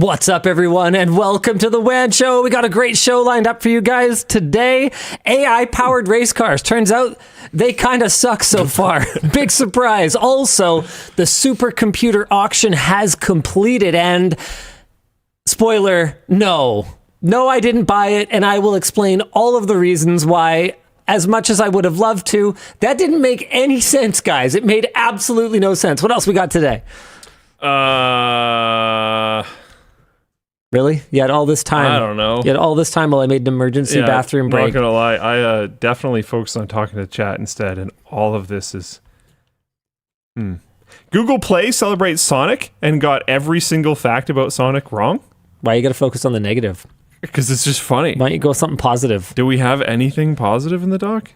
What's up, everyone, and welcome to the WAN Show. We got a great show lined up for you guys today. AI-powered race cars. Turns out they kind of suck so far. Big surprise. Also, the supercomputer auction has completed, and spoiler, no, I didn't buy it, and I will explain all of the reasons why. As much as I would have loved to, that didn't make any sense, guys. It made absolutely no sense. What else we got today? Really? You had all this time? I don't know. You had all this time while I made an emergency bathroom break. I'm not gonna lie. I definitely focused on talking to chat instead, and all of this is... Google Play celebrates Sonic and got every single fact about Sonic wrong? Why you gotta focus on the negative? Because it's just funny. Why don't you go with something positive? Do we have anything positive in the doc?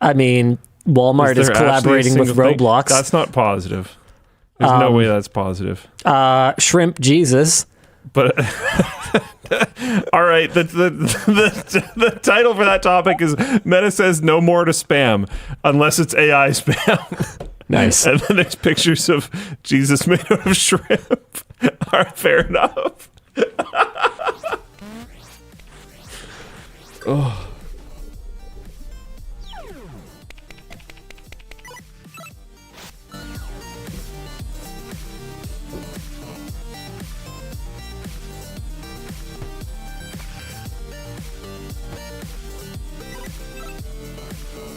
I mean, Walmart is collaborating with Roblox. That's not positive. There's no way that's positive. Shrimp Jesus. But all right, the title for that topic is Meta says no more to spam unless it's AI spam. Nice. And then there's pictures of Jesus made out of shrimp. All right, fair enough. Oh.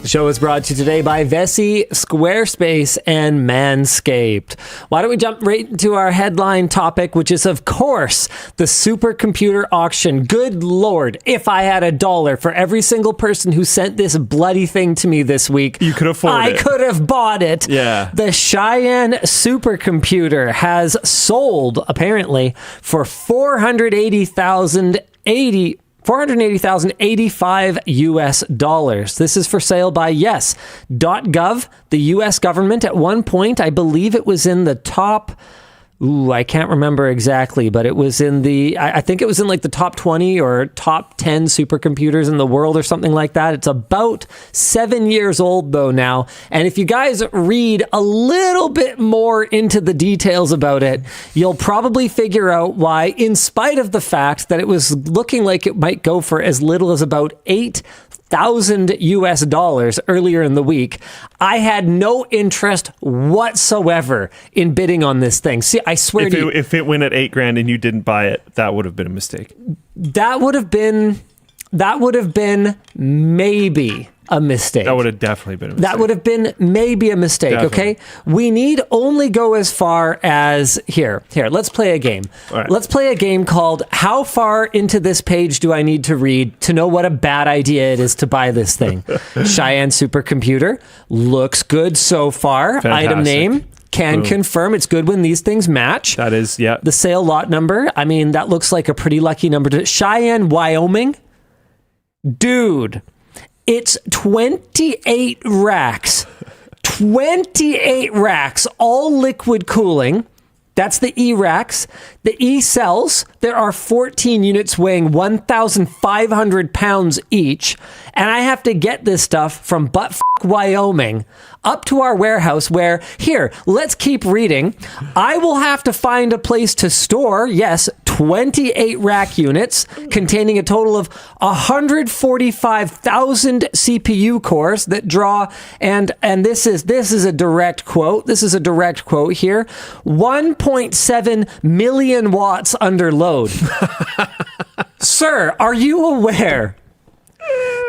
The show is brought to you today by Vessi, Squarespace, and Manscaped. Why don't we jump right into our headline topic, which is, of course, the supercomputer auction. Good Lord, if I had $1 for every single person who sent this bloody thing to me this week, you could afford it. I could have bought it. Yeah. The Cheyenne supercomputer has sold, apparently, for $480,085 US. This is for sale by yes.gov, the US government. At one point, I believe it was in the top, I can't remember exactly, but it was in the, I think it was in like the top 20 or top 10 supercomputers in the world or something like that. It's about 7 years old though now. And if you guys read a little bit more into the details about it, you'll probably figure out why, in spite of the fact that it was looking like it might go for as little as about $8,000 US earlier in the week, I had no interest whatsoever in bidding on this thing. See, I swear to you, if it went at $8,000 and you didn't buy it, that would have been a mistake. That would have been maybe a mistake. That would have definitely been a mistake. That would have been maybe a mistake, definitely. Okay? We need only go as far as... Here, let's play a game. Right. Let's play a game called How Far Into This Page Do I Need to Read to Know What a Bad Idea It Is to Buy This Thing? Cheyenne Supercomputer. Looks good so far. Fantastic. Item name. Can confirm. It's good when these things match. That is, yeah. The sale lot number. I mean, that looks like a pretty lucky number. Cheyenne, Wyoming. Dude... It's 28 racks. 28 racks, all liquid cooling. That's the E racks. The E cells, there are 14 units weighing 1,500 pounds each. And I have to get this stuff from buttfuck Wyoming up to our warehouse where, here, let's keep reading. I will have to find a place to store, 28 rack units containing a total of 145,000 CPU cores that draw, and this is a direct quote. This is a direct quote here. 1.7 million watts under load. Sir, are you aware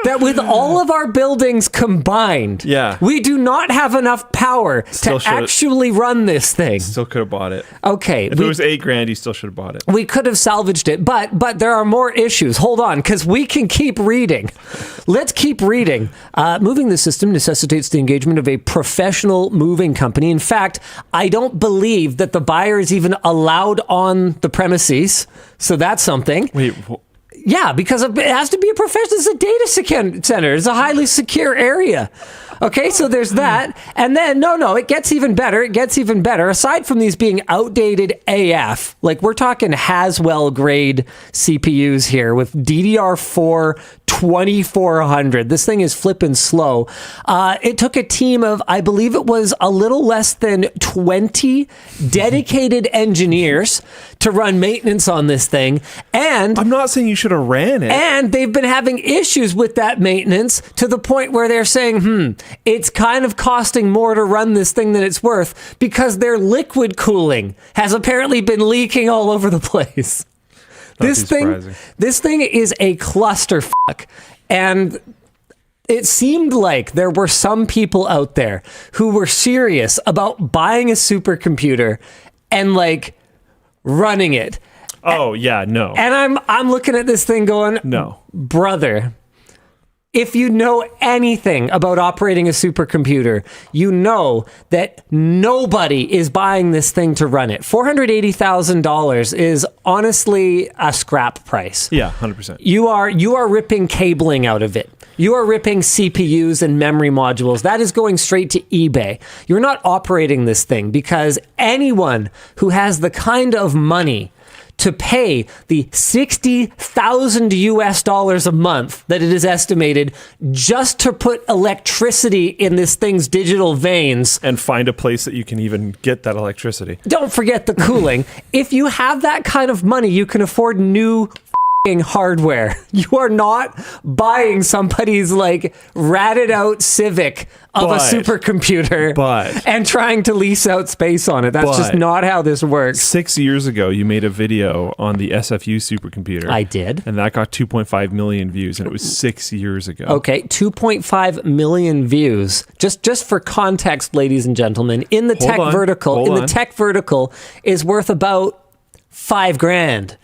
that with all of our buildings combined, we do not have enough power to actually run this thing? Still could have bought it. Okay. If it was $8,000, you still should have bought it. We could have salvaged it, but there are more issues. Hold on, because we can keep reading. Let's keep reading. Moving the system necessitates the engagement of a professional moving company. In fact, I don't believe that the buyer is even allowed on the premises, so that's something. Wait, yeah, because it has to be a professional. It's a data center. It's a highly secure area. Okay, so there's that. And then, no, it gets even better. It gets even better. Aside from these being outdated AF, like we're talking Haswell grade CPUs here with DDR4 2400. This thing is flipping slow. It took a team of, I believe it was a little less than 20 dedicated engineers to run maintenance on this thing. And I'm not saying you should have ran it. And they've been having issues with that maintenance to the point where they're saying, it's kind of costing more to run this thing than it's worth because their liquid cooling has apparently been leaking all over the place. This thing is a clusterfuck. And it seemed like there were some people out there who were serious about buying a supercomputer and like running it. Oh, yeah, no. And I'm looking at this thing going, no, brother, if you know anything about operating a supercomputer, you know that nobody is buying this thing to run it. $480,000 is honestly a scrap price. Yeah, 100%. You are ripping cabling out of it. You are ripping CPUs and memory modules. That is going straight to eBay. You're not operating this thing because anyone who has the kind of money to pay the 60,000 US dollars a month that it is estimated just to put electricity in this thing's digital veins. And find a place that you can even get that electricity. Don't forget the cooling. If you have that kind of money, you can afford new hardware. You are not buying somebody's like ratted out Civic of a supercomputer and trying to lease out space on it. That's just not how this works. 6 years ago, you made a video on the SFU supercomputer. I did. And that got 2.5 million views, and it was 6 years ago. Okay, 2.5 million views. Just for context, ladies and gentlemen, in the tech vertical is worth about $5,000.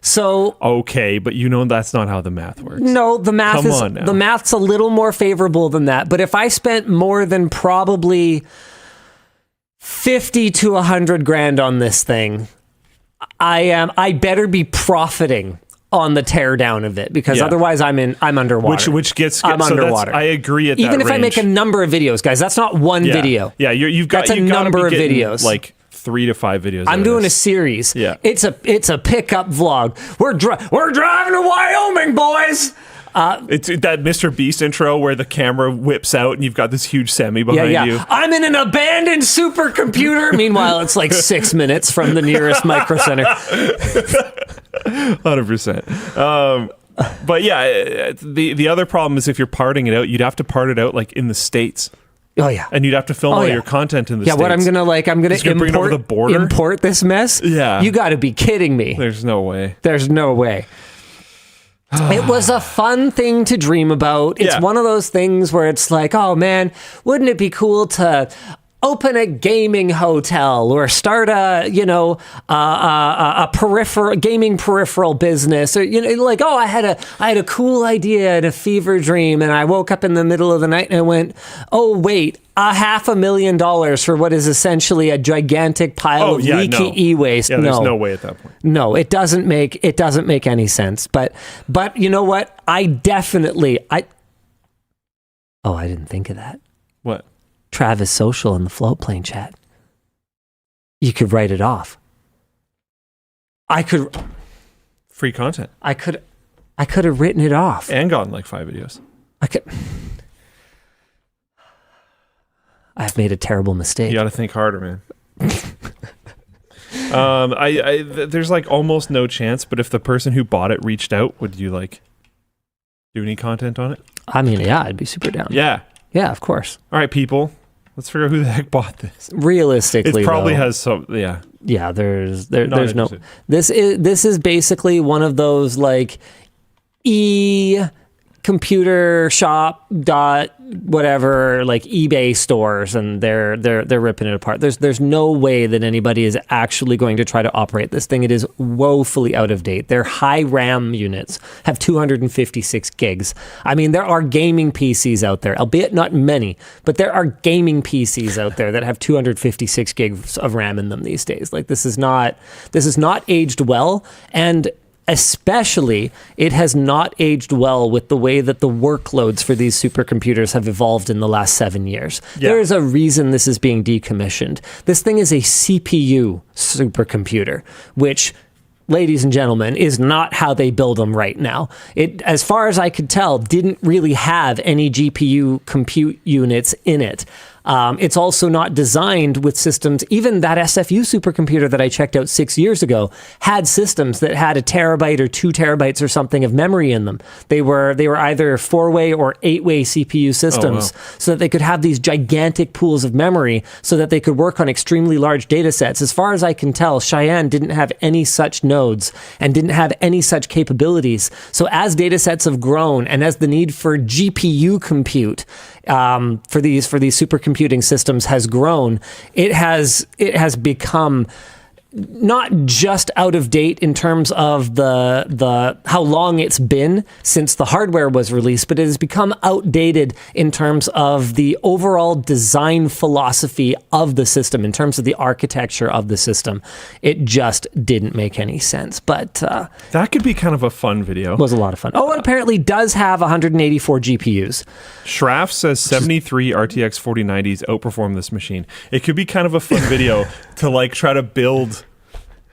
So okay, but you know that's not how the math works. No, the math's a little more favorable than that. But if I spent more than probably 50 to 100 grand on this thing, I better be profiting on the teardown of it because otherwise I'm underwater. Which gets I'm underwater. I agree at that even if range. I make a number of videos, guys. That's not one video. Yeah, you've got that's a number of videos. Like 3 to 5 videos. I'm doing a series. Yeah. It's a pickup vlog. We're driving to Wyoming, boys. It's that Mr. Beast intro where the camera whips out and you've got this huge semi behind you. I'm in an abandoned supercomputer. Meanwhile, it's like 6 minutes from the nearest micro center. 100%. But yeah, the other problem is if you're parting it out, you'd have to part it out like in the States. Oh yeah, and you'd have to film all your content in the States. Yeah, what I'm gonna bring it over the border? Import this mess. Yeah, you got to be kidding me. There's no way. It was a fun thing to dream about. It's one of those things where it's like, oh man, wouldn't it be cool to open a gaming hotel or start a gaming peripheral business, or I had a cool idea and a fever dream, and I woke up in the middle of the night and I went, oh wait, $500,000 for what is essentially a gigantic pile of leaky e-waste. Yeah, there's no way at that point. No, it doesn't make any sense. But you know what? I didn't think of that. What? Travis Social in the float plane chat. You could write it off. Free content. I could have written it off. And gotten like 5 videos. I've made a terrible mistake. You got to think harder, man. There's like almost no chance, but if the person who bought it reached out, would you like do any content on it? I mean, yeah, I'd be super down. Yeah. Yeah, of course. All right, people. Let's figure out who the heck bought this. Realistically, it probably has some. Yeah. Yeah. There's no. This is basically one of those like computer shop whatever, like eBay stores, and they're ripping it apart. There's no way that anybody is actually going to try to operate this thing. It is woefully out of date. Their high RAM units have 256 gigs. I mean, there are gaming PCs out there, albeit not many, but there are gaming PCs out there that have 256 gigs of RAM in them these days. Like this is not aged well, and especially, it has not aged well with the way that the workloads for these supercomputers have evolved in the last 7 years. Yeah. There is a reason this is being decommissioned. This thing is a CPU supercomputer, which, ladies and gentlemen, is not how they build them right now. It, as far as I could tell, didn't really have any GPU compute units in it. It's also not designed with systems. Even that SFU supercomputer that I checked out 6 years ago had systems that had 1 terabyte or 2 terabytes or something of memory in them. They were either 4-way or 8-way CPU systems, so that they could have these gigantic pools of memory so that they could work on extremely large data sets. As far as I can tell, Cheyenne didn't have any such nodes and didn't have any such capabilities. So as data sets have grown and as the need for GPU compute for these supercomputing systems has grown, it has become not just out of date in terms of the how long it's been since the hardware was released, but it has become outdated in terms of the overall design philosophy of the system, in terms of the architecture of the system. It just didn't make any sense. But that could be kind of a fun video. It was a lot of fun. Oh, it apparently does have 184 GPUs. Shraff says 73 RTX 4090s outperform this machine. It could be kind of a fun video to like try to build,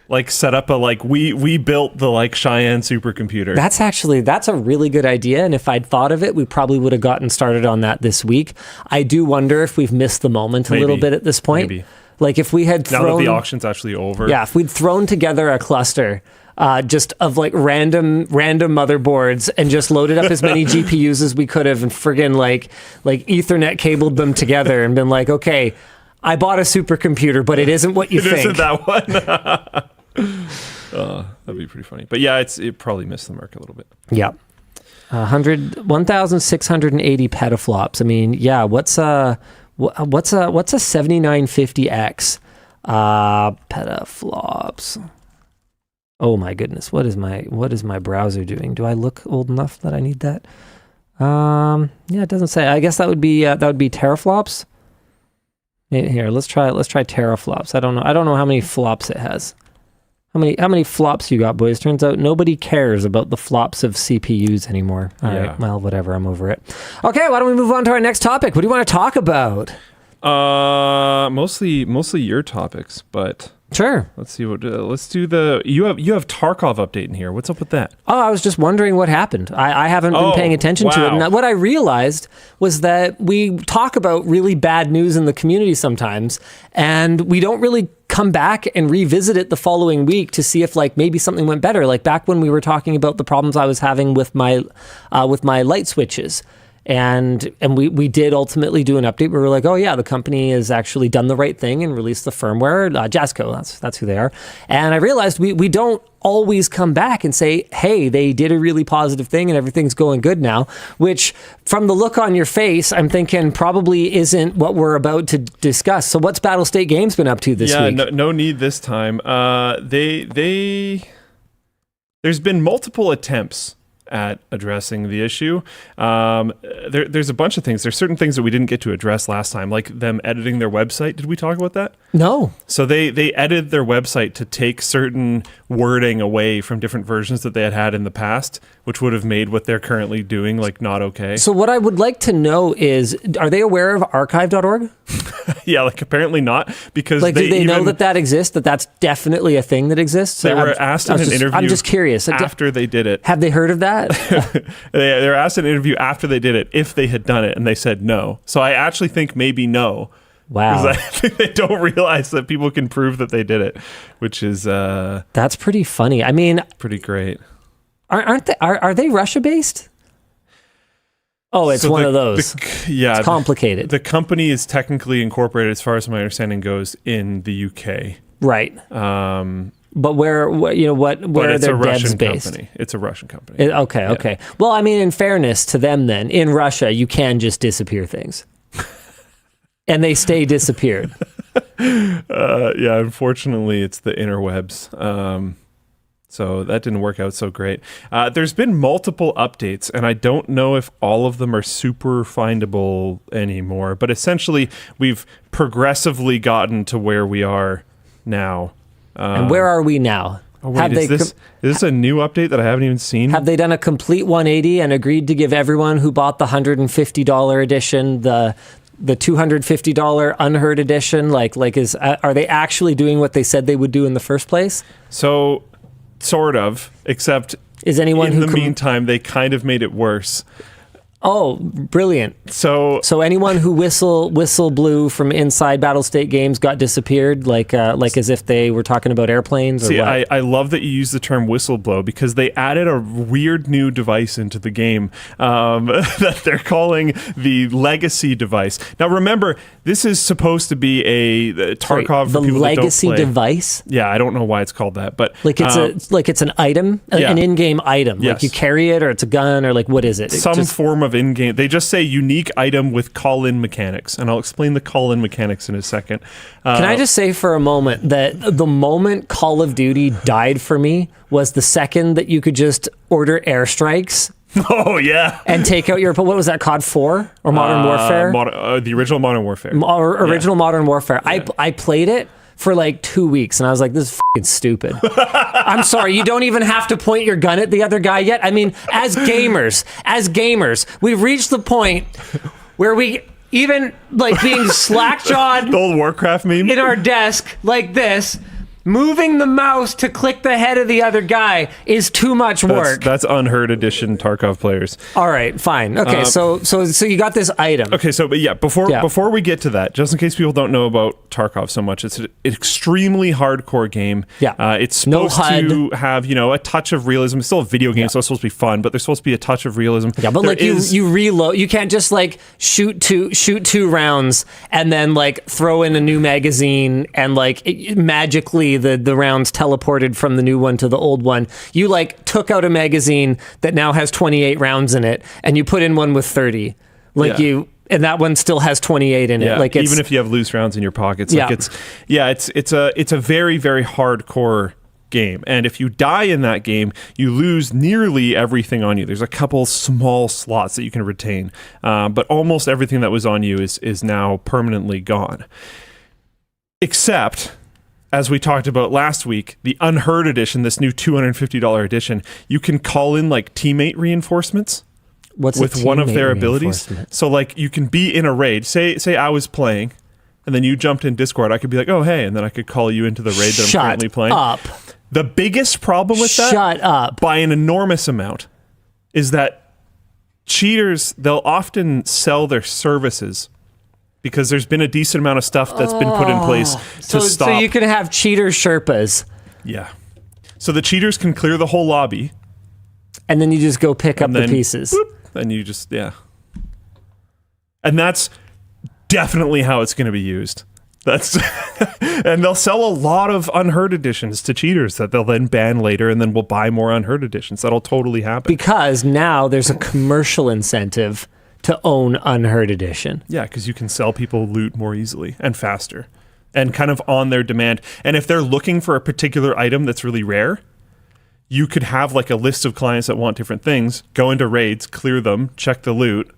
like set up a, like we built the like Cheyenne supercomputer. That's a really good idea, and if I'd thought of it, we probably would have gotten started on that this week. I do wonder if we've missed the moment a little bit at this point. Maybe. Like if we had thrown, now that the auction's actually over. Yeah, if we'd thrown together a cluster just of like random motherboards and just loaded up as many GPUs as we could have and friggin' like Ethernet cabled them together and been like, okay, I bought a supercomputer, but it isn't what you think. It isn't that one. That'd be pretty funny. But yeah, it probably missed the mark a little bit. Yeah. 1,680 petaflops. I mean, yeah, what's a 7950X petaflops? Oh my goodness, what is my browser doing? Do I look old enough that I need that? Yeah, it doesn't say. I guess that would be teraflops. Here, let's try teraflops. I don't know how many flops it has. How many flops you got, boys? Turns out nobody cares about the flops of CPUs anymore. All right, well, whatever. I'm over it. Okay, why don't we move on to our next topic? What do you want to talk about? Mostly your topics, but sure. Let's see let's do you have Tarkov update in here. What's up with that? Oh, I was just wondering what happened. I haven't been paying attention to it. And what I realized was that we talk about really bad news in the community sometimes, and we don't really come back and revisit it the following week to see if like maybe something went better. Like back when we were talking about the problems I was having with my light switches. And we did ultimately do an update where we were like, oh yeah, the company has actually done the right thing and released the firmware. Jasco, that's who they are. And I realized we don't always come back and say, hey, they did a really positive thing and everything's going good now, which from the look on your face, I'm thinking probably isn't what we're about to discuss. So what's Battlestate Games been up to this week? Yeah, no need this time. There's been multiple attempts at addressing the issue. There's a bunch of things. There's certain things that we didn't get to address last time, like them editing their website. Did we talk about that? No. So they edited their website to take certain wording away from different versions that they had in the past, which would have made what they're currently doing like not okay. So what I would like to know is, are they aware of archive.org? Yeah, like apparently not, because like, do they know that exists, that's definitely a thing that exists? They were asked in an interview. I'm just curious. After they did it. Have they heard of that? They were asked in an interview after they did it if they had done it, and they said no. So I actually think maybe no. Wow. Because I think they don't realize that people can prove that they did it, which is that's pretty funny. I mean, pretty great. Are they Russia based? Oh, it's one of those. Yeah, it's complicated. The company is technically incorporated, as far as my understanding goes, in the UK. Right. But where are their devs based? Company. It's a Russian company. Okay. Well, I mean, in fairness to them, then in Russia, you can just disappear things, and they stay disappeared. Yeah, unfortunately, it's the interwebs. So that didn't work out so great. There's been multiple updates, and I don't know if all of them are super findable anymore. But essentially, we've progressively gotten to where we are now. And where are we now? Oh, wait, is this a new update that I haven't even seen? Have they done a complete 180 and agreed to give everyone who bought the $150 edition the $250 unheard edition? Are they actually doing what they said they would do in the first place? So, sort of, except in the meantime, they kind of made it worse. Oh, brilliant. So anyone who whistle blew from inside Battlestate games got disappeared, like as if they were talking about airplanes? See, or what? I love that you use the term whistleblow because they added a weird new device into the game that they're calling the legacy device. Now, remember, this is supposed to be a Tarkov for people that don't play. The legacy device? Yeah, I don't know why it's called that, but it's an item, an in-game item. Yes. Like you carry it, or it's a gun, or like what is it? Some form of in-game. They just say unique item with call-in mechanics, and I'll explain the call-in mechanics in a second. Can I just say for a moment that the moment Call of Duty died for me was the second that you could just order airstrikes. Oh, yeah. And take out your... What was that, COD 4? Or Modern Warfare? The original Modern Warfare. Modern Warfare. Yeah. I played it for like 2 weeks, and I was like, this is fucking stupid. I'm sorry, you don't even have to point your gun at the other guy yet. I mean, as gamers, we've reached the point where we even, like, being slack-jawed... The old Warcraft meme? ...in our desk, like this... Moving the mouse to click the head of the other guy is too much work. That's unheard edition Tarkov players. All right, fine. Okay, so you got this item. Okay, but before we get to that, just in case people don't know about Tarkov so much, it's an extremely hardcore game. Yeah. It's supposed to have, a touch of realism. It's still a video game, so it's supposed to be fun, but there's supposed to be a touch of realism. Yeah, but you reload. You can't just like shoot two rounds and then like throw in a new magazine and like magically the rounds teleported from the new one to the old one. You like took out a magazine that now has 28 rounds in it and you put in one with 30. And that one still has 28 in it. Like even if you have loose rounds in your pockets. Yeah. It's a very, very hardcore game. And if you die in that game, you lose nearly everything on you. There's a couple small slots that you can retain. But almost everything that was on you is now permanently gone. Except, as we talked about last week, the Unheard edition, this new $250 edition, you can call in like teammate reinforcements with one of their abilities. So like you can be in a raid. Say I was playing and then you jumped in Discord. I could be like, oh, hey, and then I could call you into the raid that I'm currently playing. Shut up. The biggest problem with that, shut up, by an enormous amount, is that cheaters, they'll often sell their services because there's been a decent amount of stuff that's been put in place to stop. So you can have cheater Sherpas. Yeah. So the cheaters can clear the whole lobby. And then you just go pick up the pieces. Boop, and you just, And that's definitely how it's going to be used. And they'll sell a lot of Unheard editions to cheaters that they'll then ban later, and then we'll buy more Unheard editions. That'll totally happen. Because now there's a commercial incentive to own Unheard edition. Yeah, because you can sell people loot more easily and faster and kind of on their demand. And if they're looking for a particular item that's really rare, you could have like a list of clients that want different things, go into raids, clear them, check the loot,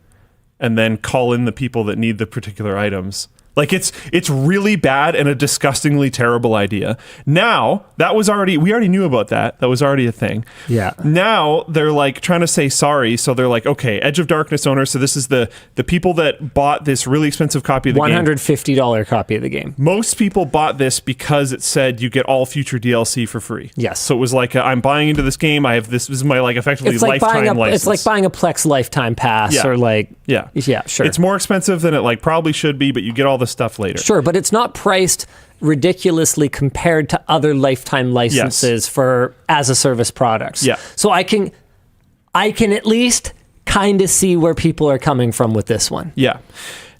and then call in the people that need the particular items. Like it's really bad and a disgustingly terrible idea. Now, we already knew about that. That was already a thing. Yeah. Now they're like trying to say sorry. So they're like, okay, Edge of Darkness owners. So this is the people that bought this really expensive copy of the game. $150 copy of the game. Most people bought this because it said you get all future DLC for free. Yes. So it was like, I'm buying into this game. I have this is my like effectively lifetime license. It's like buying a Plex lifetime pass or like, yeah, sure. It's more expensive than it like probably should be, but you get all the stuff later. Sure, but it's not priced ridiculously compared to other lifetime licenses for as a service products. Yeah. So I can at least kind of see where people are coming from with this one. Yeah.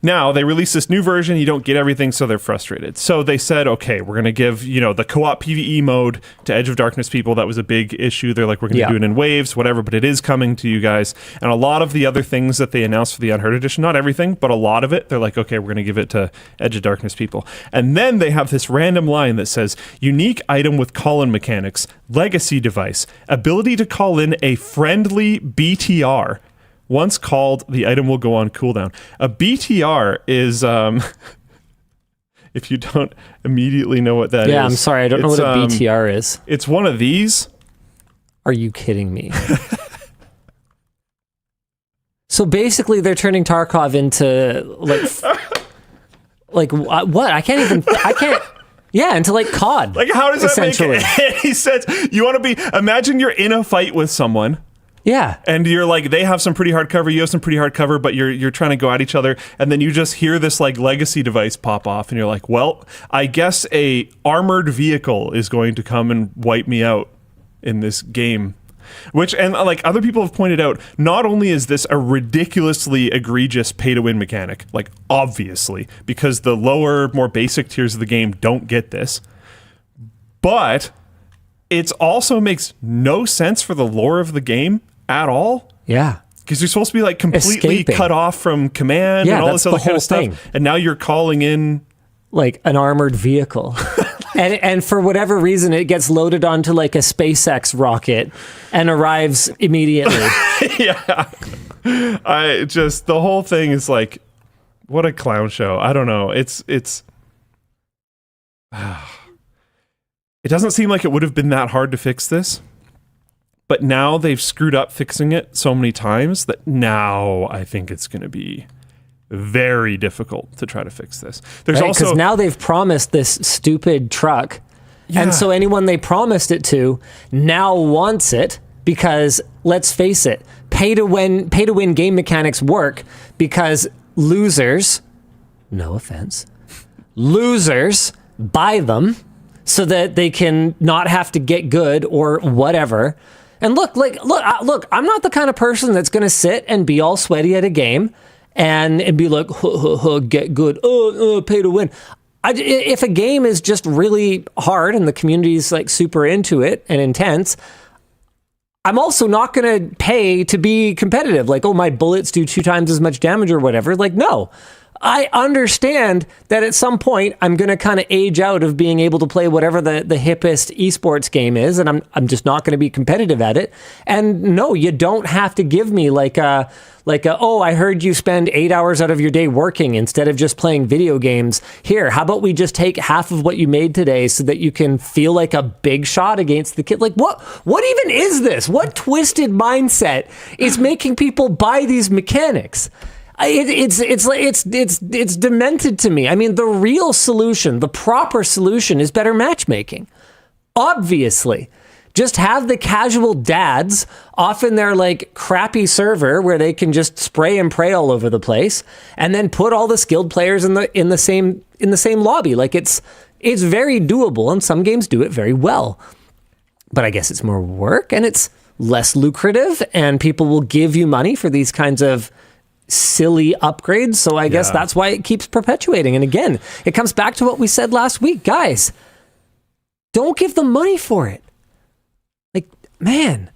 Now, they released this new version. You don't get everything, so they're frustrated. So they said, okay, we're going to give, the co-op PvE mode to Edge of Darkness people. That was a big issue. They're like, we're going to do it in waves, whatever, but it is coming to you guys. And a lot of the other things that they announced for the Unheard Edition, not everything, but a lot of it, they're like, okay, we're going to give it to Edge of Darkness people. And then they have this random line that says, unique item with call-in mechanics, legacy device, ability to call in a friendly BTR. Once called, the item will go on cooldown. A BTR is if you don't immediately know what that is. Yeah, I'm sorry. I don't know what a BTR is. It's one of these. Are you kidding me? So basically, they're turning Tarkov into like what? I can't. Yeah, into like COD. Like, how does that make any sense? You want to be? Imagine you're in a fight with someone. Yeah. And you're like, they have some pretty hard cover, you have some pretty hard cover, but you're trying to go at each other, and then you just hear this like legacy device pop off, and you're like, well, I guess a armored vehicle is going to come and wipe me out in this game. Which, and like other people have pointed out, not only is this a ridiculously egregious pay-to-win mechanic, like obviously, because the lower, more basic tiers of the game don't get this, but it also makes no sense for the lore of the game at all. Yeah. Because you're supposed to be like completely cut off from command and all this other kind of stuff. And now you're calling in like an armored vehicle. and for whatever reason, it gets loaded onto like a SpaceX rocket and arrives immediately. Yeah. The whole thing is like, what a clown show. I don't know. It doesn't seem like it would have been that hard to fix this. But now they've screwed up fixing it so many times that now I think it's going to be very difficult to try to fix this. There's also, because now they've promised this stupid truck. Yeah. And so anyone they promised it to now wants it because, let's face it, pay to win game mechanics work because losers, no offense, losers buy them so that they can not have to get good or whatever. And look, I'm not the kind of person that's going to sit and be all sweaty at a game and be like, get good, pay to win. If a game is just really hard and the community's like super into it and intense, I'm also not going to pay to be competitive. Like, oh, my bullets do 2 times as much damage or whatever. Like, no. I understand that at some point I'm going to kind of age out of being able to play whatever the hippest esports game is, and I'm just not going to be competitive at it. And no, you don't have to give me like a oh, I heard you spend 8 hours out of your day working instead of just playing video games. Here, how about we just take half of what you made today so that you can feel like a big shot against the kid? Like, what even is this? What twisted mindset is making people buy these mechanics? It's demented to me. I mean, the real solution, the proper solution is better matchmaking. Obviously. Just have the casual dads off in their like crappy server where they can just spray and pray all over the place, and then put all the skilled players in the same lobby. Like it's very doable, and some games do it very well. But I guess it's more work and it's less lucrative, and people will give you money for these kinds of silly upgrades. So I guess that's why it keeps perpetuating. And again, it comes back to what we said last week. Guys, don't give them money for it. Like, man,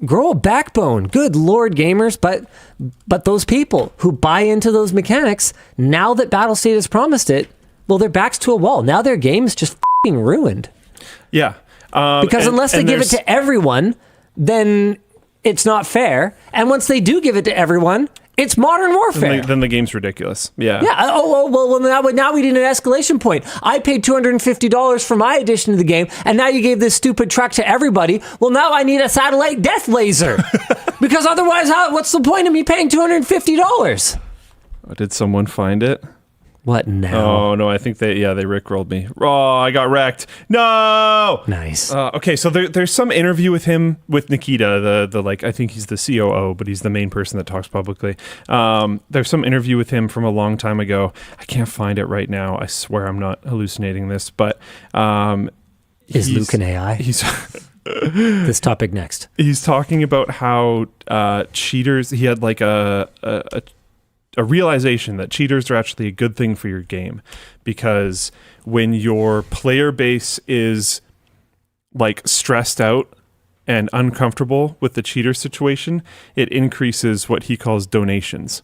grow a backbone. Good Lord, gamers. But those people who buy into those mechanics, now that Battlestate has promised it, well, their back's to a wall. Now their game's just f***ing ruined. Yeah. Because unless they give it to everyone, then it's not fair. And once they do give it to everyone, it's modern warfare. Then the game's ridiculous. Yeah. Yeah. Well, now we need an escalation point. I paid $250 for my addition to the game, and now you gave this stupid truck to everybody. Well, now I need a satellite death laser. Because otherwise, what's the point of me paying $250? Did someone find it? What now? Oh, no, I think they rickrolled me. Oh, I got wrecked. No! Nice. Okay, so there's some interview with him, with Nikita, the like, I think he's the COO, but he's the main person that talks publicly. There's some interview with him from a long time ago. I can't find it right now. I swear I'm not hallucinating this, but... Is Luke an AI? This topic next. He's talking about how cheaters... He had like a realization that cheaters are actually a good thing for your game, because when your player base is like stressed out and uncomfortable with the cheater situation, it increases what he calls donations.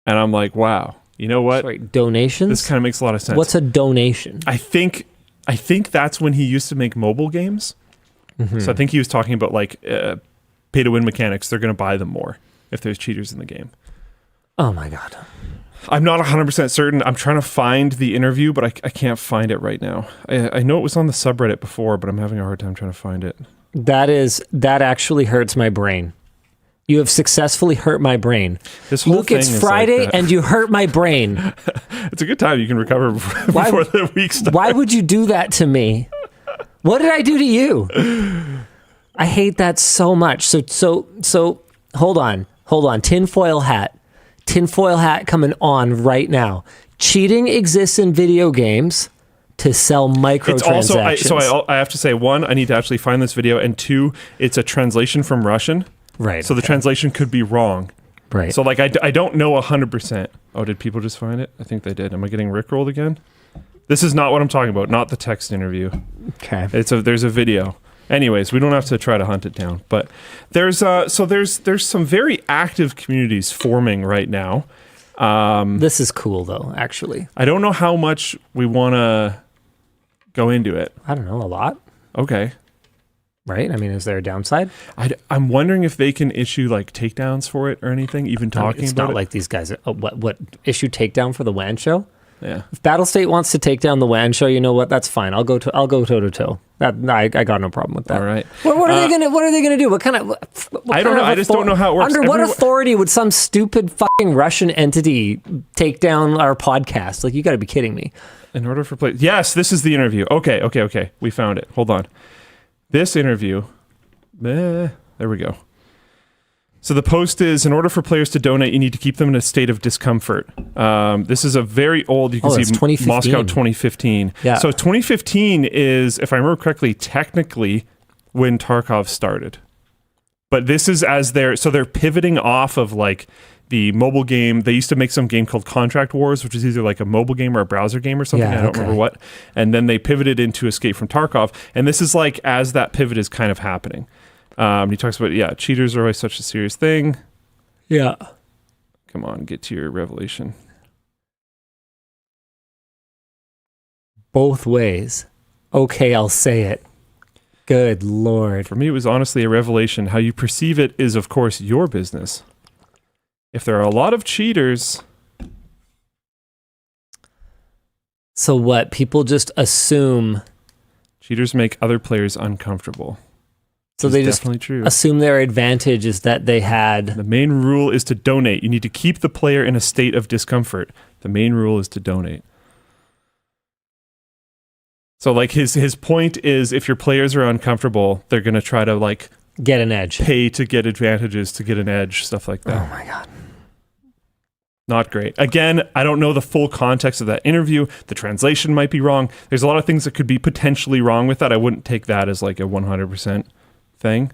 And I'm like, wow, you know what? Sorry, donations? This kind of makes a lot of sense. What's a donation? I think that's when he used to make mobile games. Mm-hmm. So I think he was talking about like pay to win mechanics. They're going to buy them more if there's cheaters in the game. Oh my God. I'm not 100% certain. I'm trying to find the interview, but I can't find it right now. I know it was on the subreddit before, but I'm having a hard time trying to find it. That actually hurts my brain. You have successfully hurt my brain. This whole Luke, thing it's is Friday like and you hurt my brain. It's a good time. You can recover before the week starts. Why would you do that to me? What did I do to you? I hate that so much. So hold on. Tinfoil hat coming on right now. Cheating exists in video games to sell microtransactions. It's also, I have to say, one, I need to actually find this video, and two, it's a translation from Russian. Right. So the translation could be wrong. Right. So like I don't know 100%. Oh, did people just find it? I think they did. Am I getting rickrolled again? This is not what I'm talking about. Not the text interview. Okay. There's a video. Anyways, we don't have to try to hunt it down. But there's some very active communities forming right now. This is cool though, actually. I don't know how much we want to go into it. I don't know, a lot. Okay. Right? I mean, is there a downside? I'm wondering if they can issue like takedowns for it or anything, even talking it's about not it. like these guys, what issue takedown for the WAN Show? Yeah. If Battlestate wants to take down the WAN Show, you know what? That's fine. I'll go toe to toe. I got no problem with that. All right. What are they gonna do? What kind of? I don't know. I just don't know how it works. Under what authority would some stupid fucking Russian entity take down our podcast? Like, you got to be kidding me. In order for play, yes, this is the interview. Okay. We found it. Hold on. This interview. There we go. So the post is, in order for players to donate, you need to keep them in a state of discomfort. This is a very old, you can see 2015. Moscow 2015. Yeah. So 2015 is, if I remember correctly, technically when Tarkov started. But this is they're pivoting off of like the mobile game. They used to make some game called Contract Wars, which is either like a mobile game or a browser game or something. Yeah, I don't remember what. And then they pivoted into Escape from Tarkov. And this is like as that pivot is kind of happening. He talks about, cheaters are always such a serious thing. Yeah. Come on, get to your revelation. Both ways. Okay, I'll say it. Good Lord. For me, it was honestly a revelation. How you perceive it is, of course, your business. If there are a lot of cheaters... So what? People just assume... Cheaters make other players uncomfortable. So they just definitely true. Assume their advantage is that they had... The main rule is to donate. You need to keep the player in a state of discomfort. The main rule is to donate. So like his point is, if your players are uncomfortable, they're going to try to like... Get an edge. Pay to get advantages, to get an edge, stuff like that. Oh my God. Not great. Again, I don't know the full context of that interview. The translation might be wrong. There's a lot of things that could be potentially wrong with that. I wouldn't take that as like a 100% thing.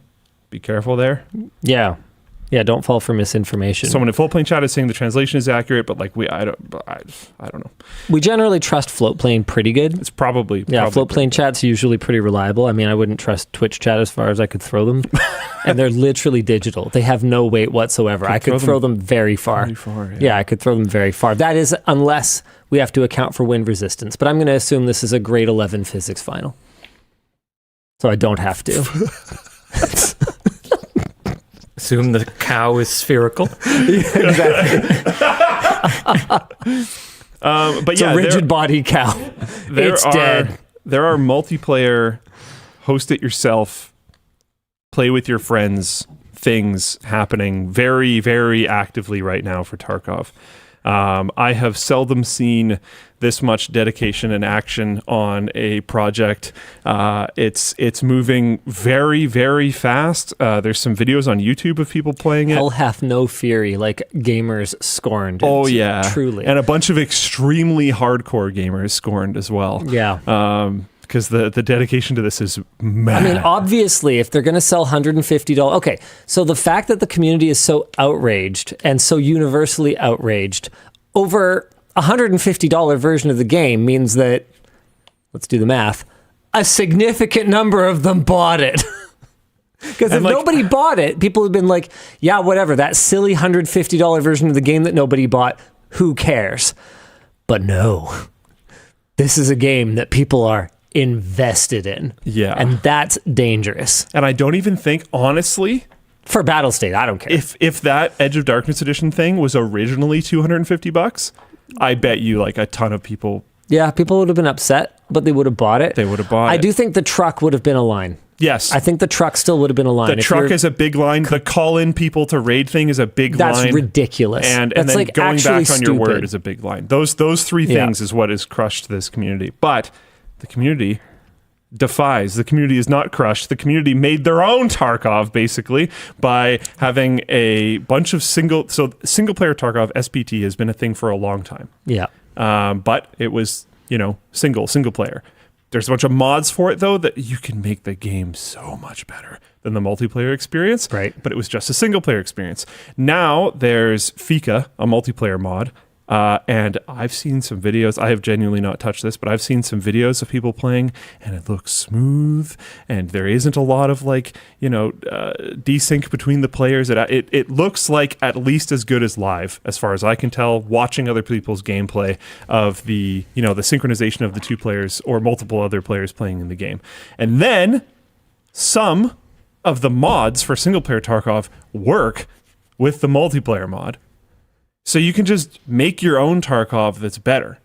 Be careful there. Yeah, don't fall for misinformation. Someone in full plane chat is saying the translation is accurate, but like I don't know. We generally trust float plane pretty good. It's probably float plane chat's usually pretty reliable. I mean, I wouldn't trust Twitch chat as far as I could throw them. And they're literally digital. They have no weight whatsoever. I could throw them very far. Very far, yeah, I could throw them very far. That is, unless we have to account for wind resistance. But I'm going to assume this is a grade 11 physics final. So I don't have to. Assume the cow is spherical. Exactly. But it's a rigid body cow. It's dead. There are multiplayer, host it yourself, play with your friends, things happening very, very actively right now for Tarkov. I have seldom seen this much dedication and action on a project. It's moving very, very fast. There's some videos on YouTube of people playing it. Hell hath no fury, like gamers scorned. Oh, yeah. Truly. And a bunch of extremely hardcore gamers scorned as well. Yeah. Because the dedication to this is mad. I mean, obviously, if they're going to sell $150... Okay, so the fact that the community is so outraged and so universally outraged over $150 version of the game means that, let's do the math, a significant number of them bought it. Because if nobody bought it, people have been like, yeah, whatever, that silly $150 version of the game that nobody bought, who cares? But no, this is a game that people are invested in. Yeah. And that's dangerous. And I don't even think, honestly, For Battlestate, I don't care. If that Edge of Darkness edition thing was originally $250, I bet you like a ton of people. Yeah, people would have been upset, but they would have bought it. They would have bought it. I do think the truck would have been a line. Yes. I think the truck still would have been a line. The truck is a big line. The call-in people to raid thing is a big line. That's ridiculous. And that's then like going back on your stupid. word is a big line. Those three things is what has crushed this community. But the community defies. The community is not crushed. The community made their own Tarkov, basically, by having a bunch of single-player Tarkov, SPT, has been a thing for a long time. Yeah. But it was, single player. There's a bunch of mods for it, though, that you can make the game so much better than the multiplayer experience. Right. But it was just a single-player experience. Now there's Fika, a multiplayer mod, and I've seen some videos. I have genuinely not touched this, but I've seen some videos of people playing, and it looks smooth, and there isn't a lot of, desync between the players. It looks like at least as good as live, as far as I can tell, watching other people's gameplay of the synchronization of the two players or multiple other players playing in the game. And then some of the mods for single-player Tarkov work with the multiplayer mod. So you can just make your own Tarkov that's better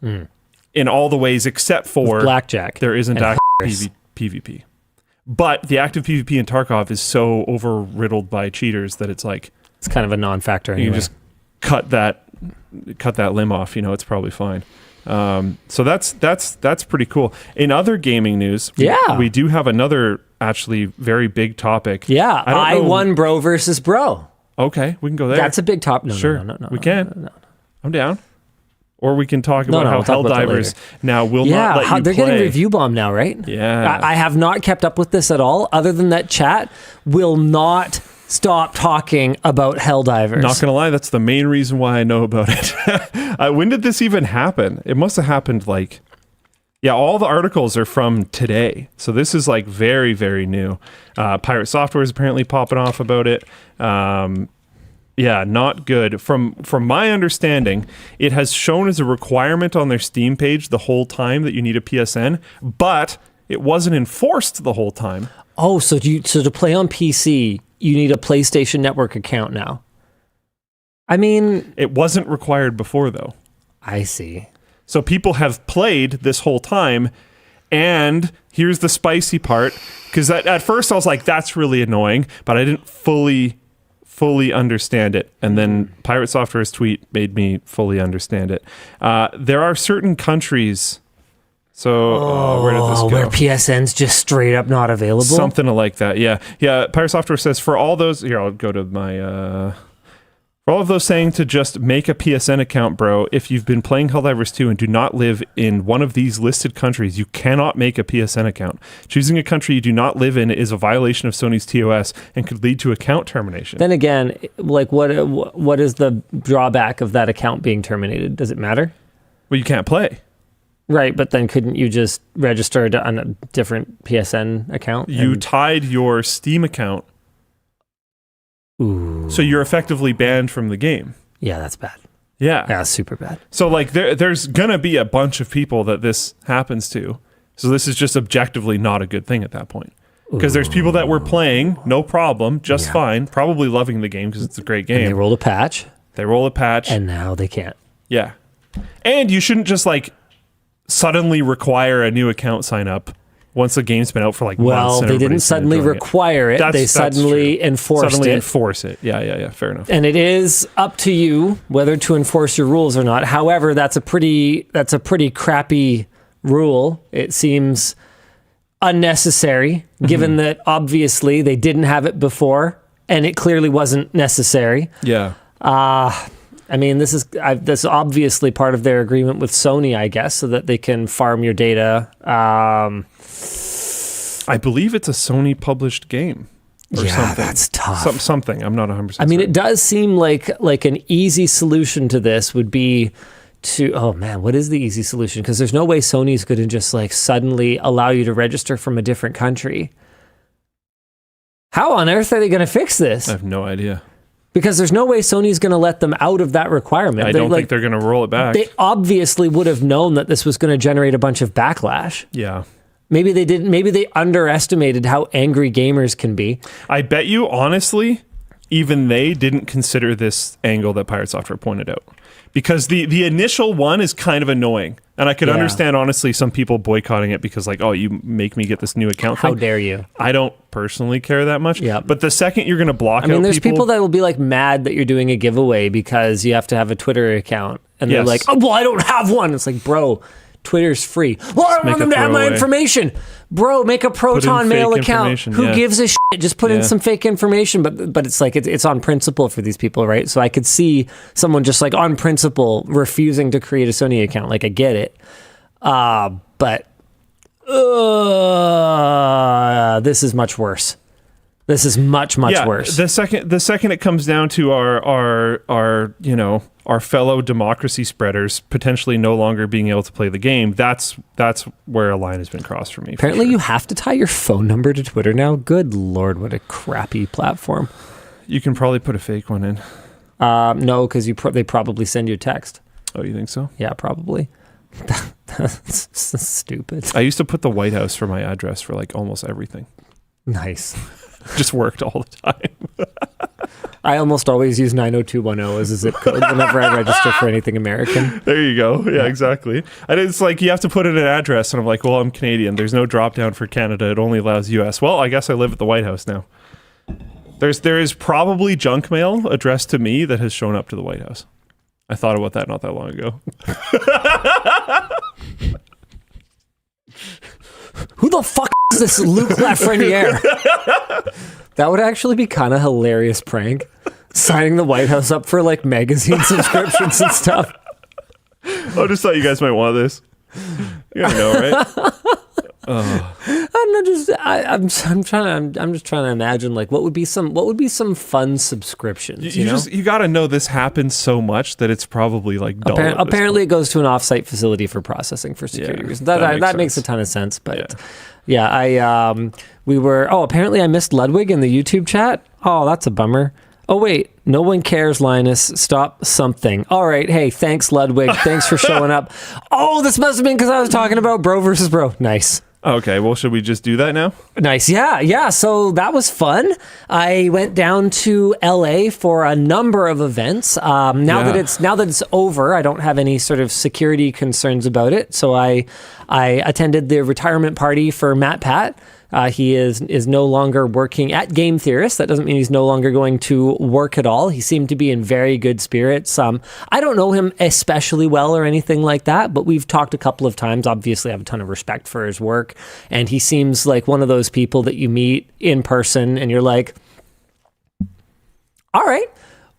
in all the ways except for with blackjack. There isn't active PvP. But the active PvP in Tarkov is so over-riddled by cheaters that it's like... It's kind of a non-factor anyway. You can just cut that limb off, it's probably fine. So that's pretty cool. In other gaming news, we do have another actually very big topic. Yeah, I won Bro versus Bro. Okay, we can go there. That's a big top. No, sure, no, we can. No. I'm down. Or we can talk about how we'll talk Helldivers now will not let you play. They're getting review bomb now, right? Yeah. I have not kept up with this at all, other than that chat will not stop talking about Helldivers. Not gonna lie, that's the main reason why I know about it. When did this even happen? It must have happened all the articles are from today. So this is very, very new. Pirate Software is apparently popping off about it. Not good. From my understanding, it has shown as a requirement on their Steam page the whole time that you need a PSN, but it wasn't enforced the whole time. Oh, so to play on PC, you need a PlayStation Network account now. I mean... It wasn't required before, though. I see. So people have played this whole time, and here's the spicy part, because at first I was like, that's really annoying, but I didn't fully understand it. And then Pirate Software's tweet made me fully understand it. There are certain countries... So where did this go? Where PSN's just straight up not available? Something like that, yeah. Yeah, Pirate Software says, for all those... Here, I'll go to my... For all of those saying to just make a PSN account, bro, if you've been playing Helldivers 2 and do not live in one of these listed countries, you cannot make a PSN account. Choosing a country you do not live in is a violation of Sony's TOS and could lead to account termination. Then again, what is the drawback of that account being terminated? Does it matter? Well, you can't play. Right, but then couldn't you just register on a different PSN account? You tied your Steam account. Ooh. So you're effectively banned from the game. Yeah, that's bad. Yeah. That's super bad. So there's going to be a bunch of people that this happens to. So this is just objectively not a good thing at that point. Because there's people that were playing, no problem, just fine, probably loving the game because it's a great game. And they rolled a patch. And now they can't. Yeah. And you shouldn't just suddenly require a new account sign up once the game's been out for months. Well, they didn't suddenly require it. They suddenly enforced it. Enforce it. Yeah. Fair enough. And it is up to you whether to enforce your rules or not. However, that's a pretty crappy rule. It seems unnecessary, given that obviously they didn't have it before, and it clearly wasn't necessary. Yeah. I mean, this is obviously part of their agreement with Sony, I guess, so that they can farm your data. I believe it's a Sony published game or something. That's tough. Something. I'm not 100%. I mean, it does seem like an easy solution to this would be to, oh man, what is the easy solution? Because there's no way Sony's going to just suddenly allow you to register from a different country. How on earth are they going to fix this? I have no idea. Because there's no way Sony's going to let them out of that requirement. I don't think they're going to roll it back. They obviously would have known that this was going to generate a bunch of backlash. Yeah. Maybe they didn't. Maybe they underestimated how angry gamers can be. I bet you, honestly, even they didn't consider this angle that Pirate Software pointed out. Because the initial one is kind of annoying. And I could understand, honestly, some people boycotting it because, like, oh, you make me get this new account How thing. dare you? I don't personally care that much. Yeah. But the second you're going to block out there's people that will be, like, mad that you're doing a giveaway because you have to have a Twitter account. And they're like, oh, well, I don't have one. It's like, bro, Twitter's free. Well, I don't want them to have my information. Bro, make a Proton Mail account. Who gives a shit? Just put in some fake information. But it's like, it's on principle for these people, right? So I could see someone just like on principle refusing to create a Sony account. Like, I get it. But this is much worse. This is much worse. The second it comes down to our fellow democracy spreaders potentially no longer being able to play the game, that's where a line has been crossed for me. Apparently, you have to tie your phone number to Twitter now. Good Lord, what a crappy platform. You can probably put a fake one in. No, because they probably send you a text. Oh, you think so? Yeah, probably. That's stupid. I used to put the White House for my address for like almost everything. Nice. Just worked all the time. I almost always use 90210 as a zip code whenever I register for anything American. There you go. Yeah, exactly. And it's like you have to put in an address, and I'm like, well, I'm Canadian. There's no drop down for Canada. It only allows US. Well, I guess I live at the White House now. There is probably junk mail addressed to me that has shown up to the White House. I thought about that not that long ago. Who the fuck is this Luke Lafreniere? That would actually be kind of hilarious prank. Signing the White House up for like magazine subscriptions and stuff. I just thought you guys might want this. You gotta know, right? I'm just trying to imagine like what would be some fun subscriptions. You got to know this happens so much that it's probably like dull. Apparently, it goes to an offsite facility for processing for security reasons. That makes a ton of sense. But apparently I missed Ludwig in the YouTube chat. Oh, that's a bummer. Oh, wait. No one cares, Linus. Stop something. All right. Hey, thanks, Ludwig. Thanks for showing up. Oh, this must have been because I was talking about bro versus bro. Nice. Okay, well, should we just do that now? Nice. Yeah. So that was fun. I went down to LA for a number of events. Now that it's over, I don't have any sort of security concerns about it. So I attended the retirement party for Matpat. He is no longer working at Game Theorist. That doesn't mean he's no longer going to work at all. He seemed to be in very good spirits. I don't know him especially well or anything like that, but we've talked a couple of times. Obviously, I have a ton of respect for his work, and he seems like one of those people that you meet in person and you're like, all right,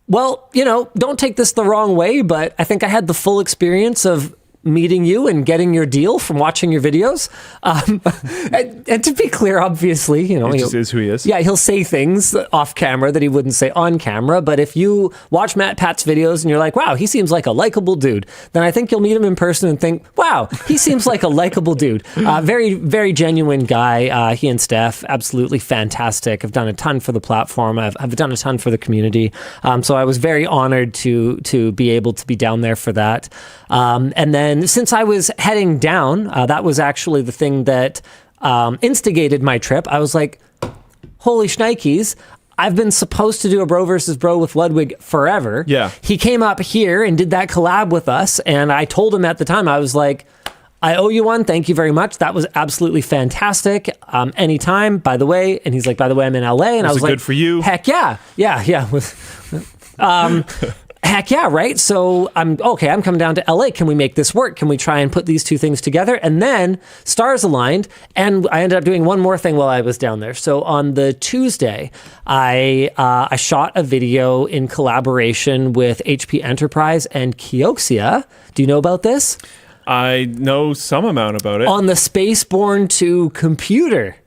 well, don't take this the wrong way, but I think I had the full experience of meeting you and getting your deal from watching your videos. And to be clear, obviously, he just is who he is. Yeah, he'll say things off camera that he wouldn't say on camera. But if you watch Matt Pat's videos and you're like, wow, he seems like a likable dude, then I think you'll meet him in person and think, wow, he seems like a likable dude. Very, very genuine guy. He and Steph, absolutely fantastic. Have done a ton for the platform. I've done a ton for the community. So I was very honored to be able to be down there for that. And then since I was heading down, that was actually the thing that instigated my trip. I was like, holy shnikes, I've been supposed to do a bro versus bro with Ludwig forever. Yeah. He came up here and did that collab with us. And I told him at the time, I was like, I owe you one. Thank you very much. That was absolutely fantastic. Anytime, by the way. And he's like, by the way, I'm in LA. And I was like, good for you. Heck yeah. Yeah. Heck yeah, right? So I'm coming down to LA. Can we make this work? Can we try and put these two things together? And then stars aligned, and I ended up doing one more thing while I was down there. So on the Tuesday, I shot a video in collaboration with HP Enterprise and Kioxia. Do you know about this? I know some amount about it. On the Spaceborne 2 computer.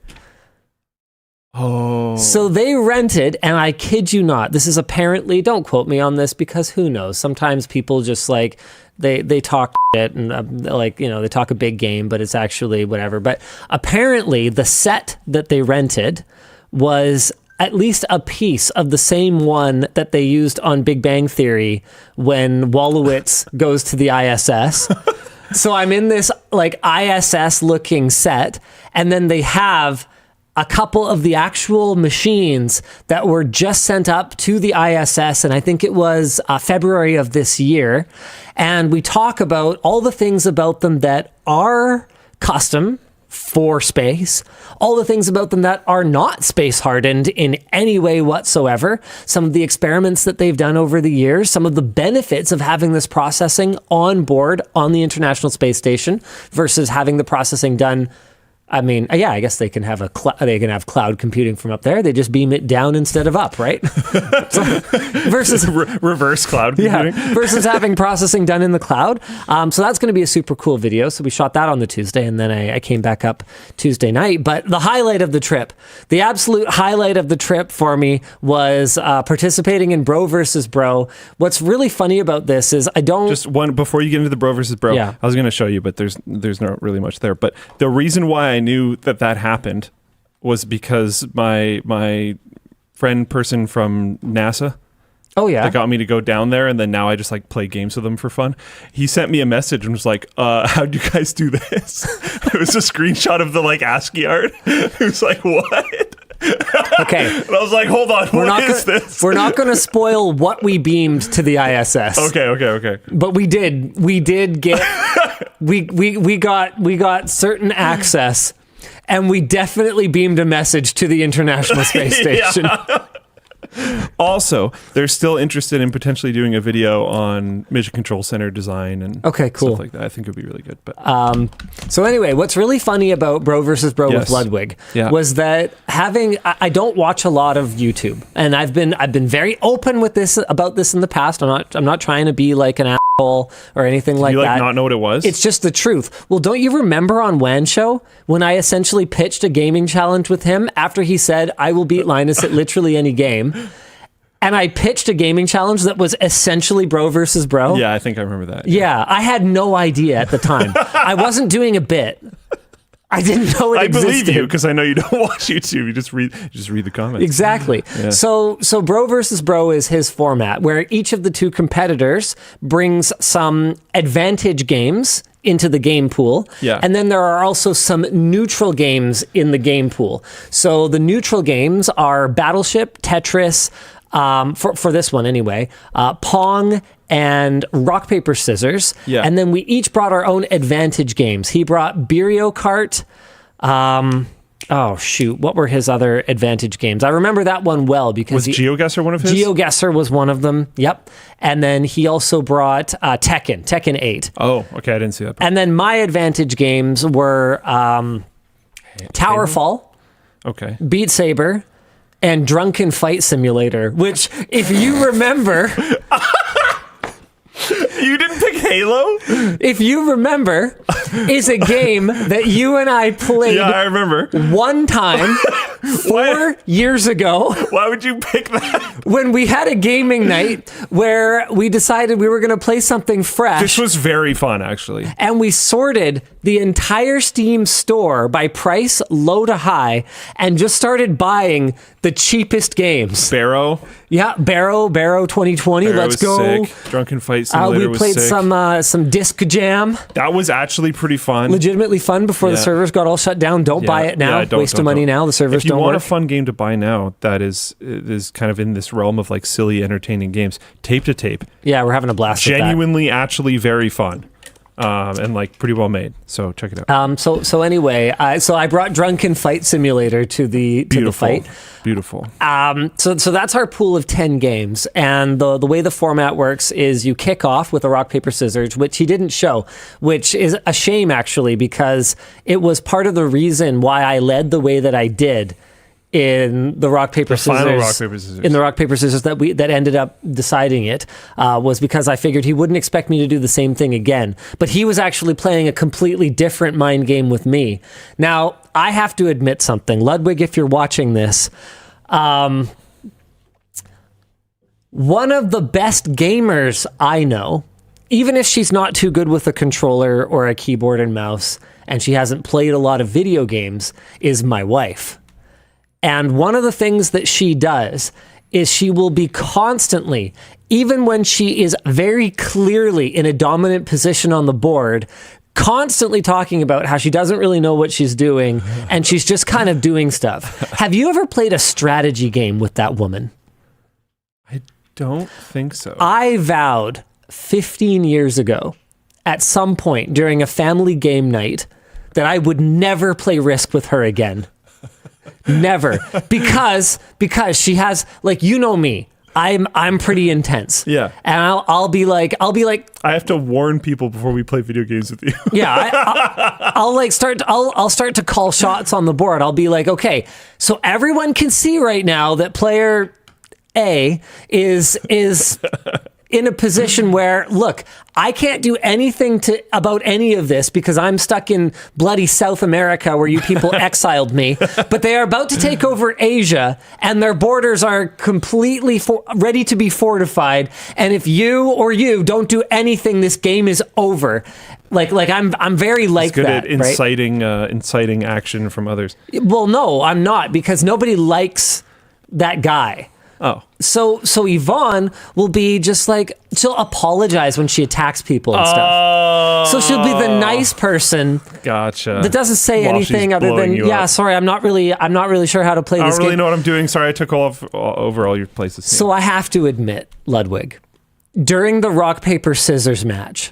Oh. So they rented, and I kid you not, this is apparently, don't quote me on this because who knows, sometimes people just like, they talk shit and they talk a big game, but it's actually whatever. But apparently the set that they rented was at least a piece of the same one that they used on Big Bang Theory when Wolowitz goes to the ISS. So I'm in this like ISS looking set, and then they have a couple of the actual machines that were just sent up to the ISS, and I think it was February of this year. And we talk about all the things about them that are custom for space, all the things about them that are not space hardened in any way whatsoever, some of the experiments that they've done over the years, some of the benefits of having this processing on board on the International Space Station versus having the processing done. I mean, yeah, I guess they can have they can have cloud computing from up there. They just beam it down instead of up, right? Versus reverse cloud computing. Yeah, versus having processing done in the cloud. So that's going to be a super cool video. So we shot that on the Tuesday, and then I came back up Tuesday night. But the highlight of the trip, the absolute highlight of the trip for me was participating in Bro versus Bro. What's really funny about this is I don't... Just one, before you get into the Bro versus Bro, Yeah. I was going to show you, but there's not really much there. But the reason why I knew that happened was because my friend person from NASA Oh yeah, that got me to go down there, and then now I just like play games with them for fun. He sent me a message and was like, how'd you guys do this? It was a screenshot of the like ASCII art. It was like, what? Okay. And I was like, hold on, what is this? We're not going to spoil what we beamed to the ISS. Okay. But we did get we got certain access, and we definitely beamed a message to the International Space Station. Also, they're still interested in potentially doing a video on Mission Control Center design and stuff like that. I think it would be really good. But so anyway, what's really funny about Bro versus Bro with Ludwig was that I don't watch a lot of YouTube, and I've been very open with this about this in the past. I'm not trying to be like an asshole or anything like that. You not know what it was? It's just the truth. Well, don't you remember on WAN Show when I essentially pitched a gaming challenge with him after he said I will beat Linus at literally any game? And I pitched a gaming challenge that was essentially Bro versus Bro. Yeah, I think I remember that. Yeah, I had no idea at the time. I wasn't doing a bit. I didn't know it existed. I believe you because I know you don't watch YouTube. You just read the comments. Exactly. Yeah. So Bro versus Bro is his format where each of the two competitors brings some advantage games into the game pool. Yeah. And then there are also some neutral games in the game pool. So the neutral games are Battleship, Tetris, for this one anyway, Pong and Rock, Paper, Scissors. Yeah. And then we each brought our own advantage games. He brought Beerio Kart. What were his other advantage games? I remember that one well because... Was Geoguessr one of his? Geoguessr was one of them, yep. And then he also brought Tekken 8. Oh, okay, I didn't see that. And then my advantage games were Towerfall, okay, Beat Saber, and Drunken Fight Simulator, which, if you remember... You didn't pick Halo? If you remember, is a game that you and I played I remember. one time 4 years ago. Why would you pick that? When we had a gaming night where we decided we were going to play something fresh. This was very fun, actually. And we sorted the entire Steam store by price, low to high, and just started buying the cheapest games. Barrow? Yeah, Barrow 2020. Barrow Let's go. Sick. Drunken Fight Simulator we played was sick. some Disc Jam. That was actually pretty fun. Legitimately fun before the servers got all shut down. Don't buy it now. Waste of money now. The servers don't work. If you want a fun game to buy now that is kind of in this realm of like silly, entertaining games, Tape to Tape. Yeah, we're having a blast. Genuinely, actually very fun. And like pretty well made. So check it out. So anyway, I brought Drunken Fight Simulator to the fight. Beautiful. So that's our pool of 10 games, and the way the format works is you kick off with a rock paper scissors, which he didn't show, which is a shame actually because it was part of the reason why I led the way that I did in the rock paper scissors. Final rock paper scissors. In the rock paper scissors that ended up deciding it was because I figured he wouldn't expect me to do the same thing again. But he was actually playing a completely different mind game with me. Now I have to admit something, Ludwig, if you're watching this, one of the best gamers I know, even if she's not too good with a controller or a keyboard and mouse, and she hasn't played a lot of video games, is my wife. And one of the things that she does is she will be constantly, even when she is very clearly in a dominant position on the board, constantly talking about how she doesn't really know what she's doing and she's just kind of doing stuff. Have you ever played a strategy game with that woman? I don't think so. I vowed 15 years ago at some point during a family game night that I would never play Risk with her again. Never. Because she has, like, you know me. I'm pretty intense. Yeah. And I'll be like I have to warn people before we play video games with you. yeah, I'll start to call shots on the board. I'll be like, okay, so everyone can see right now that player A is in a position where, look, I can't do anything about any of this because I'm stuck in bloody South America where you people exiled me, but they are about to take over Asia and their borders are completely ready to be fortified. And if you don't do anything, this game is over. Like I'm very like good that. At inciting action from others. Well, no, I'm not, because nobody likes that guy. Oh. So Yvonne will be just like, she'll apologize when she attacks people and stuff. So she'll be the nice person. Gotcha. That doesn't say anything other than, yeah, sorry, I'm not really sure how to play this game. I don't really know what I'm doing. Sorry, I took over all your places. So I have to admit, Ludwig, during the rock, paper, scissors match,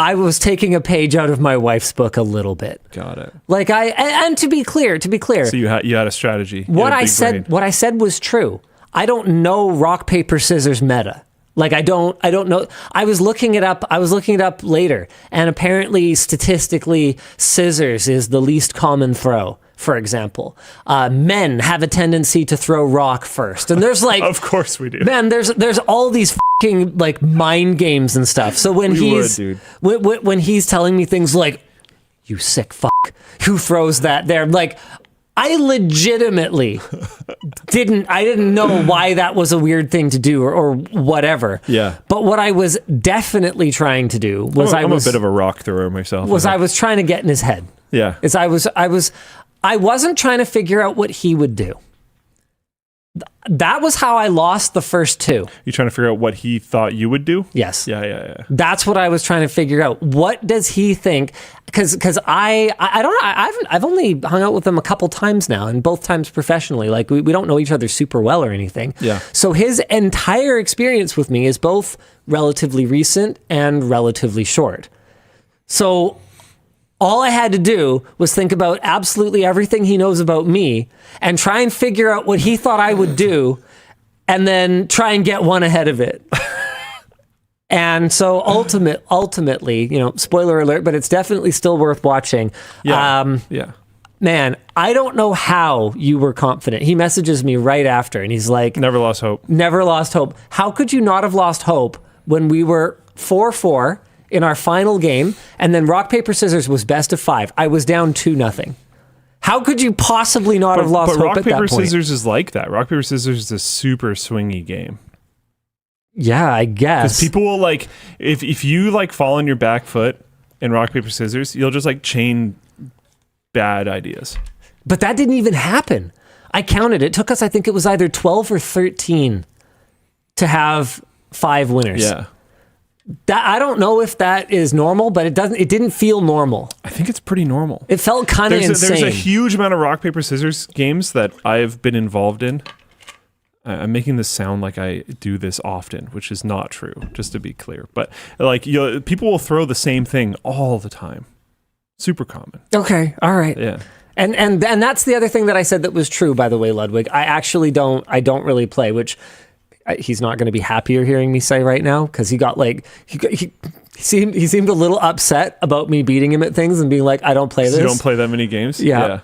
I was taking a page out of my wife's book a little bit. Got it. Like and to be clear. So you had a strategy. What I said was true. I don't know rock, paper, scissors meta. Like I don't know. I was looking it up later, and apparently statistically scissors is the least common throw. For example, men have a tendency to throw rock first, and there's like, of course we do. Man, there's all these fucking like mind games and stuff. So when when he's telling me things like, "You sick fuck, who throws that there?" Like, I legitimately didn't know why that was a weird thing to do or whatever. Yeah. But what I was definitely trying to do was I'm a bit of a rock thrower myself. I was trying to get in his head. Yeah. I wasn't trying to figure out what he would do. That was how I lost the first two. You trying to figure out what he thought you would do? Yes. Yeah. That's what I was trying to figure out. What does he think? Because I don't know. I've only hung out with him a couple times now, and both times professionally. Like we don't know each other super well or anything. Yeah. So his entire experience with me is both relatively recent and relatively short. So all I had to do was think about absolutely everything he knows about me and try and figure out what he thought I would do and then try and get one ahead of it. And so ultimately, spoiler alert, but it's definitely still worth watching. Yeah. Man, I don't know how you were confident. He messages me right after and he's like, never lost hope. Never lost hope. How could you not have lost hope when we were 4-4 in our final game, and then rock, paper, scissors was best of 5. I was down 2-0. How could you possibly not have lost hope at that point? But rock, paper, scissors is like that. Rock, paper, scissors is a super swingy game. Yeah, I guess. Because people will like, if you like fall on your back foot in rock, paper, scissors, you'll just like chain bad ideas. But that didn't even happen. I counted. It took us, I think it was either 12 or 13 to have 5 winners. Yeah. That, I don't know if that is normal, but it didn't feel normal. I think it's pretty normal. It felt kind of insane. There's a huge amount of rock, paper, scissors games that I've been involved in. I'm making this sound like I do this often, which is not true, just to be clear. But like, people will throw the same thing all the time. Super common. Okay, all right. Yeah. And that's the other thing that I said that was true, by the way, Ludwig. I don't really play, which he's not going to be happier hearing me say right now, because he seemed a little upset about me beating him at things and being like, I don't play this. You don't play that many games? Yeah.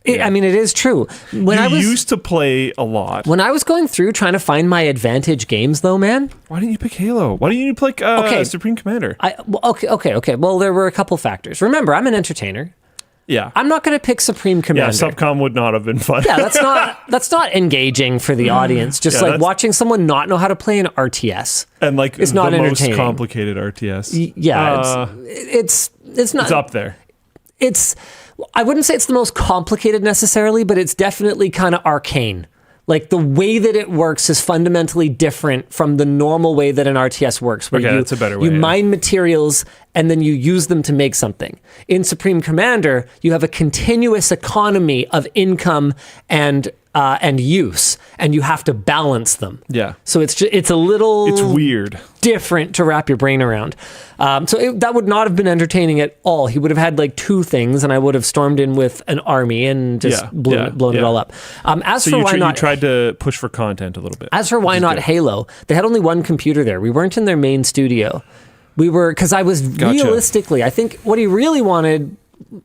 I mean, it is true. I used to play a lot. When I was going through trying to find my advantage games, though, man. Why didn't you pick Halo? Why didn't you pick Supreme Commander? Okay. Well, there were a couple factors. Remember, I'm an entertainer. Yeah. I'm not going to pick Supreme Commander. Yeah, Subcom would not have been fun. Yeah, that's not engaging for the audience. Just like watching someone not know how to play an RTS. And like it's not the entertaining. Most complicated RTS. Yeah, it's not. It's up there. I wouldn't say it's the most complicated necessarily, but it's definitely kind of arcane. Like the way that it works is fundamentally different from the normal way that an RTS works, where Okay, that's a better way, you yeah. mine materials and then you use them to make something. In Supreme Commander, you have a continuous economy of income and use, and you have to balance them. Yeah. So it's a little It's weird. different to wrap your brain around. That would not have been entertaining at all. He would have had like 2 things, and I would have stormed in with an army and just blown it all up. You tried to push for content a little bit. As for why not Halo, they had only one computer there. We weren't in their main studio. Because I was realistically, I think what he really wanted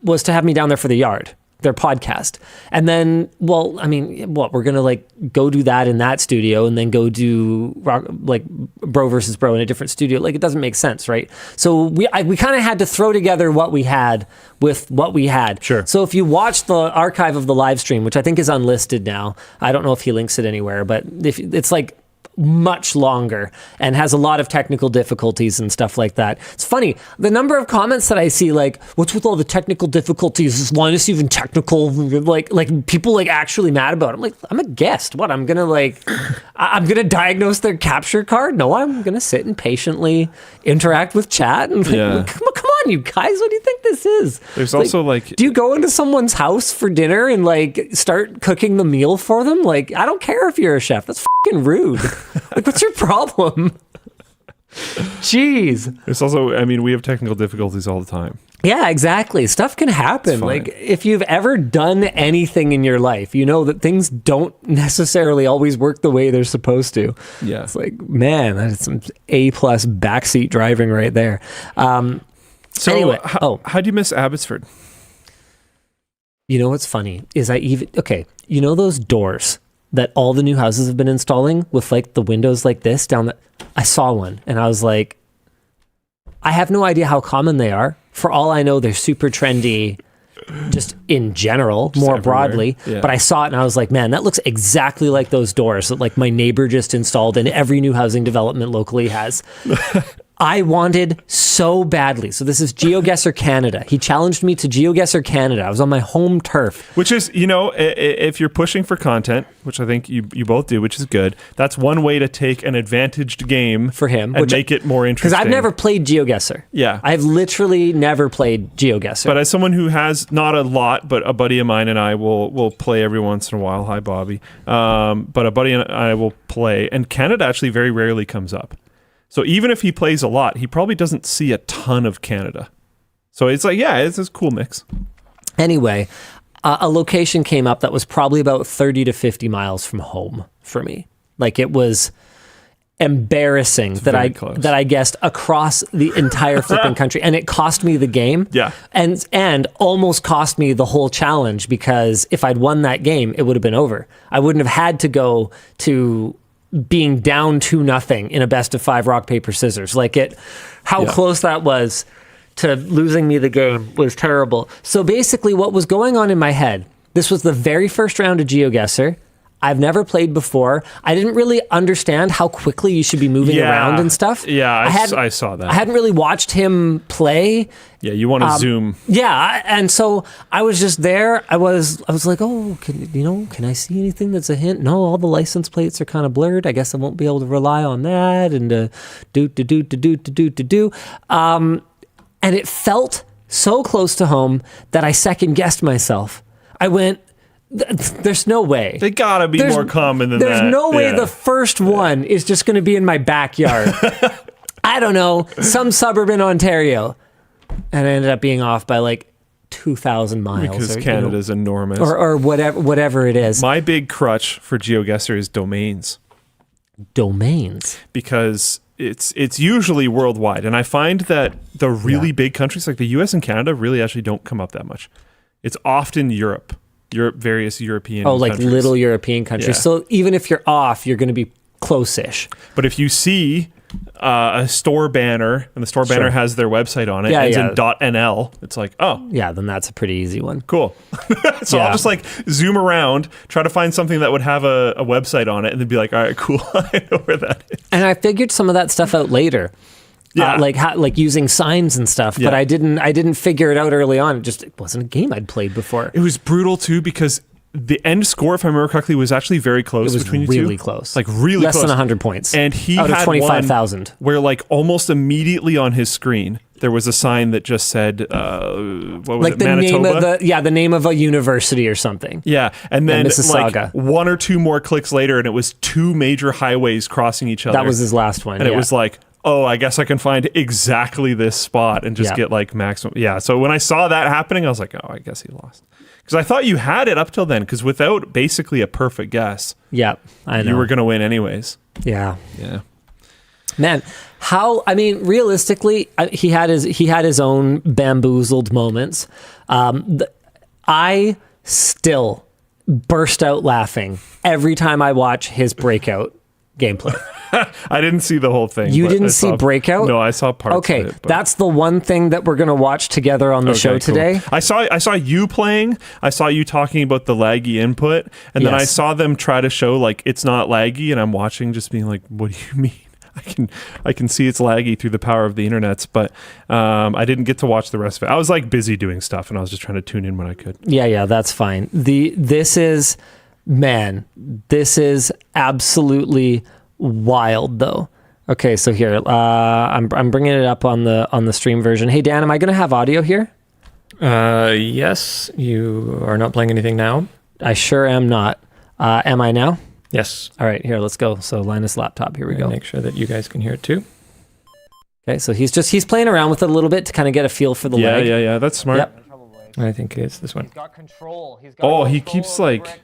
was to have me down there for the Yard, their podcast. And then, we're going to like go do that in that studio and then go do Bro versus Bro in a different studio. Like, it doesn't make sense, right? So we kind of had to throw together what we had with what we had. Sure. So if you watch the archive of the live stream, which I think is unlisted now, I don't know if he links it anywhere, but if it's like much longer and has a lot of technical difficulties and stuff like that. It's funny, the number of comments that I see, like, what's with all the technical difficulties? Is Linus even technical? Like people like actually mad about it. I'm like, I'm a guest. What? I'm gonna diagnose their capture card? No, I'm gonna sit and patiently interact with chat and come on, you guys, what do you think this is? There's also do you go into someone's house for dinner and like start cooking the meal for them? Like, I don't care if you're a chef. That's fucking rude. Like, what's your problem? Jeez. It's also, we have technical difficulties all the time. Yeah, exactly. Stuff can happen. Like, if you've ever done anything in your life, you know that things don't necessarily always work the way they're supposed to. Yeah. It's like, man, that's some A+ backseat driving right there. So anyway, how do you miss Abbotsford? You know what's funny is you know those doors that all the new houses have been installing with like the windows like this I saw one and I was like, I have no idea how common they are. For all I know, they're super trendy just in general, just more everywhere. Broadly. Yeah. But I saw it and I was like, man, that looks exactly like those doors that like my neighbor just installed and every new housing development locally has. I wanted so badly. So this is Geoguessr Canada. He challenged me to Geoguessr Canada. I was on my home turf. Which is, if you're pushing for content, which I think you both do, which is good, that's one way to take an advantaged game for him and make it more interesting. Because I've never played Geoguessr. Yeah. I've literally never played Geoguessr. But as someone who has not a lot, but a buddy of mine and I will play every once in a while. Hi, Bobby. But a buddy and I will play, and Canada actually very rarely comes up. So even if he plays a lot, he probably doesn't see a ton of Canada. So it's like, it's a cool mix. Anyway, a location came up that was probably about 30 to 50 miles from home for me. Like, it was embarrassing that I guessed across the entire flipping country, and it cost me the game. Yeah. And almost cost me the whole challenge, because if I'd won that game, it would have been over. I wouldn't have had to go to being down 2-0 in a best of 5 rock paper scissors. How close that was to losing me the game was terrible. So basically what was going on in my head, this was the very first round of Geoguessr. I've never played before. I didn't really understand how quickly you should be moving around and stuff. Yeah, I saw that. I hadn't really watched him play. Yeah, you want to zoom. Yeah, and so I was just there. I was like, oh, can I see anything that's a hint? No, all the license plates are kind of blurred. I guess I won't be able to rely on that. And and it felt so close to home that I second guessed myself. I went, there's no way. They gotta be more common than that. There's no way the first one is just going to be in my backyard. I don't know, some suburb in Ontario. And I ended up being off by like 2,000 miles. Because Canada's enormous. Or whatever it is. My big crutch for Geoguessr is domains. Domains? Because it's usually worldwide. And I find that the really big countries like the US and Canada really actually don't come up that much. It's often Europe, various European countries. Little European countries. Yeah. So even if you're off, you're going to be close-ish. But if you see a store banner, and the store banner has their website on it, ends in .nl, it's like, oh. Yeah, then that's a pretty easy one. Cool. So I'll just zoom around, try to find something that would have a website on it, and then be like, all right, cool, I know where that is. And I figured some of that stuff out later. Yeah. Like using signs and stuff, but I didn't figure it out early on. It wasn't a game I'd played before. It was brutal too, because the end score, if I remember correctly, was actually very close It was between you really two. close. Like really less close. than 100 points. And he out had of 25,000. where like almost immediately on his screen there was a sign that just said what was Like it, the Manitoba? name of the name of a university or something. Yeah, and then Mississauga. like one or two more clicks later, and it was two major highways crossing each other. That was his last one. and it was like, oh, I guess I can find exactly this spot and just Yeah. get like maximum. Yeah. So when I saw that happening, I was like, oh, I guess he lost. Because I thought you had it up till then. Because without basically a perfect guess, yeah, I know. you were going to win anyways. Yeah. Yeah. Man, realistically, he had his own bamboozled moments. I still burst out laughing every time I watch his breakout gameplay. I didn't see the whole thing. You but didn't I see saw- Breakout? No, I saw parts Okay, of it. but- that's the one thing that we're going to watch together on the show Okay, cool. today. I saw you playing. I saw you talking about the laggy input, and then I Yes. saw them try to show like it's not laggy, and I'm watching, just being like, "What do you mean?" I can see it's laggy through the power of the internets, but I didn't get to watch the rest of it. I was like busy doing stuff, and I was just trying to tune in when I could. Yeah, that's fine. This is absolutely wild though. Okay, so here I'm bringing it up on the stream version. Hey Dan, am I going to have audio here? Yes, you are not playing anything now. I sure am not. Am I now? Yes. All right, here, let's go. So Linus laptop, here we go. Make sure that you guys can hear it too. Okay, so he's playing around with it a little bit to kind of get a feel for the leg. Yeah. That's smart. Yep. I think it's this one. He's got control. He's got Oh, he control keeps of the like. direct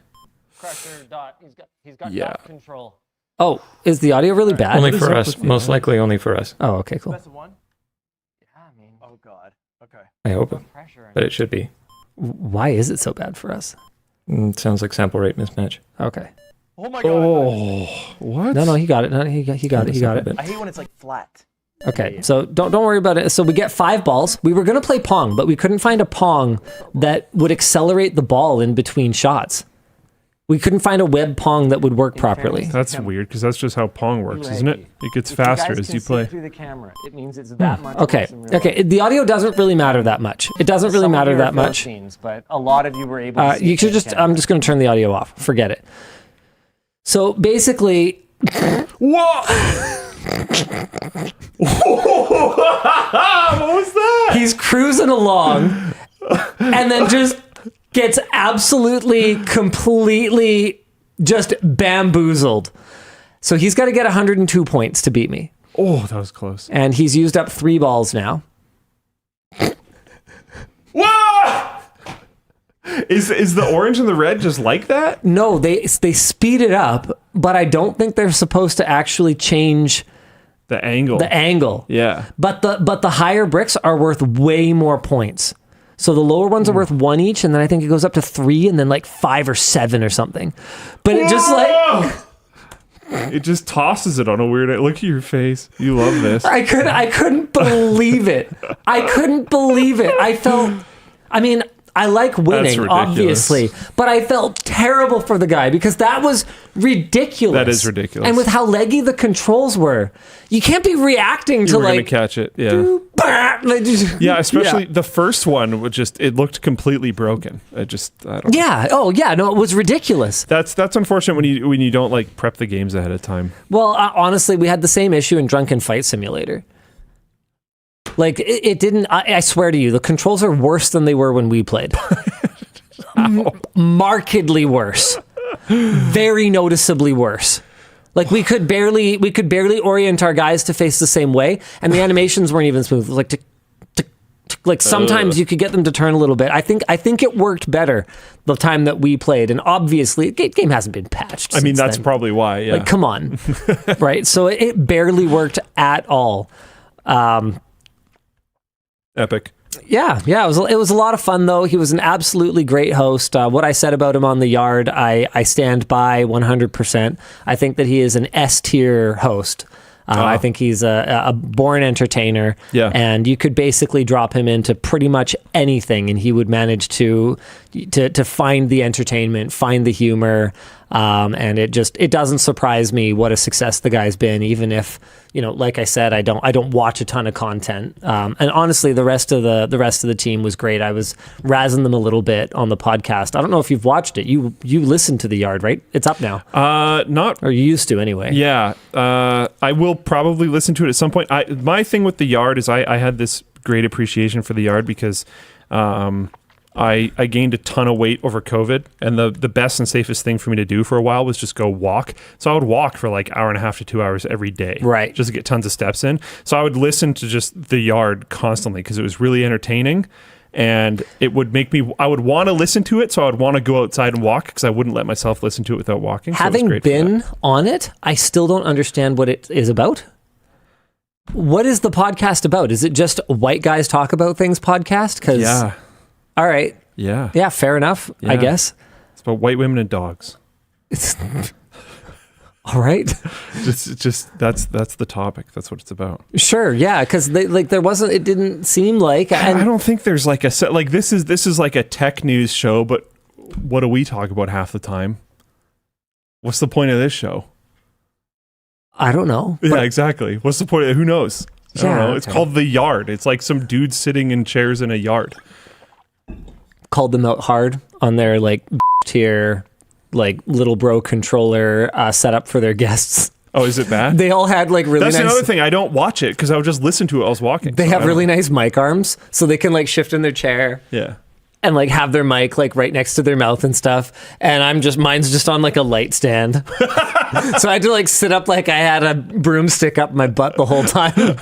crusher dot. He's got Yeah. dot control. Oh, is the audio really bad? Only is for up us. with the Most audio? likely only for us. Oh, okay, cool. That's one. Yeah, I mean. Oh God. Okay. I hope, Pressure. but it should be. Why is it so bad for us? It sounds like sample rate mismatch. Okay. Oh my God. Oh, what? No, he got it. No, he got it. He got it. I hate when it's like flat. Okay, so don't worry about it. So we get 5 balls. We were gonna play Pong, but we couldn't find a Pong that would accelerate the ball in between shots. We couldn't find a web Pong that would work properly. That's weird because that's just how Pong works, isn't it? It gets If faster guys as can you see play. through the camera, it means it's that much. Okay, worse in real okay. life. The audio doesn't really matter that much. It doesn't really Some of matter you are that much. Philippines, but a lot of you were able to see You should through the just. camera. I'm just gonna turn the audio off. Forget it. So basically, Whoa! What was that? he's cruising along and then just gets absolutely, completely just bamboozled. So he's got to get 102 points to beat me. Oh, that was close. And he's used up 3 balls now. Whoa! Is the orange and the red just like that? No, they speed it up, but I don't think they're supposed to actually change The angle. the angle. Yeah. But the higher bricks are worth way more points. So the lower ones are worth 1 each, and then I think it goes up to 3, and then like 5 or 7 or something. But it just like It just tosses it on a weird. Look at your face. You love this. I couldn't believe it. I couldn't believe it. I mean, I like winning, ridiculous. obviously, but I felt terrible for the guy because that was ridiculous. That is ridiculous. And with how leggy the controls were, you can't be reacting You to were gonna like, catch it. Yeah. Yeah, especially the first one would just it looked completely broken. I don't Yeah. Oh, yeah. No, it was ridiculous. That's unfortunate when you don't like prep the games ahead of time. Well, honestly, we had the same issue in Drunken Fight Simulator. Like, it didn't, I swear to you, the controls are worse than they were when we played. Markedly worse. Very noticeably worse. Like, we could barely orient our guys to face the same way, and the animations weren't even smooth. Like, tick, tick, tick. Like sometimes you could get them to turn a little bit. I think it worked better the time that we played, and obviously, the game hasn't been patched. I mean, since that's then. probably why. Yeah. Like, come on. Right? So it barely worked at all. Epic. Yeah, it was a lot of fun though. He was an absolutely great host. What I said about him on the yard, I stand by 100%. I think that he is an S tier host. I think he's a born entertainer. Yeah. And you could basically drop him into pretty much anything, and he would manage to, to find the entertainment, find the humor, and it doesn't surprise me what a success the guy's been, even if, like I said, I don't watch a ton of content. And honestly, the rest of the team was great. I was razzing them a little bit on the podcast. I don't know if you've watched it. You listened to The Yard, right? It's up now. Not, or you used to anyway. Yeah. I will probably listen to it at some point. My thing with The Yard is I had this great appreciation for The Yard because I gained a ton of weight over COVID, and the best and safest thing for me to do for a while was just go walk. So I would walk for like hour and a half to 2 hours every day, right? Just to get tons of steps in. So I would listen to just The Yard constantly because it was really entertaining, and it would make me. I would want to listen to it, so I would want to go outside and walk because I wouldn't let myself listen to it without walking. Having been on it, I still don't understand what it is about. What is the podcast about? Is it just white guys talk about things podcast? Yeah. All right. Yeah. Yeah, fair enough, Yeah. I guess. It's about white women and dogs. All right. Just that's the topic. That's what it's about. Sure, yeah, because it didn't seem like. I don't think there's like a set, like this is like a tech news show, but what do we talk about half the time? What's the point of this show? I don't know. Yeah, exactly. What's the point? Who knows? I don't know. It's called The Yard. It's like some dudes sitting in chairs in a yard. Called them out hard on their like tier, like little bro controller setup for their guests. Oh, is it bad? They all had like really That's nice... another thing. I don't watch it because I would just listen to it while I was walking. They have really nice mic arms, so they can like shift in their chair. Yeah. And like have their mic like right next to their mouth and stuff. And mine's just on like a light stand. So I had to like sit up like I had a broomstick up my butt the whole time.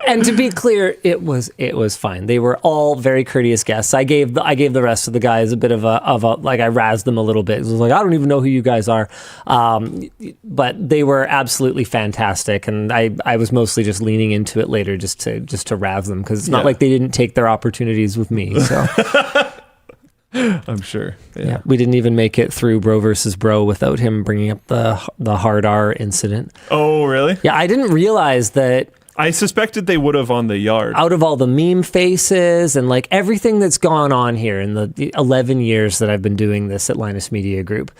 And to be clear, it was fine. They were all very courteous guests. I gave the rest of the guys a bit of a like I razzed them a little bit. It was like, I don't even know who you guys are. But they were absolutely fantastic. And I was mostly just leaning into it later just to razz them because it's not like they didn't take their opportunities with me. So I'm sure. Yeah. we didn't even make it through Bro versus Bro without him bringing up the hard R incident. Oh, really? Yeah, I didn't realize that. I suspected they would have on The Yard. Out of all the meme faces and like everything that's gone on here in the 11 years that I've been doing this at Linus Media Group,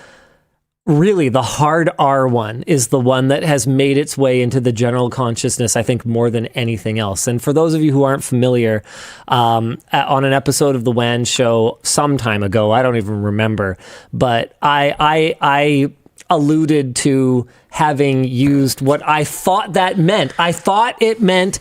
really the hard R one is the one that has made its way into the general consciousness, I think, more than anything else. And for those of you who aren't familiar, on an episode of the WAN Show some time ago, I don't even remember, but I alluded to having used what I thought that meant. I thought it meant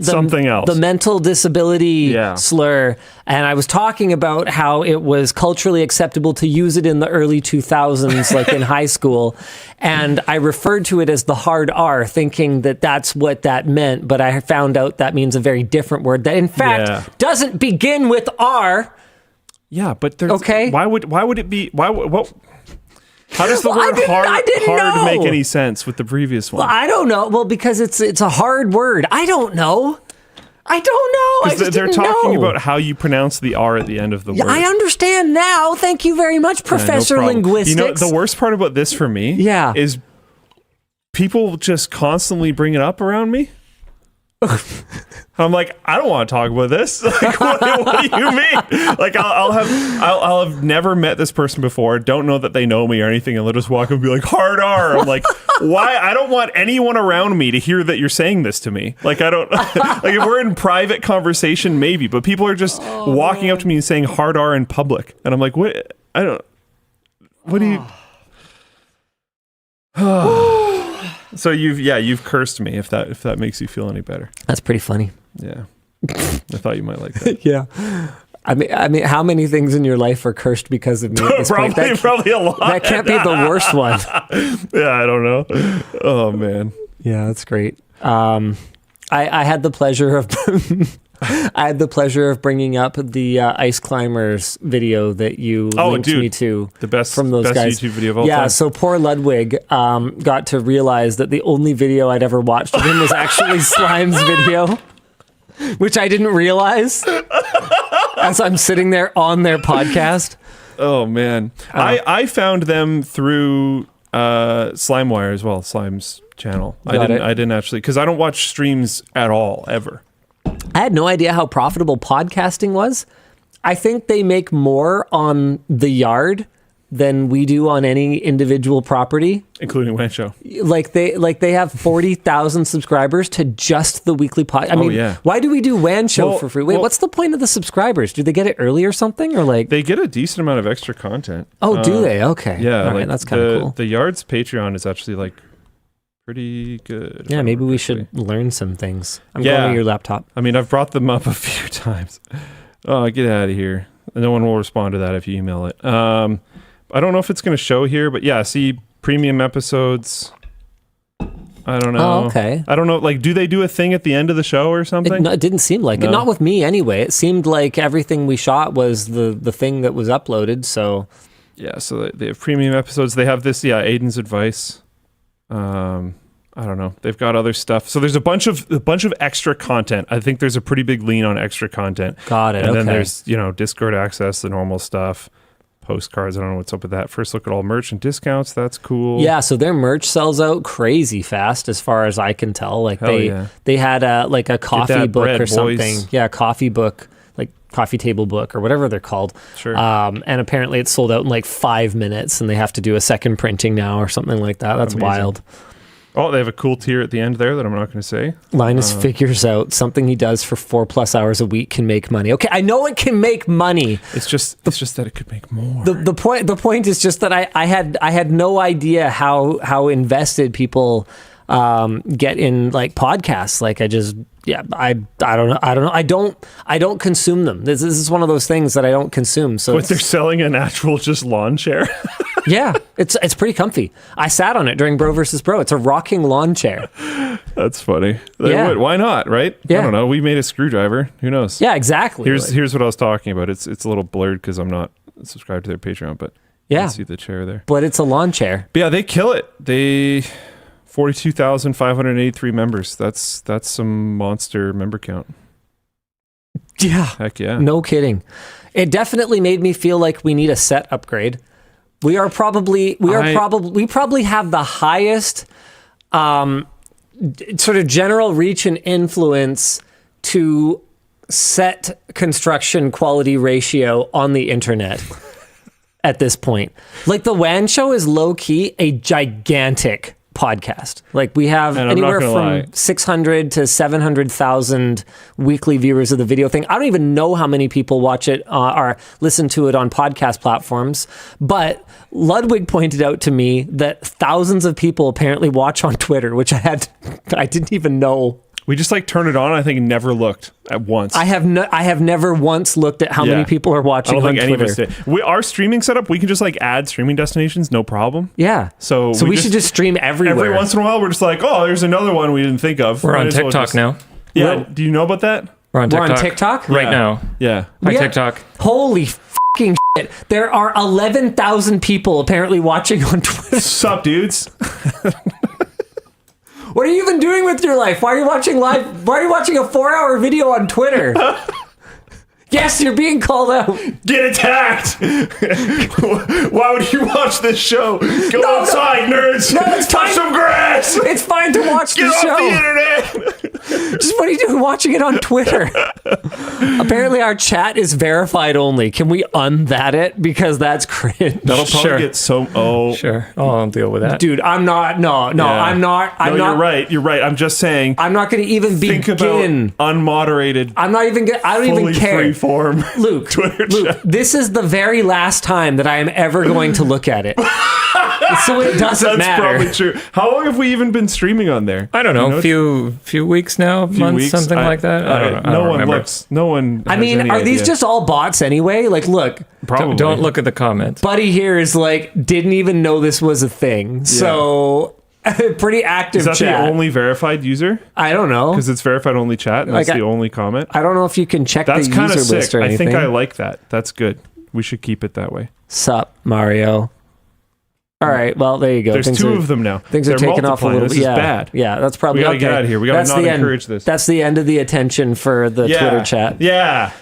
something else. The mental disability slur. And I was talking about how it was culturally acceptable to use it in the early 2000s, like in high school. And I referred to it as the hard R, thinking that that's what that meant. But I found out that means a very different word that, in fact, doesn't begin with R. Yeah, but there's... Okay. Why would it be... How does the word hard make any sense with the previous one? Well, I don't know. Well, because it's a hard word. I don't know. They're talking about how you pronounce the R at the end of the word. I understand now. Thank you very much, Professor Linguistics. You know, the worst part about this for me is people just constantly bring it up around me. I'm like, I don't want to talk about this. Like, what do you mean? Like, I'll have never met this person before, don't know that they know me or anything, and they'll just walk up and be like, hard R. I'm like, why? I don't want anyone around me to hear that you're saying this to me. Like, I don't, like, if we're in private conversation, maybe, but people are just walking up to me and saying hard R in public. And I'm like, what? What do you... So you've cursed me if that makes you feel any better. That's pretty funny. Yeah. I thought you might like that. Yeah. I mean, how many things in your life are cursed because of me at this point? Probably a lot. That can't be the worst one. Yeah, I don't know. Oh man. Yeah, that's great. I had the pleasure of bringing up the ice climbers video that you linked me to. The best from those guys. YouTube video of all time. Yeah, so poor Ludwig got to realize that the only video I'd ever watched of him was actually Slime's video, which I didn't realize as I'm sitting there on their podcast. Oh man, I found them through SlimeWire as well, Slime's channel. I didn't actually, because I don't watch streams at all ever. I had no idea how profitable podcasting was I think they make more on the yard than we do on any individual property. Including WAN Show. Like they have 40,000 subscribers to just the weekly pod. I mean, why do we do WAN Show for free? Wait, what's the point of the subscribers? Do they get it early or something? Or like they get a decent amount of extra content. Oh, do they? Okay. Yeah, all right, that's kind of cool. The Yard's Patreon is actually like pretty good. Yeah, maybe we should learn some things. I'm going to your laptop. I mean, I've brought them up a few times. Oh, get out of here. No one will respond to that if you email it. I don't know if it's going to show here, but yeah, see premium episodes. I don't know. Oh, okay. I don't know. Like, do they do a thing at the end of the show or something? It didn't seem like it. Not with me anyway. It seemed like everything we shot was the thing that was uploaded. So yeah, so they have premium episodes. They have this, Aiden's advice. I don't know. They've got other stuff. So there's a bunch of extra content. I think there's a pretty big lean on extra content. Got it. And then there's, Discord access, the normal stuff. Postcards, I don't know what's up with that. First look at all merch and discounts. That's cool. Yeah, so their merch sells out crazy fast, as far as I can tell. Like they had a coffee book or something. Boys. Yeah, coffee book, like coffee table book or whatever they're called. Sure. And apparently it sold out in like 5 minutes, and they have to do a second printing now or something like that. That's amazing. Wild. Oh, they have a cool tier at the end there that I'm not going to say. Linus figures out something he does for 4+ hours a week can make money. Okay, I know it can make money. It's just that it could make more. The point is just that I had no idea how invested people get in like podcasts. Like I don't know. I don't consume them. This is one of those things that I don't consume. So they're selling an actual just lawn chair. Yeah, it's pretty comfy. I sat on it during Bro vs. Bro. It's a rocking lawn chair. That's funny. Yeah. Why not, right? Yeah. I don't know. We made a screwdriver. Who knows? Yeah, exactly. Here's what I was talking about. It's a little blurred because I'm not subscribed to their Patreon, but you can see the chair there. But it's a lawn chair. But yeah, they kill it. They 42,583 members. That's some monster member count. Yeah. Heck yeah. No kidding. It definitely made me feel like we need a set upgrade. We probably have the highest sort of general reach and influence to set construction quality ratio on the internet at this point. Like the WAN Show is low key a gigantic podcast. Like we have anywhere from 600 to 700,000 weekly viewers of the video thing. I don't even know how many people watch it or listen to it on podcast platforms, but Ludwig pointed out to me that thousands of people apparently watch on Twitter, which I didn't even know. We just turn it on. I think never looked at once. I have never once looked at how many people are watching on Twitter. I don't think any of us did. Our streaming setup, we can just add streaming destinations, no problem. Yeah. So we should just stream everywhere. Every once in a while, we're just there's another one we didn't think of. We're on TikTok now. Yeah. Do you know about that? We're on TikTok right now. Yeah. Hi, TikTok. Holy fucking shit. There are 11,000 people apparently watching on Twitter. Sup, dudes? What are you even doing with your life? Why are you watching live? Why are you watching a 4-hour video on Twitter? Yes, you're being called out. Get attacked! Why would you watch this show? Go outside, nerds! No, it's touch some grass! It's fine to watch the show. Get off the internet! Just what are you doing watching it on Twitter? Apparently our chat is verified only. Can we un-that it? Because that's cringe. That'll probably get so... Oh. Sure. I'll deal with that. Dude, I'm not... No, I'm not... You're right. You're right. I'm just saying... I'm not going to even begin... Think about unmoderated... I'm not even... I don't even care. Free form Luke, Twitter Luke, this is the very last time that I am ever going to look at it. So it doesn't matter. That's probably true. How long have we even been streaming on there? I don't know. Few weeks now, months, something like that. I don't know. No one looks. No one. I mean, are these just all bots anyway? Look. Probably. Don't look at the comments. Buddy here is didn't even know this was a thing. Yeah. So pretty active. Is that chat. the only verified user? I don't know. Because it's verified only chat, and that's the only comment. I don't know if you can check that's the user sick. list or anything. I think I like that. That's good. We should keep it that way. Sup, Mario. All right, well, there you go. There's two of them now. Things are taking off a little bit. This is bad. Yeah, that's probably we gotta get out of here. We gotta not encourage this. That's the end of the attention for the Twitter chat. Yeah.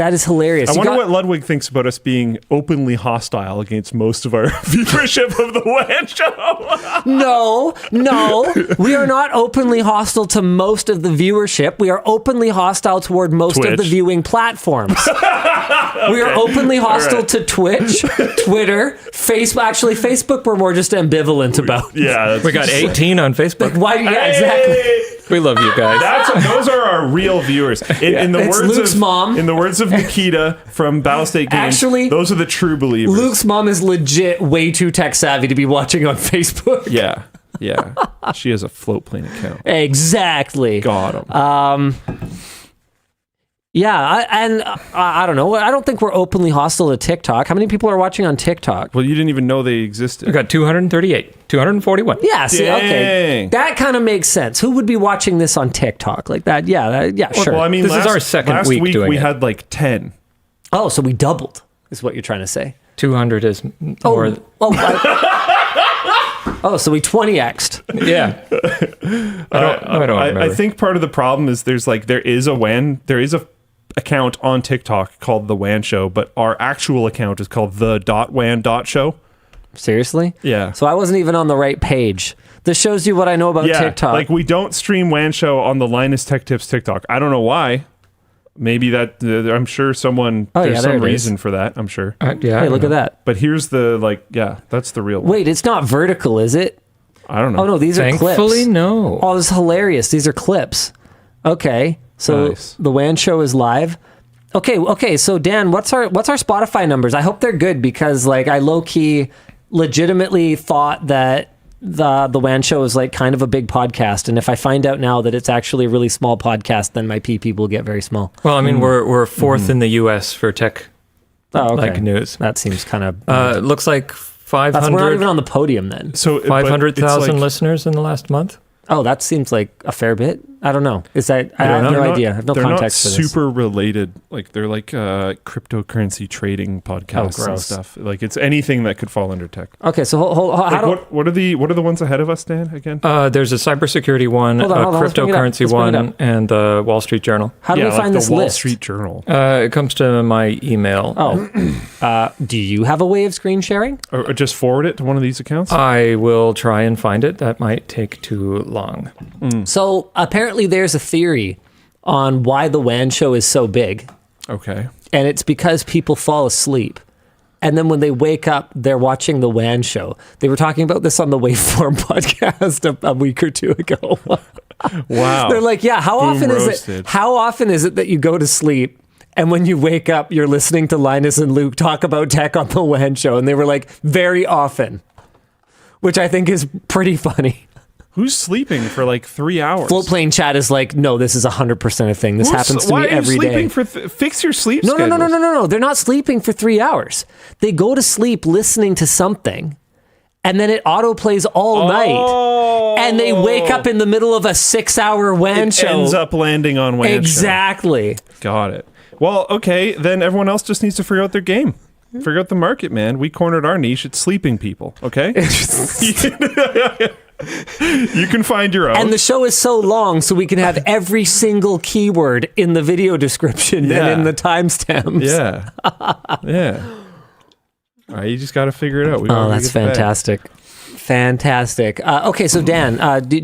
That is hilarious. I You wonder got- what Ludwig thinks about us being openly hostile against most of our viewership of the WAN Show. No, we are not openly hostile to most of the viewership. We are openly hostile toward most of the Twitch. viewing platforms. We are openly hostile to Twitch, Twitter, Facebook. Actually, Facebook we're more just ambivalent about. Yeah, that's, We got 18 on Facebook. Why? Yeah, exactly. We love you guys. those are our real viewers. In the It's words Luke's of mom. in the words of Nikita from Battlestate Games, Actually, those are the true believers. Luke's mom is legit way too tech savvy to be watching on Facebook. Yeah. She has a float plane account. Exactly. Got him. Yeah, I don't know. I don't think we're openly hostile to TikTok. How many people are watching on TikTok? Well, you didn't even know they We existed. got 238, 241. Yeah, see, okay. Dang. That kind of makes sense. Who would be watching this on TikTok? Like that? Yeah, sure. Well, I mean, This is last, our second last week doing we it. had like 10. Oh, so we doubled, is what you're trying to say. 200 is more. So we 20x'd. Yeah. I don't remember. I think part of the problem is there is a account on TikTok called the WAN Show, but our actual account is called the.wan.show. Seriously? Yeah. So I wasn't even on the right page. This shows you what I know about TikTok. Like we don't stream WAN Show on the Linus Tech Tips TikTok. I don't know why. Maybe that I'm sure someone there's there some it is. reason for that. I'm sure. Yeah. Hey, look at that. But here's that's the real one. Wait, it's not vertical, is it? I don't know. Oh no, these are clips. Thankfully, no. Oh, this is hilarious. These are clips. Okay, so Nice. the WAN Show is live. Okay. So Dan, what's our Spotify numbers? I hope they're good because like I low key, legitimately thought that the WAN Show is like kind of a big podcast, and if I find out now that it's actually a really small podcast, then my PP will get very small. Well, I mean, we're fourth in the U.S. for tech Oh, okay. like news. That seems kind of. It looks like we're not even 500 on the podium then. So but 500,000 it's like- listeners in the last month. Oh, that seems like a fair bit. I don't know. Is that? I They're have no not- idea. I have no they're context not for this. super related. Like they're like cryptocurrency trading podcasts and gross. stuff. Like it's anything that could fall under tech. Okay, so hold Like how do, what are the ones ahead of us, Dan? Again? There's a cybersecurity one, Hold on, a let's bring it up. cryptocurrency Let's bring it one, up. and the Wall Street Journal. how do we like find the this Wall list? Street Journal. It comes to my email. Oh, do you have a way of screen sharing? Or just forward it to one of these accounts. I will try and find it. That might take too long. So apparently, there's a theory on why the WAN Show is so big, Okay. and it's because people fall asleep. And then when they wake up, they're watching the WAN Show. They were talking about this on the Waveform podcast a week or two ago. Wow. They're like, yeah, how Boom often is roasted. it? How often is it that you go to sleep and when you wake up, you're listening to Linus and Luke talk about tech on the WAN Show? And they were like, very often, which I think is pretty funny. Who's sleeping for like 3 hours? Floatplane chat is like, no, this is 100% a thing. This happens to why me are you every day. sleeping for fix your sleep No. schedules. They're not sleeping for 3 hours. They go to sleep listening to something, and then it autoplays all night. And they wake up in the middle of a 6-hour WAN It show. ends up landing on WAN Show. Exactly. Got it. Well, okay, then everyone else just needs to figure out their game. Figure out the market, man. We cornered our niche. It's sleeping people, okay? You can find your own. And the show is so long, so we can have every single keyword in the video description Yeah. and in the timestamps. Yeah. Yeah. All right, you just got to figure it out. Oh, that's fantastic. Fantastic. Okay, so Dan, do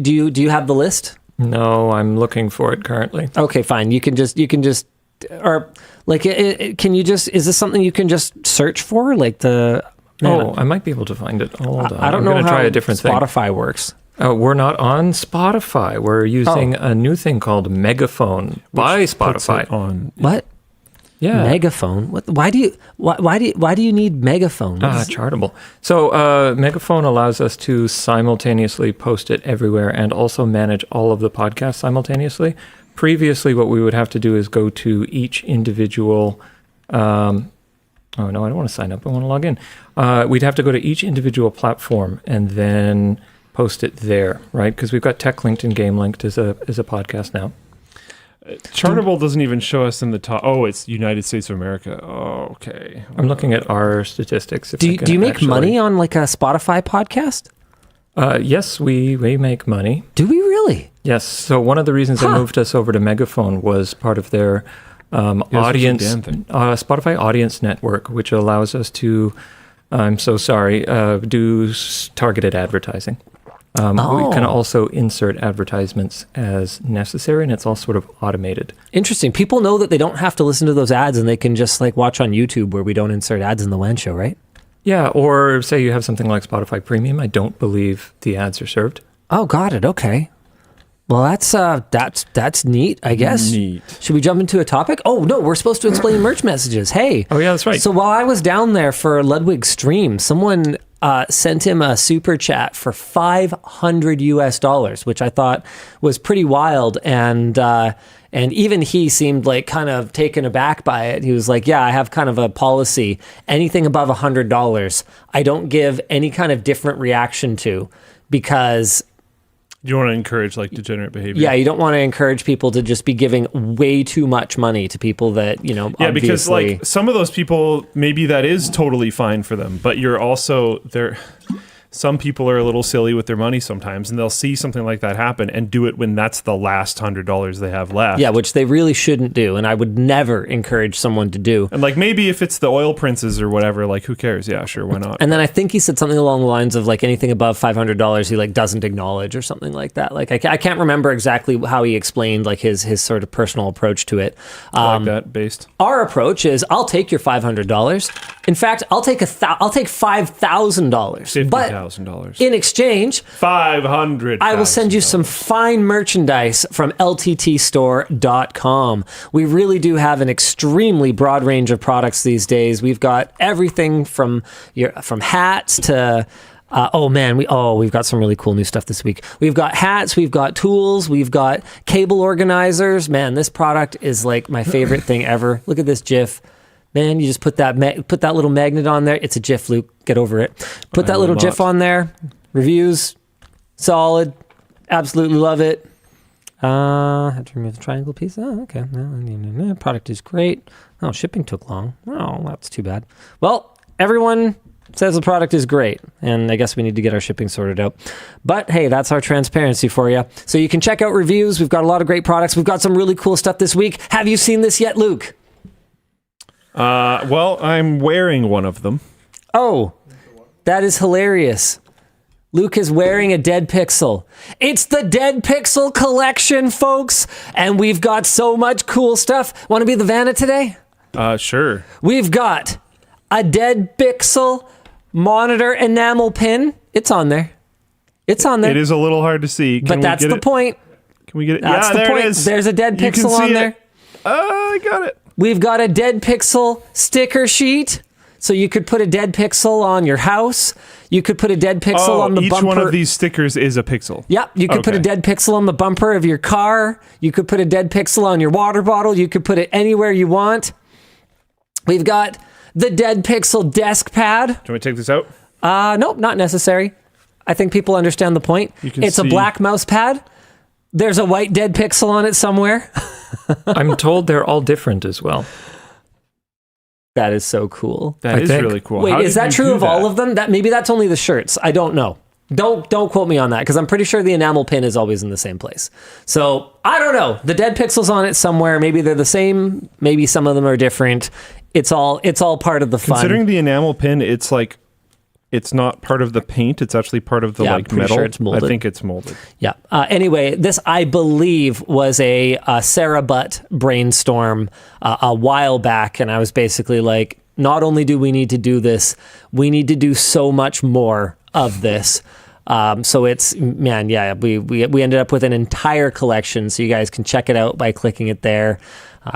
you have the list? No, I'm looking for it currently. Okay, fine. You can just, or like, can you just? Is this something you can just search for? Like the. Oh, I might be able to find it. Hold on. I don't I'm know gonna how try a different Spotify works. thing. We're not on Spotify. We're using a new thing called Megaphone by Puts Spotify. it on. What? Yeah. Megaphone? What? Why do you need Megaphone? Chartable. So Megaphone allows us to simultaneously post it everywhere and also manage all of the podcasts simultaneously. Previously, what we would have to do is go to each individual. Oh, no, I don't want to sign up. I want to log in. We'd have to go to each individual platform and then post it there, right? Because we've got Tech Linked and Game Linked as a podcast now. Chartable doesn't even show us in the top. Oh, it's United States of America. Oh, okay. I'm looking at our statistics. If do I you, can do you make actually- money on like a Spotify podcast? Yes, we make money. Do we really? Yes. So one of the reasons they moved us over to Megaphone was part of their audience, damn thing. Spotify Audience Network, which allows us to, I'm so sorry, do targeted advertising. We can also insert advertisements as necessary, and it's all sort of automated. Interesting. People know that they don't have to listen to those ads, and they can just like watch on YouTube where we don't insert ads in the WAN Show, right? Yeah, or say you have something like Spotify Premium. I don't believe the ads are served. Oh, got it. Okay. Well, that's neat, I guess. Neat. Should we jump into a topic? Oh, no, we're supposed to explain merch messages. Hey. Oh, yeah, that's right. So while I was down there for Ludwig's stream, someone sent him a super chat for $500, which I thought was pretty wild. And even he seemed like kind of taken aback by it. He was like, yeah, I have kind of a policy. Anything above $100, I don't give any kind of different reaction to, because You want to encourage like degenerate behavior. yeah, you don't want to encourage people to just be giving way too much money to people that, Yeah, because like some of those people, maybe that is totally fine for them, but you're also there. Some people are a little silly with their money sometimes, and they'll see something like that happen and do it when that's the last $100 they have left. Yeah, which they really shouldn't do, and I would never encourage someone to do. And like maybe if it's the oil princes or whatever, like who cares? Yeah, sure, why not? And then I think he said something along the lines of like anything above $500 he like doesn't acknowledge or something like that. Like I can't remember exactly how he explained like his sort of personal approach to it. I like that based. Our approach is I'll take your $500. In fact, I'll take $5,000. But $50,000. in exchange, $500,000. I will send you some fine merchandise from LTTStore.com. We really do have an extremely broad range of products these days. We've got everything from hats to we've got some really cool new stuff this week. We've got hats, we've got tools, we've got cable organizers. Man, this product is like my favorite thing ever. Look at this GIF. Man, you just put that little magnet on there. It's a GIF, Luke. Get over it. Put that little GIF on there. Reviews, solid. Absolutely love it. I have to remove the triangle piece. Oh, okay. Product is great. Oh, shipping took long. Oh, that's too bad. Well, everyone says the product is great, and I guess we need to get our shipping sorted out. But hey, that's our transparency for you. So you can check out reviews. We've got a lot of great products. We've got some really cool stuff this week. Have you seen this yet, Luke? Well, I'm wearing one of them. Oh, that is hilarious. Luke is wearing a Dead Pixel. It's the Dead Pixel collection, folks. And we've got so much cool stuff. Want to be the Vanna today? Sure. We've got a Dead Pixel monitor enamel pin. It's on there. It's on there. It is a little hard to see. But that's the point. Can we get it? That's the point. There's a Dead Pixel on there. I got it. We've got a Dead Pixel sticker sheet. So you could put a Dead Pixel on your house. You could put a Dead Pixel on the bumper. Each one of these stickers is a pixel. Yep. You could put a Dead Pixel on the bumper of your car. You could put a Dead Pixel on your water bottle. You could put it anywhere you want. We've got the Dead Pixel desk pad. Can we take this out? Nope, not necessary. I think people understand the point. It's a black mouse pad. There's a white Dead Pixel on it somewhere. I'm told they're all different as well. That is so cool. That is really cool. Wait, is that true of all of them? Maybe that's only the shirts. I don't know. Don't quote me on that, because I'm pretty sure the enamel pin is always in the same place. So I don't know. The Dead Pixel's on it somewhere. Maybe they're the same. Maybe some of them are different. It's all part of the fun. Considering the enamel pin, it's like it's not part of the paint. It's actually part of the metal. Sure it's molded. I think it's molded. Yeah. Anyway, this I believe was a Sarah Butt brainstorm a while back, and I was basically like, not only do we need to do this, we need to do so much more of this. So it's, man, yeah, we ended up with an entire collection, so you guys can check it out by clicking it there.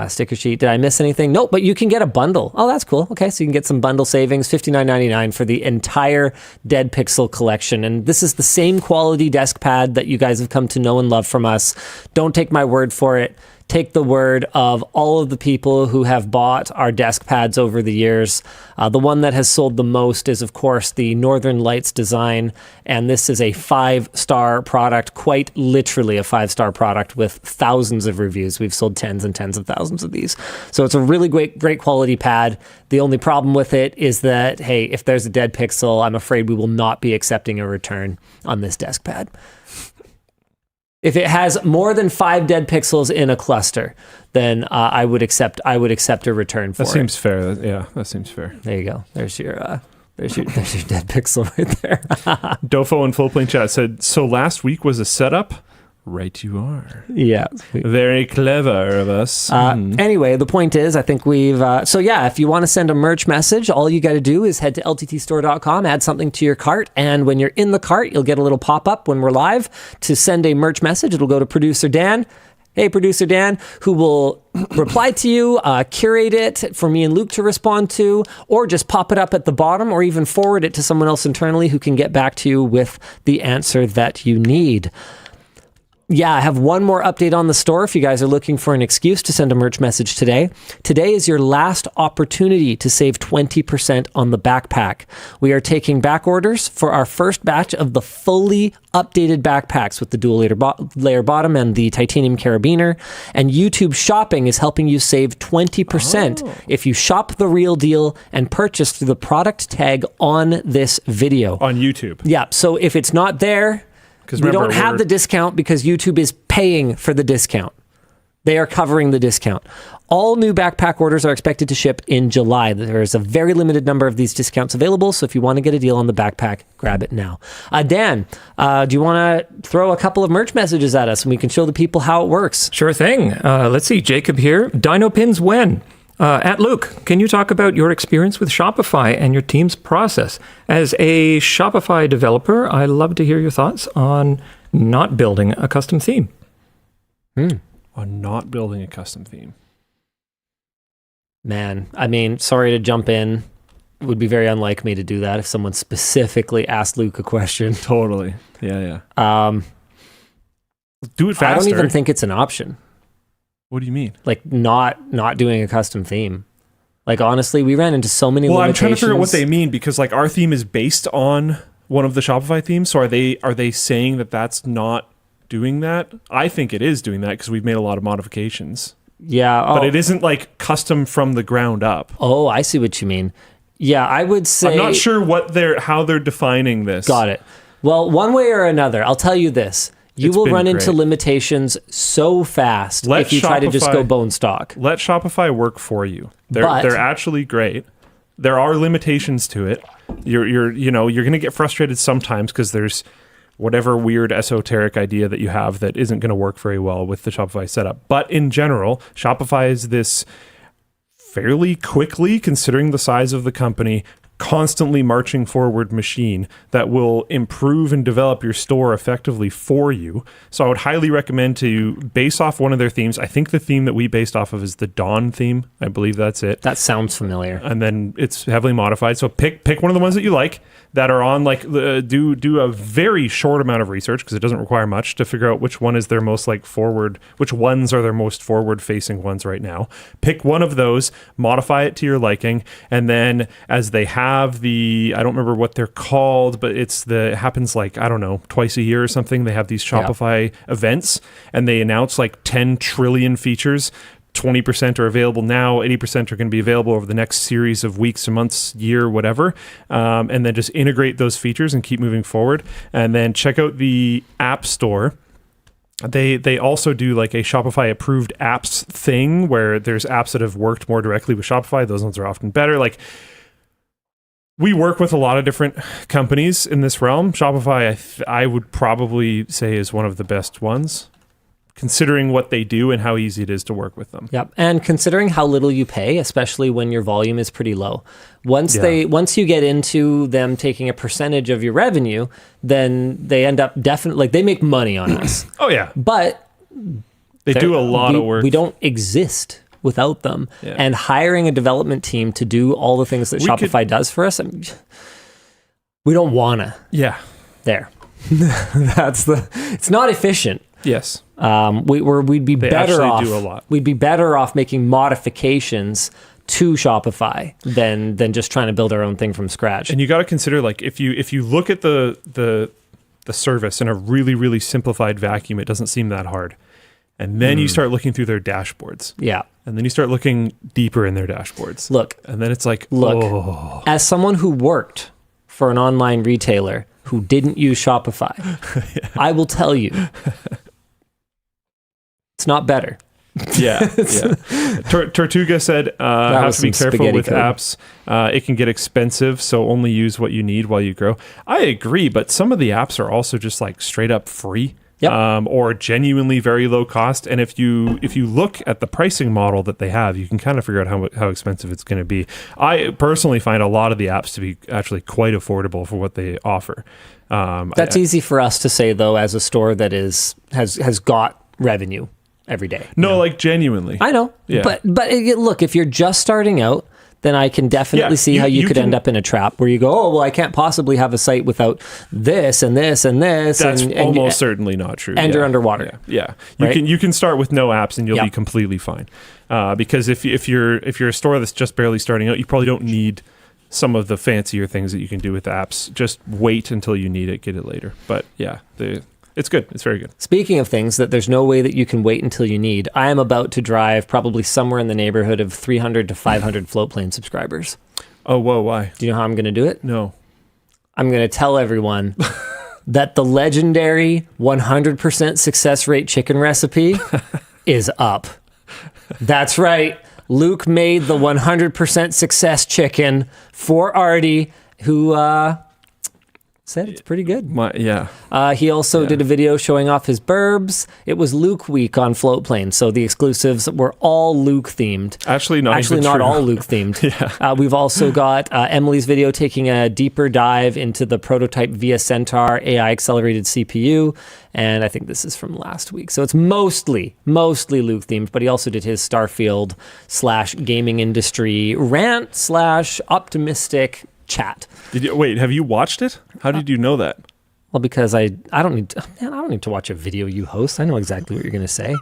Sticker sheet. Did I miss anything? Nope, but you can get a bundle. Oh, that's cool. Okay, so you can get some bundle savings, $59.99 for the entire Dead Pixel collection. And this is the same quality desk pad that you guys have come to know and love from us. Don't take my word for it. Take the word of all of the people who have bought our desk pads over the years. The one that has sold the most is, of course, the Northern Lights design. And this is a 5-star product, quite literally a 5-star product with thousands of reviews. We've sold tens and tens of thousands of these. So it's a really great quality pad. The only problem with it is that, hey, if there's a Dead Pixel, I'm afraid we will not be accepting a return on this desk pad. If it has more than 5 dead pixels in a cluster, then I would accept a return for it. That seems fair. Yeah, that seems fair. There you go. There's your dead pixel right there. Dofo in Full Plane Chat said, so last week was a setup? Right you are. Yeah. Very clever of us. Anyway, the point is, I think we've... if you want to send a merch message, all you got to do is head to LTTStore.com, add something to your cart, and when you're in the cart, you'll get a little pop-up when we're live to send a merch message. It'll go to Producer Dan. Hey, Producer Dan, who will reply to you, curate it for me and Luke to respond to, or just pop it up at the bottom, or even forward it to someone else internally who can get back to you with the answer that you need. Yeah, I have one more update on the store if you guys are looking for an excuse to send a merch message today. Today is your last opportunity to save 20% on the backpack. We are taking back orders for our first batch of the fully updated backpacks with the dual layer bottom and the titanium carabiner. And YouTube Shopping is helping you save 20% if you shop the real deal and purchase through the product tag on this video. On YouTube. Yeah, so if it's not there... We don't have the discount because YouTube is paying for the discount. They are covering the discount. All new backpack orders are expected to ship in July. There is a very limited number of these discounts available, so if you want to get a deal on the backpack, grab it now. Dan, do you want to throw a couple of merch messages at us and we can show the people how it works? Sure thing. Let's see. Jacob here. Dyno pins when? At Luke, can you talk about your experience with Shopify and your team's process? As a Shopify developer, I love to hear your thoughts on not building a custom theme. On not building a custom theme. Man, I mean, sorry to jump in. It would be very unlike me to do that if someone specifically asked Luke a question. Totally. Yeah. Do it faster. I don't even think it's an option. What do you mean? Like not doing a custom theme. Like honestly, we ran into so many limitations. I'm trying to figure out what they mean because like our theme is based on one of the Shopify themes. So are they saying that that's not doing that? I think it is doing that because we've made a lot of modifications. Yeah, but it isn't like custom from the ground up. Oh, I see what you mean. Yeah, I would say I'm not sure how they're defining this. Got it. Well, one way or another, I'll tell you this. You will run into limitations so fast if you try to just go bone stock. Let Shopify work for you. They're actually great. There are limitations to it. You're going to get frustrated sometimes because there's whatever weird esoteric idea that you have that isn't going to work very well with the Shopify setup. But in general, Shopify is this fairly quickly, considering the size of the company, constantly marching forward machine that will improve and develop your store effectively for you. So I would highly recommend to base off one of their themes. I think the theme that we based off of is the Dawn theme. I believe that's it. That sounds familiar. And then it's heavily modified. So pick one of the ones that you like that are on like do a very short amount of research because it doesn't require much to figure out which one is their most like forward, which ones are their most forward facing ones right now. Pick one of those, modify it to your liking, and then as they have the, I don't remember what they're called, but it happens like, I don't know, twice a year or something. They have these Shopify events and they announce like 10 trillion features. 20% are available now, 80% are going to be available over the next series of weeks, months, year, whatever. And then just integrate those features and keep moving forward. And then check out the App Store. They also do like a Shopify approved apps thing where there's apps that have worked more directly with Shopify. Those ones are often better. Like, we work with a lot of different companies in this realm. Shopify, I would probably say, is one of the best ones, considering what they do and how easy it is to work with them. Yep, and considering how little you pay, especially when your volume is pretty low. Once you get into them taking a percentage of your revenue, then they end up definitely, like, they make money on us. Oh yeah, but they do a lot of work. We don't exist without them. Yeah. And hiring a development team to do all the things that Shopify does for us, we don't wanna. Yeah. There. It's not efficient. Yes. We'd be better off. Do a lot. We'd be better off making modifications to Shopify than just trying to build our own thing from scratch. And you got to consider, like, if you look at the service in a really, really simplified vacuum, it doesn't seem that hard. And then you start looking through their dashboards. Yeah. And then you start looking deeper in their dashboards. And then it's like, as someone who worked for an online retailer who didn't use Shopify, I will tell you, It's not better. Yeah. Tortuga said, have was to be some careful spaghetti with code. apps. It can get expensive, so only use what you need while you grow. I agree, but some of the apps are also just like straight up free. Yep. Or genuinely very low cost. And if you look at the pricing model that they have, you can kind of figure out how expensive it's going to be. I personally find a lot of the apps to be actually quite affordable for what they offer. That's easy for us to say, though, as a store that has got revenue every day. No, like genuinely. I know. Yeah. But look, if you're just starting out, then I can definitely Yeah, see how you could end up in a trap where you go, oh, well, I can't possibly have a site without this and this and this. That's and almost certainly not true. And you're underwater. Yeah. Right? You can start with no apps and you'll Yeah. be completely fine. Because if you're a store that's just barely starting out, you probably don't need some of the fancier things that you can do with apps. Just wait until you need it, get it later. But yeah, it's good. It's very good. Speaking of things that there's no way that you can wait until you need, I am about to drive probably somewhere in the neighborhood of 300 to 500 Floatplane subscribers. Oh, whoa, why? Do you know how I'm going to do it? No. I'm going to tell everyone that the legendary 100% success rate chicken recipe is up. That's right. Luke made the 100% success chicken for Artie, who said it's pretty good. He also did a video showing off his burbs. It was Luke week on Floatplane, so the exclusives were all Luke themed. Actually, not not all Luke themed. We've also got Emily's video taking a deeper dive into the prototype Via Centaur AI accelerated CPU, and I think this is from last week. So it's mostly Luke themed, but he also did his Starfield / gaming industry rant / optimistic chat. Have you watched it? How did you know that? Well, because I don't need to watch a video you host. I know exactly what you're going to say.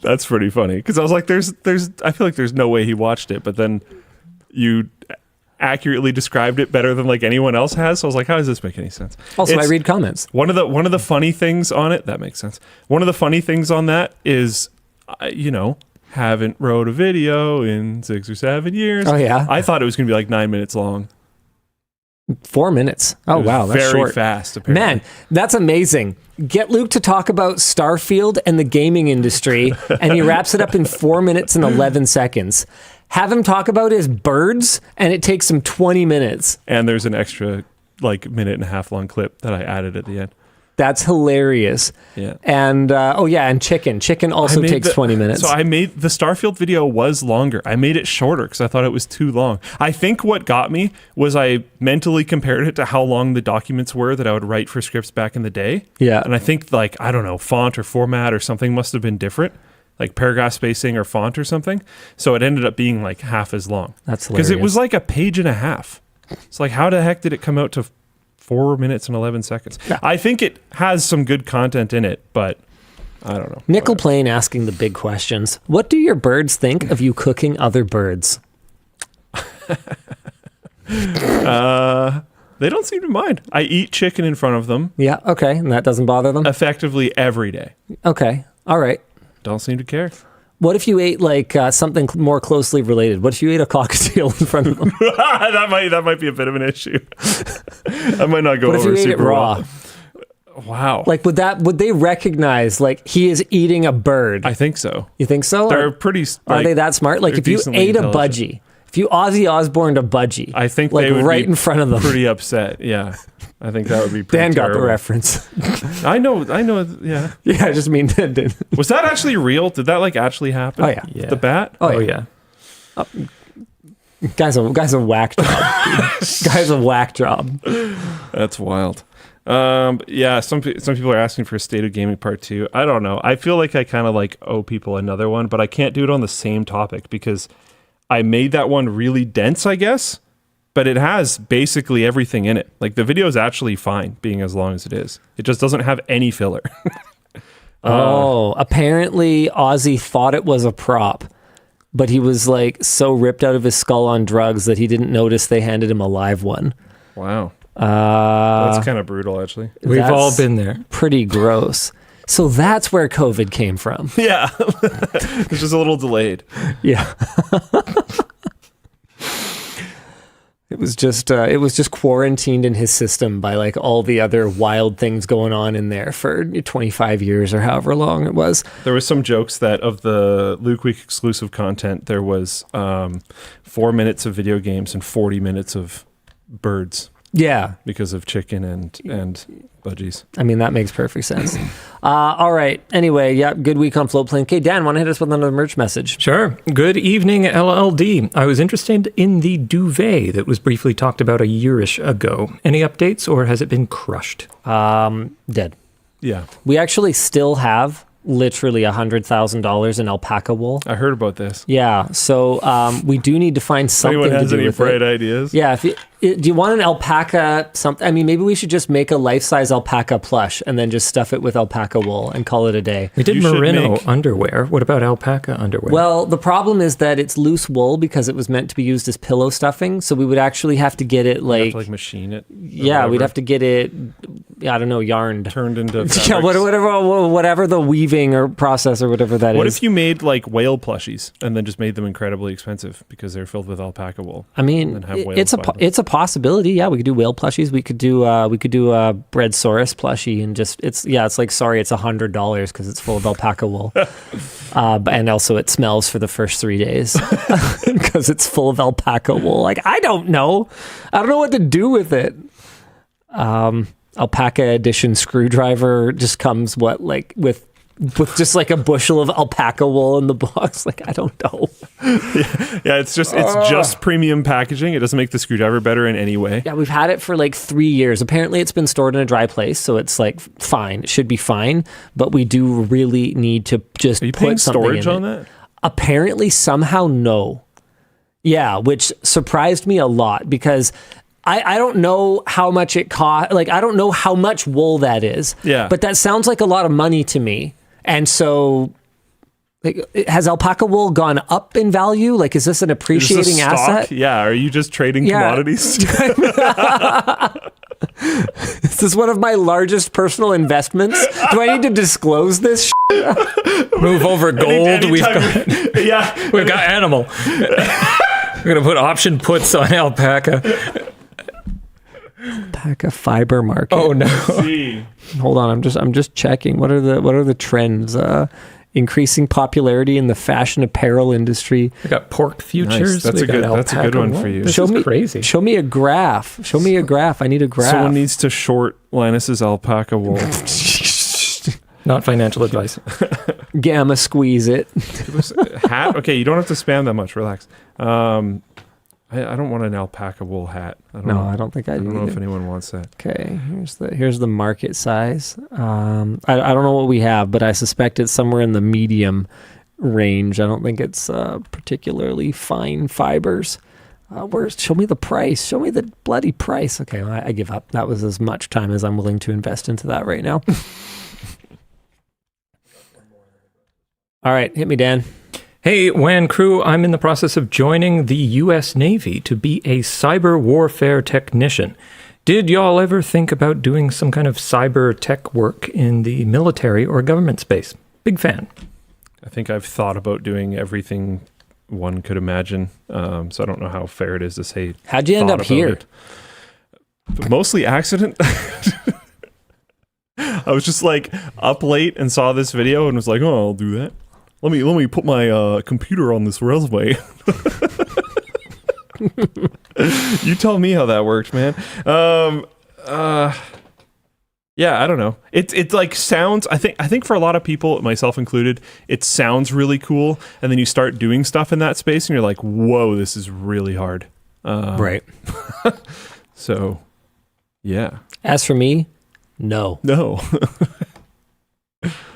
That's pretty funny because I was like, I feel like there's no way he watched it, but then you accurately described it better than like anyone else has. So I was like, how does this make any sense? Also, I read comments. One of the funny things on it, that makes sense. One of the funny things on that is, haven't wrote a video in 6 or 7 years. Oh, yeah? I thought it was going to be like 9 minutes long. 4 minutes. Oh, wow. That's very short. fast, apparently. Man, that's amazing. Get Luke to talk about Starfield and the gaming industry, and he wraps it up in 4 minutes and 11 seconds. Have him talk about his birds, and it takes him 20 minutes. And there's an extra, minute and a half long clip that I added at the end. That's hilarious. Yeah. And, and chicken. Chicken also takes 20 minutes. So I made the Starfield video was longer. I made it shorter because I thought it was too long. I think what got me was I mentally compared it to how long the documents were that I would write for scripts back in the day. Yeah. And I think font or format or something must have been different, like paragraph spacing or font or something. So it ended up being like half as long. That's hilarious. Because it was like a page and a half. It's like, how the heck did it come out to 4 minutes and 11 seconds? Yeah. I think it has some good content in it, but I don't know. Nickel Plane asking the big questions. What do your birds think of you cooking other birds? They don't seem to mind. I eat chicken in front of them Yeah, okay. And that doesn't bother them? effectively every day. Okay. All right. Don't seem to care. What if you ate something more closely related? What if you ate a cockatiel in front of them? that might be a bit of an issue. I might not go What if over you ate it super raw? well. Wow. Would they recognize he is eating a bird? I think so. You think so? They're pretty. Are they that smart? Like they're if you decently ate a intelligent. budgie, if you Ozzy Osbourne a budgie, I think they would right be in front of them. Pretty upset. Yeah, I think that would be pretty Dan got the terrible. reference. I know. Yeah. Yeah, I just mean Was that actually real? Did that actually happen? Oh, yeah. Yeah. The bat? Oh, Oh, yeah. yeah. Guy's a whack job. Guy's a whack job. That's wild. Yeah, some people are asking for a State of Gaming Part 2. I don't know. I feel like I kind of owe people another one, but I can't do it on the same topic because I made that one really dense, I guess, but it has basically everything in it. The video is actually fine being as long as it is. It just doesn't have any filler. Apparently Ozzy thought it was a prop, but he was so ripped out of his skull on drugs that he didn't notice they handed him a live one. Wow. That's kind of brutal, actually. We've all That's been there. pretty gross. So that's where COVID came from. Yeah. It's just a little delayed. Yeah. It was just quarantined in his system by like all the other wild things going on in there for 25 years or however long it was. There was some jokes that of the Luke Week exclusive content, there was 4 minutes of video games and 40 minutes of birds. Yeah. Because of chicken and budgies. I mean, that makes perfect sense. All right. Anyway, yeah, good week on Floatplane. Okay, Dan, want to hit us with another merch message? Sure. Good evening, LLD. I was interested in the Duvet that was briefly talked about a yearish ago. Any updates, or has it been crushed? Dead. Yeah. We actually still have literally $100,000 in alpaca wool. I heard about this. Yeah, so we do need to find something Anyone has to do any with bright it. ideas? Yeah, do you want an alpaca something? I mean, maybe we should just make a life-size alpaca plush and then just stuff it with alpaca wool and call it a day. We did You should merino make- underwear. What about alpaca underwear? Well, the problem is that it's loose wool because it was meant to be used as pillow stuffing, so we would actually have to get it You have like... to, like machine it. or Yeah, we'd whatever. have to get it, I don't know, yarned. Turned into Yeah, fabrics. whatever the weaving or process or whatever that is. What if you made like whale plushies and then just made them incredibly expensive because they're filled with alpaca wool? I mean, and have whales it's buy them. it's a possibility. Yeah, we could do whale plushies. We could do a Breadsaurus plushie, and just it's like sorry, it's $100 because it's full of alpaca wool, and also it smells for the first 3 days because it's full of alpaca wool. Like I don't know what to do with it. Alpaca edition screwdriver just comes with just like a bushel of alpaca wool in the box. Like I don't know. Yeah, it's just premium packaging. It doesn't make the screwdriver better in any way. Yeah, we've had it for like 3 years. Apparently it's been stored in a dry place, so it's like fine. It should be fine, but we do really need to just Are you put paying something storage in on it. that? Apparently somehow no. Yeah, which surprised me a lot because I don't know how much it cost. Like I don't know how much wool that is. Yeah. But that sounds like a lot of money to me. And so like, has alpaca wool gone up in value? Like, is this an Is this a appreciating stock? asset? Yeah. Are you just trading Yeah. commodities? Is this one of my largest personal investments? Do I need to disclose this? Move over gold. We've got Yeah. we've got animal. We're gonna put option puts on alpaca. Alpaca fiber market. Oh no. See. Hold on, I'm just checking. What are the trends? Increasing popularity in the fashion apparel industry. We got pork futures. Nice. That's we a got good- that's a good alpaca one wool. for you. This Show is me crazy. Show me a graph. Show me a graph. I need a graph. Someone needs to short Linus's alpaca wool. Not financial advice. Gamma squeeze it. Hat? Okay, you don't have to spam that much. Relax. I don't want an alpaca wool hat. I don't No, know. I don't think I I do. don't know if either. anyone wants that. Okay, here's the market size. I don't know what we have, but I suspect it's somewhere in the medium range. I don't think it's particularly fine fibers. Show me the price. Show me the bloody price. Okay, well, I give up. That was as much time as I'm willing to invest into that right now. All right, hit me, Dan. Hey, WAN crew, I'm in the process of joining the U.S. Navy to be a cyber warfare technician. Did y'all ever think about doing some kind of cyber tech work in the military or government space? Big fan. I think I've thought about doing everything one could imagine. So I don't know how fair it is to say. How'd you end thought up about here? it. Mostly accident. I was just like up late and saw this video and was like, "Oh, I'll do that. Let me put my computer on this resume." You tell me how that worked, man. Yeah, I don't know. It like sounds. I think for a lot of people, myself included, it sounds really cool, and then you start doing stuff in that space, and you're like, "Whoa, this is really hard." Right. So, yeah. As for me, no. No.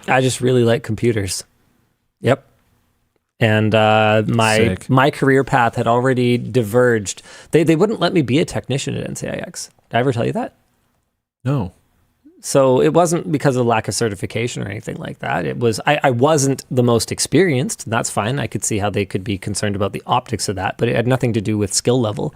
I just really like computers. Yep. And Sick. my career path had already diverged. They wouldn't let me be a technician at NCIX. Did I ever tell you that? No. So it wasn't because of lack of certification or anything like that. It was I wasn't the most experienced, and that's fine. I could see how they could be concerned about the optics of that, but it had nothing to do with skill level.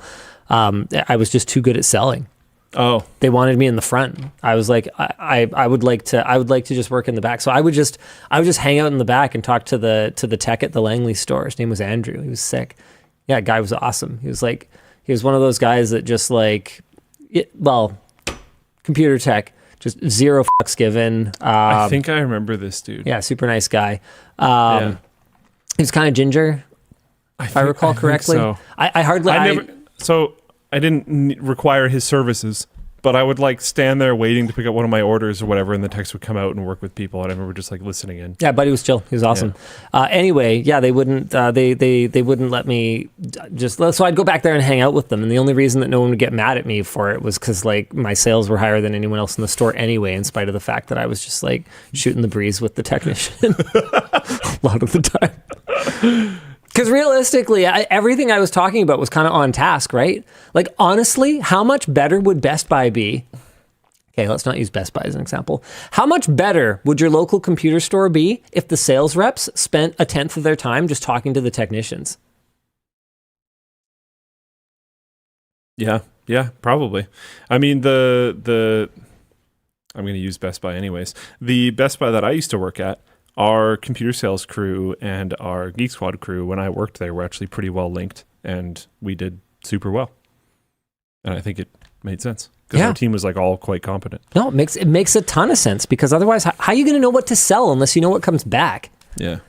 I was just too good at selling. Oh. They wanted me in the front. I was like, I would like to just work in the back. So I would just hang out in the back and talk to the tech at the Langley store. His name was Andrew. He was sick. Yeah, guy was awesome. He was like, He was one of those guys that just like, computer tech, just zero fucks given. I think I remember this dude. Yeah, super nice guy. He was kind of ginger, if I recall correctly. So. I I didn't require his services, but I would like stand there waiting to pick up one of my orders or whatever, and the text would come out and work with people, and I remember just like listening in. Yeah, buddy was chill. He was awesome. Anyway, they wouldn't they wouldn't let me just, so I'd go back there and hang out with them, and the only reason that no one would get mad at me for it was because like my sales were higher than anyone else in the store anyway, in spite of the fact that I was just like shooting the breeze with the technician a lot of the time. Because realistically, everything I was talking about was kind of on task, right? Like, honestly, how much better would Best Buy be? Okay, let's not use Best Buy as an example. How much better would your local computer store be if the sales reps spent 1/10 of their time just talking to the technicians? Yeah, probably. I mean, I'm going to use Best Buy anyways. The Best Buy that I used to work at, our computer sales crew and our Geek Squad crew, when I worked there, were actually pretty well linked, and we did super well. And I think it made sense because our team was like all quite competent. No, it makes a ton of sense, because otherwise, how are you going to know what to sell unless you know what comes back? Yeah.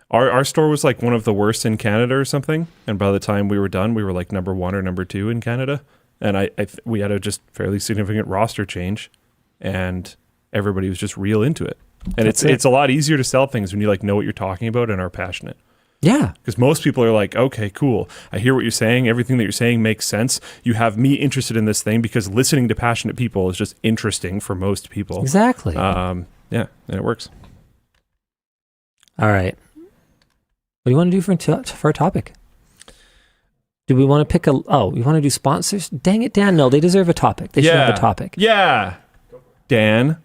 Our store was like one of the worst in Canada or something, and by the time we were done, we were like number 1 or number 2 in Canada, and we had a just fairly significant roster change, and everybody was just real into it. And it's a lot easier to sell things when you like know what you're talking about and are passionate. Yeah. Because most people are like, okay, cool. I hear what you're saying. Everything that you're saying makes sense. You have me interested in this thing, because listening to passionate people is just interesting for most people. Exactly. And it works. All right. What do you want to do for a topic? Do we want to pick we want to do sponsors? Dang it, Dan. No, they deserve a topic. They should have a topic. Yeah. Dan.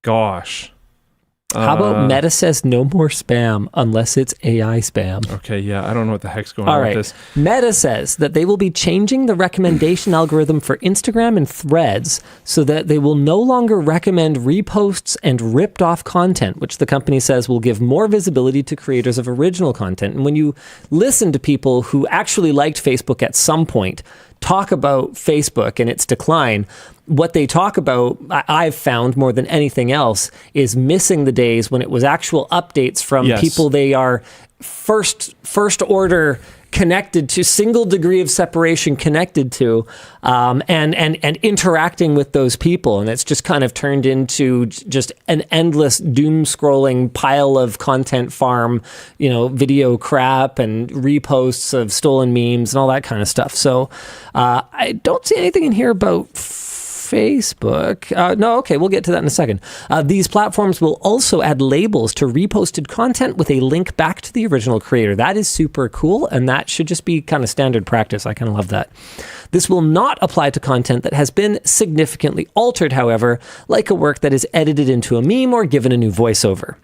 Gosh. How about Meta says no more spam unless it's AI spam? Okay, yeah, I don't know what the heck's going on with this. Meta says that they will be changing the recommendation algorithm for Instagram and Threads so that they will no longer recommend reposts and ripped off content, which the company says will give more visibility to creators of original content. And when you listen to people who actually liked Facebook at some point talk about Facebook and its decline, what they talk about, I've found more than anything else, is missing the days when it was actual updates from people they are first order connected to, single degree of separation connected to, and interacting with those people. And it's just kind of turned into just an endless doom scrolling pile of content farm, video crap and reposts of stolen memes and all that kind of stuff. So I don't see anything in here about Facebook. We'll get to that in a second. These platforms will also add labels to reposted content with a link back to the original creator. That is super cool, and that should just be kind of standard practice. I kind of love that. This will not apply to content that has been significantly altered, however, like a work that is edited into a meme or given a new voiceover.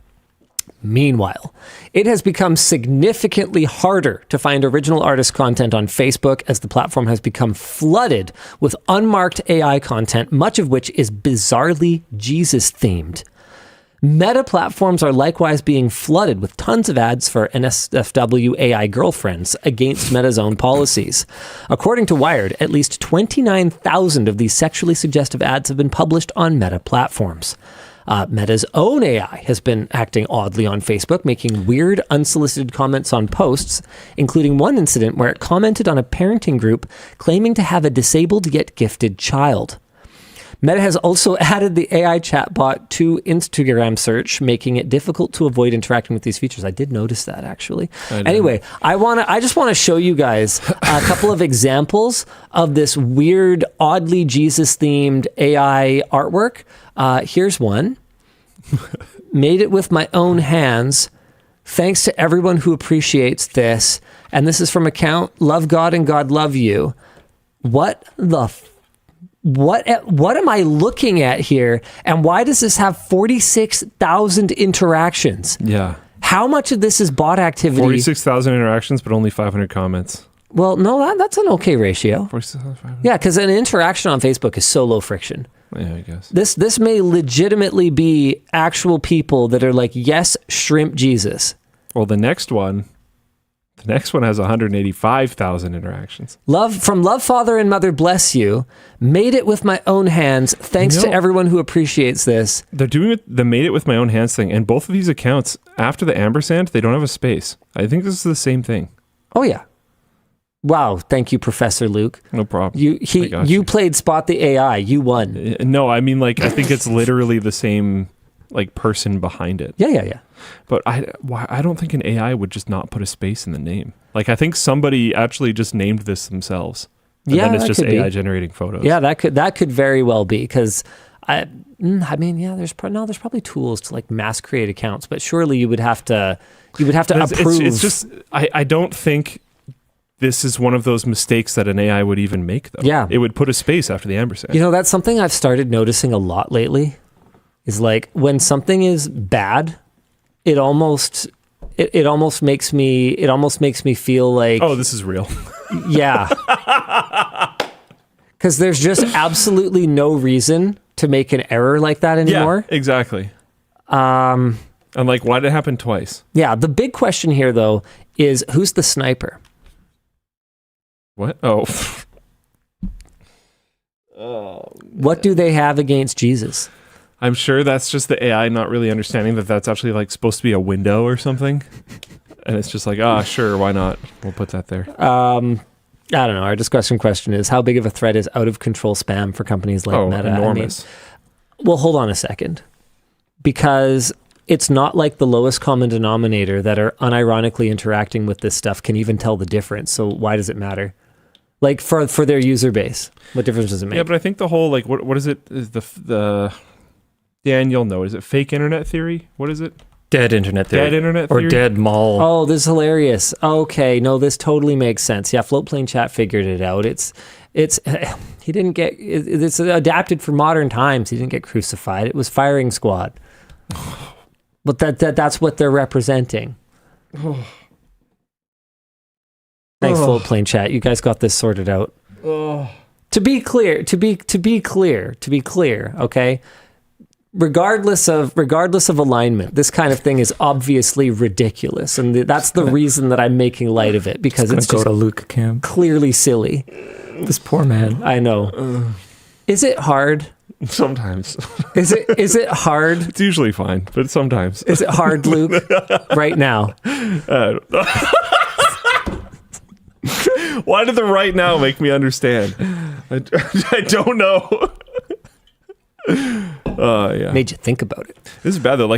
Meanwhile, it has become significantly harder to find original artist content on Facebook, as the platform has become flooded with unmarked AI content, much of which is bizarrely Jesus-themed. Meta platforms are likewise being flooded with tons of ads for NSFW AI girlfriends against Meta's own policies. According to Wired, at least 29,000 of these sexually suggestive ads have been published on Meta platforms. Meta's own AI has been acting oddly on Facebook, making weird, unsolicited comments on posts, including one incident where it commented on a parenting group claiming to have a disabled yet gifted child. Meta has also added the AI chatbot to Instagram search, making it difficult to avoid interacting with these features. I did notice that, actually. Anyway, I just want to show you guys a couple of examples of this weird, oddly Jesus-themed AI artwork. Here's one. Made it with my own hands. Thanks to everyone who appreciates this. And this is from account Love God and God Love You. What am I looking at here? And why does this have 46,000 interactions? Yeah. How much of this is bot activity? 46,000 interactions, but only 500 comments. Well, no, that's an okay ratio. 46,500. Yeah, because an interaction on Facebook is so low friction. Yeah, I guess. This may legitimately be actual people that are like, yes, shrimp Jesus. Well, the next one, The next one has 185,000 interactions. Love from Love Father and Mother Bless You. Made it with my own hands. Thanks to everyone who appreciates this. They're doing it. The made it with my own hands thing, and both of these accounts after the ampersand, they don't have a space. I think this is the same thing. Oh yeah. Wow. Thank you, Professor Luke. No problem. You played Spot the AI. You won. No, I mean I think it's literally the same person behind it. Yeah. But I don't think an AI would just not put a space in the name. I think somebody actually just named this themselves. And then it's just AI generating photos. Yeah, that could very well be, because there's probably tools to mass create accounts, but surely you would have to approve. It's just I don't think this is one of those mistakes that an AI would even make, though. Yeah. It would put a space after the ampersand. That's something I've started noticing a lot lately, is when something is bad, it almost makes me feel like, oh, this is real. Yeah. Because there's just absolutely no reason to make an error like that anymore. Yeah, exactly. I'm like, why did it happen twice? Yeah, the big question here, though, is who's the sniper? What? Oh. What do they have against Jesus? I'm sure that's just the AI not really understanding that that's actually supposed to be a window or something. And it's just sure, why not? We'll put that there. I don't know. Our discussion question is, how big of a threat is out of control spam for companies like Meta? Enormous. Well, hold on a second. Because it's not like the lowest common denominator that are unironically interacting with this stuff can even tell the difference. So why does it matter? For their user base, what difference does it make? Yeah, but I think the whole, what is it? Is the Dan, you'll know. Is it fake internet theory? What is it? Dead internet theory. Dead internet theory? Or dead mall. Oh, this is hilarious. Okay, no, this totally makes sense. Yeah, Floatplane Chat figured it out. It's adapted for modern times. He didn't get crucified. It was Firing Squad. But that's what they're representing. Thanks, Floatplane Chat. You guys got this sorted out. To be clear, okay? Regardless of alignment, this kind of thing is obviously ridiculous, and that's the reason that I'm making light of it, because it's just go to Luke camp. Clearly silly. This poor man. I know. Is it hard? Sometimes. Is it hard? It's usually fine, but sometimes. Is it hard, Luke? Right now. Why did the right now make me understand? I don't know. Yeah. Made you think about it. This is bad though.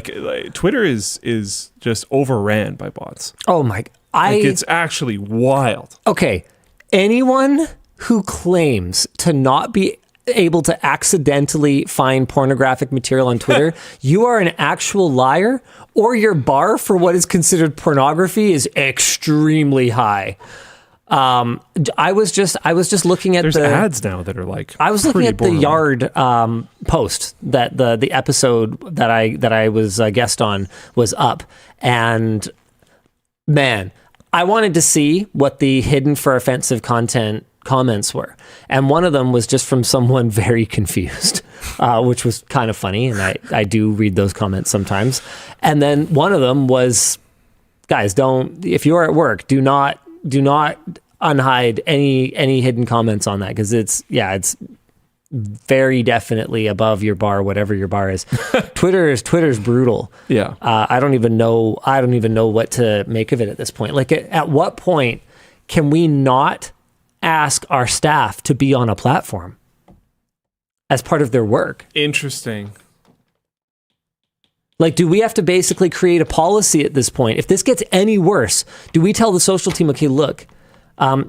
Twitter is just overran by bots. Oh my! It's actually wild. Okay, anyone who claims to not be able to accidentally find pornographic material on Twitter, you are an actual liar, or your bar for what is considered pornography is extremely high. I was just looking at There's ads now that are I was looking at the Yard post that the episode that I was a guest on was up, and man, I wanted to see what the hidden for offensive content comments were, and one of them was just from someone very confused, which was kind of funny, and I do read those comments sometimes. And then one of them was, guys, if you're at work, do not unhide any hidden comments on that, because it's very definitely above your bar, whatever your bar is. Twitter's brutal. Yeah. I don't even know what to make of it at this point. At what point can we not ask our staff to be on a platform as part of their work? Interesting. Do we have to basically create a policy at this point? If this gets any worse, do we tell the social team, okay, look,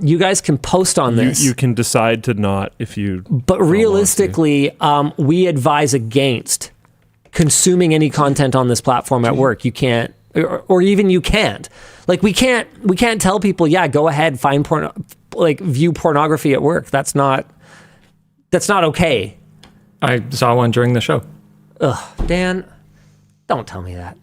you guys can post on this. You can decide to not if you... But realistically, we advise against consuming any content on this platform at work. You can't, or even you can't. We can't tell people, yeah, go ahead, find view pornography at work. That's not okay. I saw one during the show. Ugh, Dan, don't tell me that.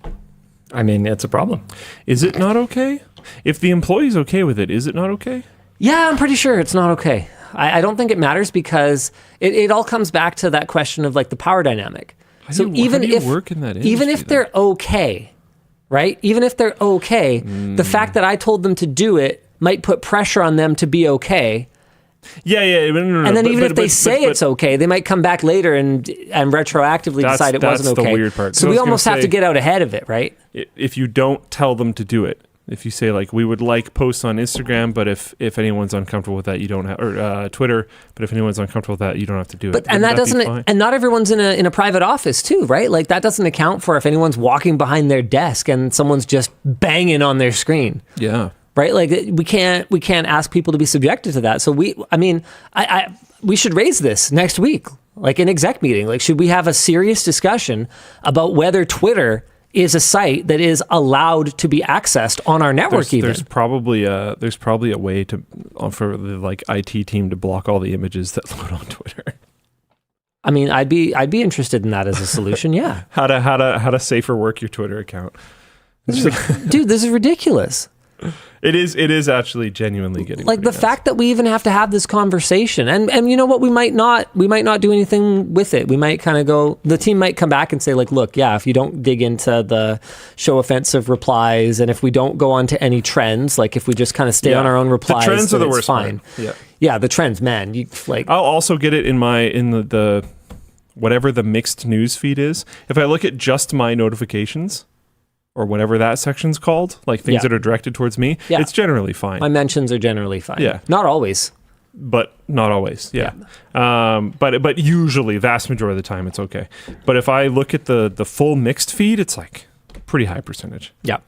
I mean, it's a problem. Is it not okay? If the employee's okay with it, is it not okay? Yeah, I'm pretty sure it's not okay. I don't think it matters, because it all comes back to that question of the power dynamic. How do you work in that industry, even if they're okay, right? Even if they're okay, the fact that I told them to do it might put pressure on them to be okay. Yeah. No, And then even if they say it's okay, they might come back later and retroactively decide it wasn't okay. That's the weird part. So we almost have to get out ahead of it, right? If you don't tell them to do it, if you say like, we would like posts on Instagram, but if anyone's uncomfortable with that, you don't have, or Twitter, but if anyone's uncomfortable with that, you don't have to do it. And that doesn't, and not everyone's in a private office too, right? Like that doesn't account for if anyone's walking behind their desk and someone's just banging on their screen. Yeah. Right? Like we can't ask people to be subjected to that. So we should raise this next week, like an exec meeting. Like, should we have a serious discussion about whether Twitter is a site that is allowed to be accessed on our network? There's probably a way for the like IT team to block all the images that load on Twitter. I mean, I'd be interested in that as a solution. Yeah. How to safer work your Twitter account. Dude, this is ridiculous. It is actually genuinely getting like the fact that we even have to have this conversation, and you know what, we might not do anything with it. We might kind of go, the team might come back and say like, look, yeah, if you don't dig into the show offensive replies, and if we don't go on to any trends, like if we just kind of stay on our own replies, the trends are the worst fine. Yeah, the trends, man. You like, I'll also get it in the whatever the mixed news feed is. If I look at just my notifications, or whatever that section's called, like things that are directed towards me, it's generally fine. My mentions are generally fine. Yeah. Not always. But not always, yeah. But usually, vast majority of the time, it's okay. But if I look at the full mixed feed, it's like a pretty high percentage. Yeah.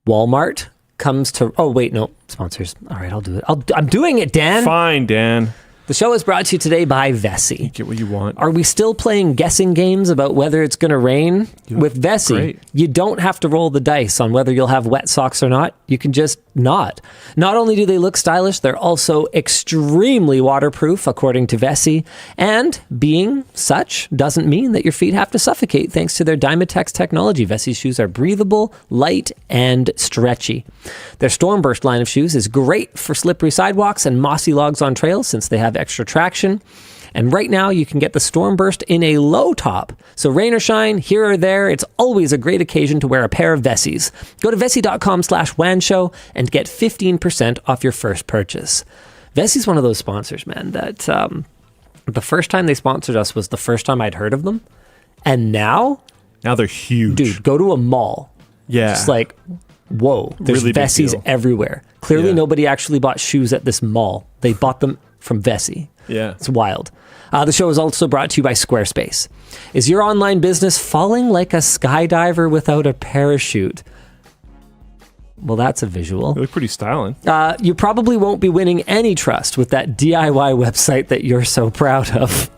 Walmart comes to... Oh, wait, no. Sponsors. All right, I'll do it. I'm doing it, Dan. Fine, Dan. The show is brought to you today by Vessi. You get what you want. Are we still playing guessing games about whether it's going to rain? With Vessi, great. You don't have to roll the dice on whether you'll have wet socks or not. You can just not. Not only do they look stylish, they're also extremely waterproof, according to Vessi. And being such doesn't mean that your feet have to suffocate thanks to their Dynatex technology. Vessi shoes are breathable, light, and stretchy. Their Stormburst line of shoes is great for slippery sidewalks and mossy logs on trails since they have extra traction. And right now you can get the Stormburst in a low top. So rain or shine, here or there, it's always a great occasion to wear a pair of Vessis. Go to vessi.com/WAN Show and get 15% off your first purchase. Vessi's one of those sponsors, man, that the first time they sponsored us was the first time I'd heard of them. And now they're huge. Dude, go to a mall. Yeah. It's like, whoa, there's really Vessis everywhere. Clearly nobody actually bought shoes at this mall. They bought them from Vessi. Yeah. It's wild. The show is also brought to you by Squarespace. Is your online business falling like a skydiver without a parachute? Well, that's a visual. They look pretty styling. You probably won't be winning any trust with that DIY website that you're so proud of.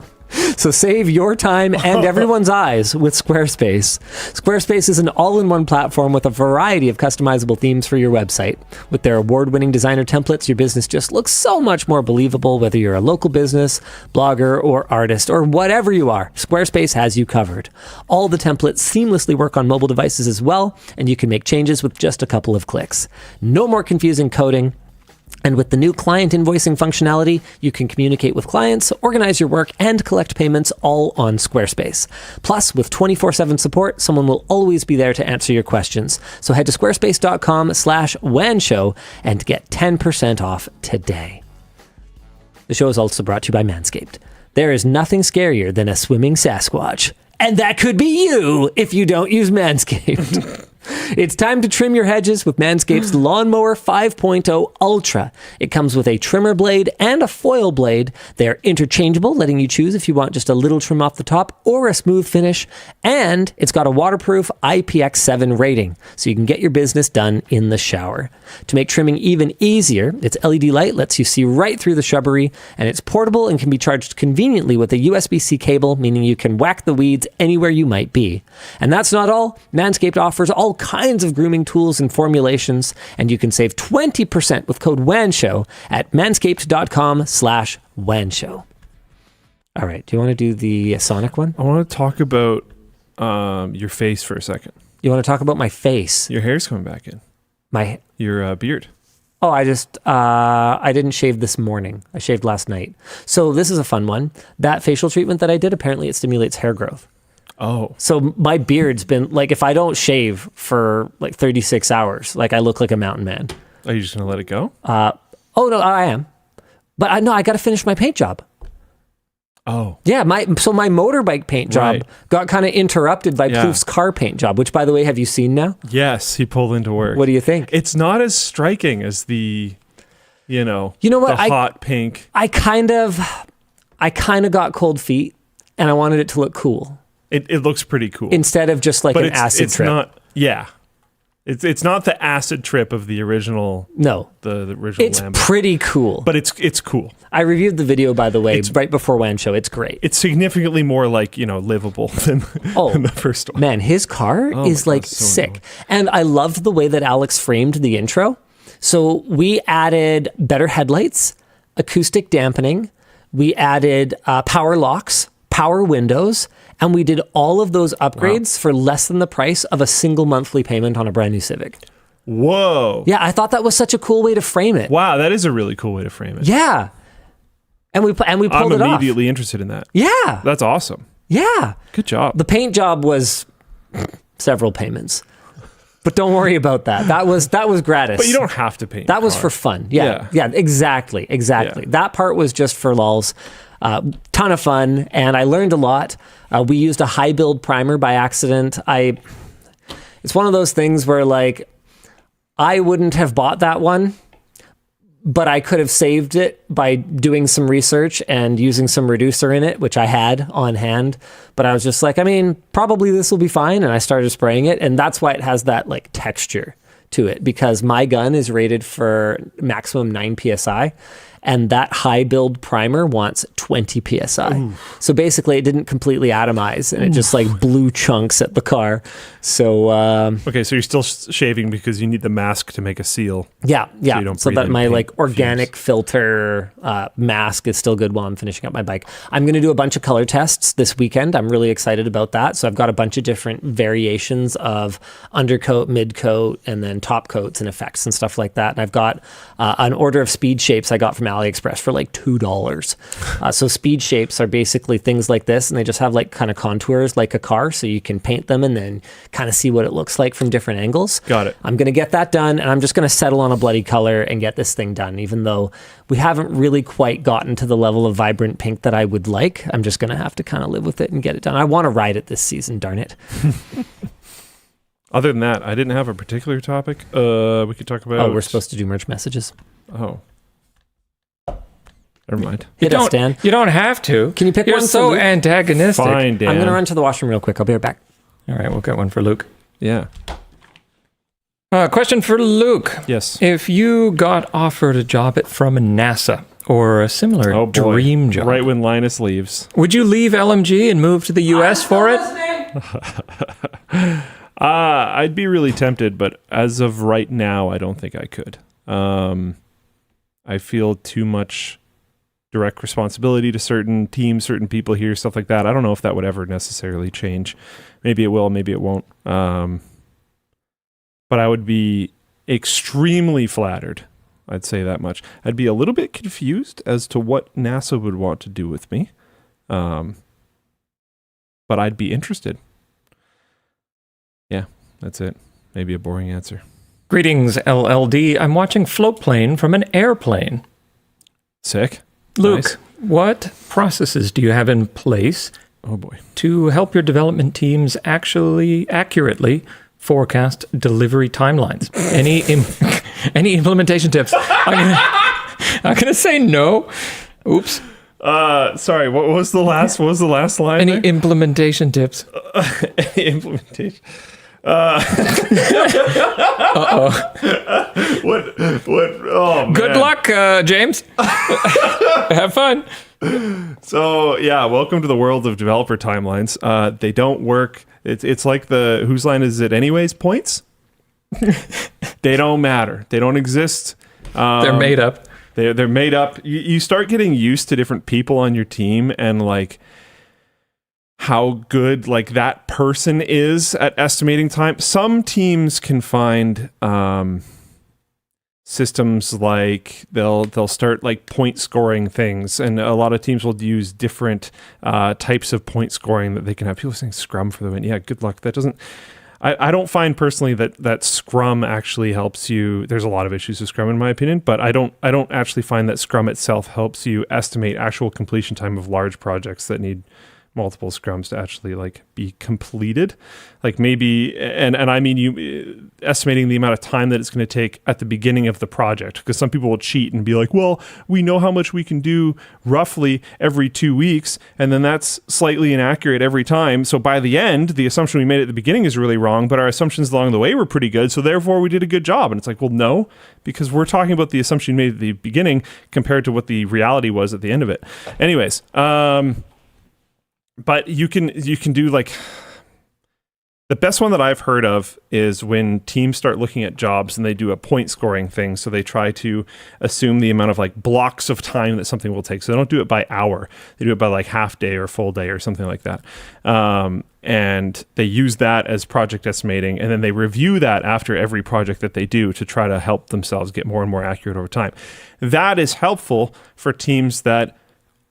So save your time and everyone's eyes with Squarespace. Squarespace is an all-in-one platform with a variety of customizable themes for your website. With their award-winning designer templates, your business just looks so much more believable, whether you're a local business, blogger, or artist, or whatever you are. Squarespace has you covered. All the templates seamlessly work on mobile devices as well, and you can make changes with just a couple of clicks. No more confusing coding. And with the new client invoicing functionality, you can communicate with clients, organize your work, and collect payments all on Squarespace. Plus, with 24/7 support, someone will always be there to answer your questions. So head to squarespace.com/WAN Show and get 10% off today. The show is also brought to you by Manscaped. There is nothing scarier than a swimming Sasquatch. And that could be you if you don't use Manscaped. It's time to trim your hedges with Manscaped's Lawnmower 5.0 Ultra. It comes with a trimmer blade and a foil blade. They're interchangeable, letting you choose if you want just a little trim off the top or a smooth finish. And it's got a waterproof IPX7 rating, so you can get your business done in the shower. To make trimming even easier, its LED light lets you see right through the shrubbery, and it's portable and can be charged conveniently with a USB-C cable, meaning you can whack the weeds anywhere you might be. And that's not all. Manscaped offers all kinds of grooming tools and formulations, and you can save 20% with code WANSHOW at manscaped.com/WAN Show. All right, do you want to do the Sonic one? I want to talk about your face for a second. You want to talk about my face? Your hair's coming back in. Your beard. Oh, I didn't shave this morning. I shaved last night. So this is a fun one. That facial treatment that I did, apparently it stimulates hair growth. Oh, So my beard's been like, if I don't shave for like 36 hours, like I look like a mountain man. are you just gonna let it go? Oh no, I am. But I got to finish my paint job. Oh, Yeah, my motorbike paint job Right. got kind of interrupted by Yeah. Plouf's car paint job, which, by the way, have you seen now? yes, he pulled into work. What do you think? It's not as striking as the, You know what? the hot pink. I kind of got cold feet, and I wanted it to look cool It looks pretty cool. instead of just like but an acid it's trip. not. Yeah, it's not the acid trip of the original. No, The original it's Lambo. pretty cool. But it's cool. I reviewed the video, by the way, right before WAN Show. It's great. It's significantly more like, livable than, than the first one. Man, his car Oh is my like God, so sick. annoying. And I loved the way that Alex framed the intro. So we added better headlights, acoustic dampening, we added power locks, power windows, and we did all of those upgrades for less than the price of a single monthly payment on a brand new Civic. Whoa. Yeah, I thought that was such a cool way to frame it. Wow, that is a really cool way to frame it. Yeah. And we pulled I'm it off. immediately interested in that. Yeah. That's awesome. Yeah. Good job. The paint job was several payments. But don't worry about that. That was gratis. But you don't have to paint. That your was car. for fun. Yeah. Exactly. Yeah. That part was just for lulz. Ton of fun, and I learned a lot. We used a high build primer by accident. It's one of those things where like I wouldn't have bought that one, but I could have saved it by doing some research and using some reducer in it, which I had on hand. But I was just like, I mean, probably this will be fine. And I started spraying it. And that's why it has that like texture to it, because my gun is rated for maximum 9 PSI. And that high build primer wants 20 PSI. Ooh. So basically it didn't completely atomize and it just like blew chunks at the car. So, Okay, so you're still shaving because you need the mask to make a seal. yeah. you don't So breathe that in my paint like organic filter mask is still good while I'm finishing up my bike. I'm going to do a bunch of color tests this weekend. I'm really excited about that. So I've got a bunch of different variations of undercoat, midcoat, and then top coats and effects and stuff like that. And I've got an order of speed shapes I got from AliExpress for like $2. So speed shapes are basically things like this, and they just have like kind of contours like a car, so you can paint them and then kind of see what it looks like from different angles. Got it. I'm going to get that done, and I'm just going to settle on a bloody color and get this thing done, even though we haven't really quite gotten to the level of vibrant pink that I would like. I'm just going to have to kind of live with it and get it done. I want to ride it this season, darn it. Other than that, I didn't have a particular topic. We could talk about. Oh, we're supposed to do merch messages. Oh. Never mind. Hit us, Dan. You don't have to. Can you pick You're one for so Luke? antagonistic. Fine, Dan. I'm going to run to the washroom real quick. I'll be right back. All right, we'll get one for Luke. Yeah. Question for Luke. Yes. If you got offered a job from NASA or a similar Oh boy. dream job, Right when Linus leaves. would you leave LMG and move to the US for it? I'd be really tempted, but as of right now, I don't think I could. I feel too much direct responsibility to certain teams, certain people here, stuff like that. I don't know if that would ever necessarily change. Maybe it will, maybe it won't. But I would be extremely flattered. I'd say that much. I'd be a little bit confused as to what NASA would want to do with me. But I'd be interested. Yeah, that's it. Maybe a boring answer. Greetings, LLD. I'm watching Floatplane from an airplane. Sick. Luke, Nice. what processes do you have in place Oh boy. to help your development teams actually accurately forecast delivery timelines? Any implementation tips? I'm gonna say no. Oops. Sorry. What was the last line? Any there? implementation tips? Implementation. Uh-oh. What? Oh man. Good luck, James. Have fun. So yeah, welcome to the world of developer timelines. They don't work. It's like the whose line is it anyways? Points. They don't matter. They don't exist. They're made up. They're made up. You start getting used to different people on your team and like how good like that person is at estimating time. Some teams can find systems like they'll start like point scoring things, and a lot of teams will use different types of point scoring that they can have. People saying Scrum for the win. Yeah, good luck. That doesn't. I don't find personally that Scrum actually helps you. There's a lot of issues with Scrum in my opinion, but I don't actually find that Scrum itself helps you estimate actual completion time of large projects that need multiple scrums to actually like be completed. Like maybe, and I mean you estimating the amount of time that it's going to take at the beginning of the project, because some people will cheat and be like, well, we know how much we can do roughly every 2 weeks, and then that's slightly inaccurate every time. So by the end, the assumption we made at the beginning is really wrong, but our assumptions along the way were pretty good, so therefore we did a good job. And it's like, well, no, because we're talking about the assumption you made at the beginning compared to what the reality was at the end of it. Anyways, but you can do like the best one that I've heard of is when teams start looking at jobs and they do a point scoring thing. So they try to assume the amount of like blocks of time that something will take. So they don't do it by hour. They do it by like half day or full day or something like that. And they use that as project estimating. And then they review that after every project that they do to try to help themselves get more and more accurate over time. That is helpful for teams that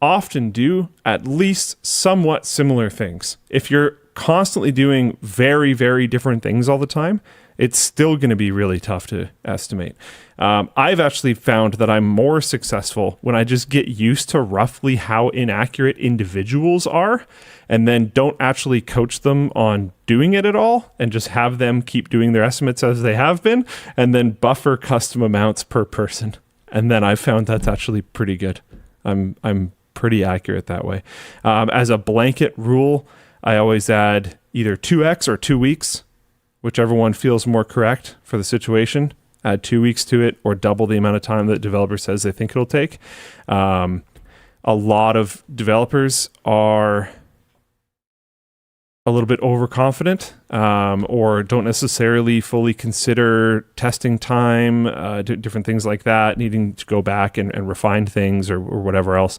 often do at least somewhat similar things. If you're constantly doing very, very different things all the time, it's still going to be really tough to estimate. I've actually found that I'm more successful when I just get used to roughly how inaccurate individuals are, and then don't actually coach them on doing it at all, and just have them keep doing their estimates as they have been, and then buffer custom amounts per person. And then I've found that's actually pretty good. I'm pretty accurate that way. As a blanket rule, I always add either 2x or 2 weeks, whichever one feels more correct for the situation. Add 2 weeks to it, or double the amount of time that developer says they think it'll take. A lot of developers are a little bit overconfident, or don't necessarily fully consider testing time, different things like that, needing to go back and refine things or whatever else.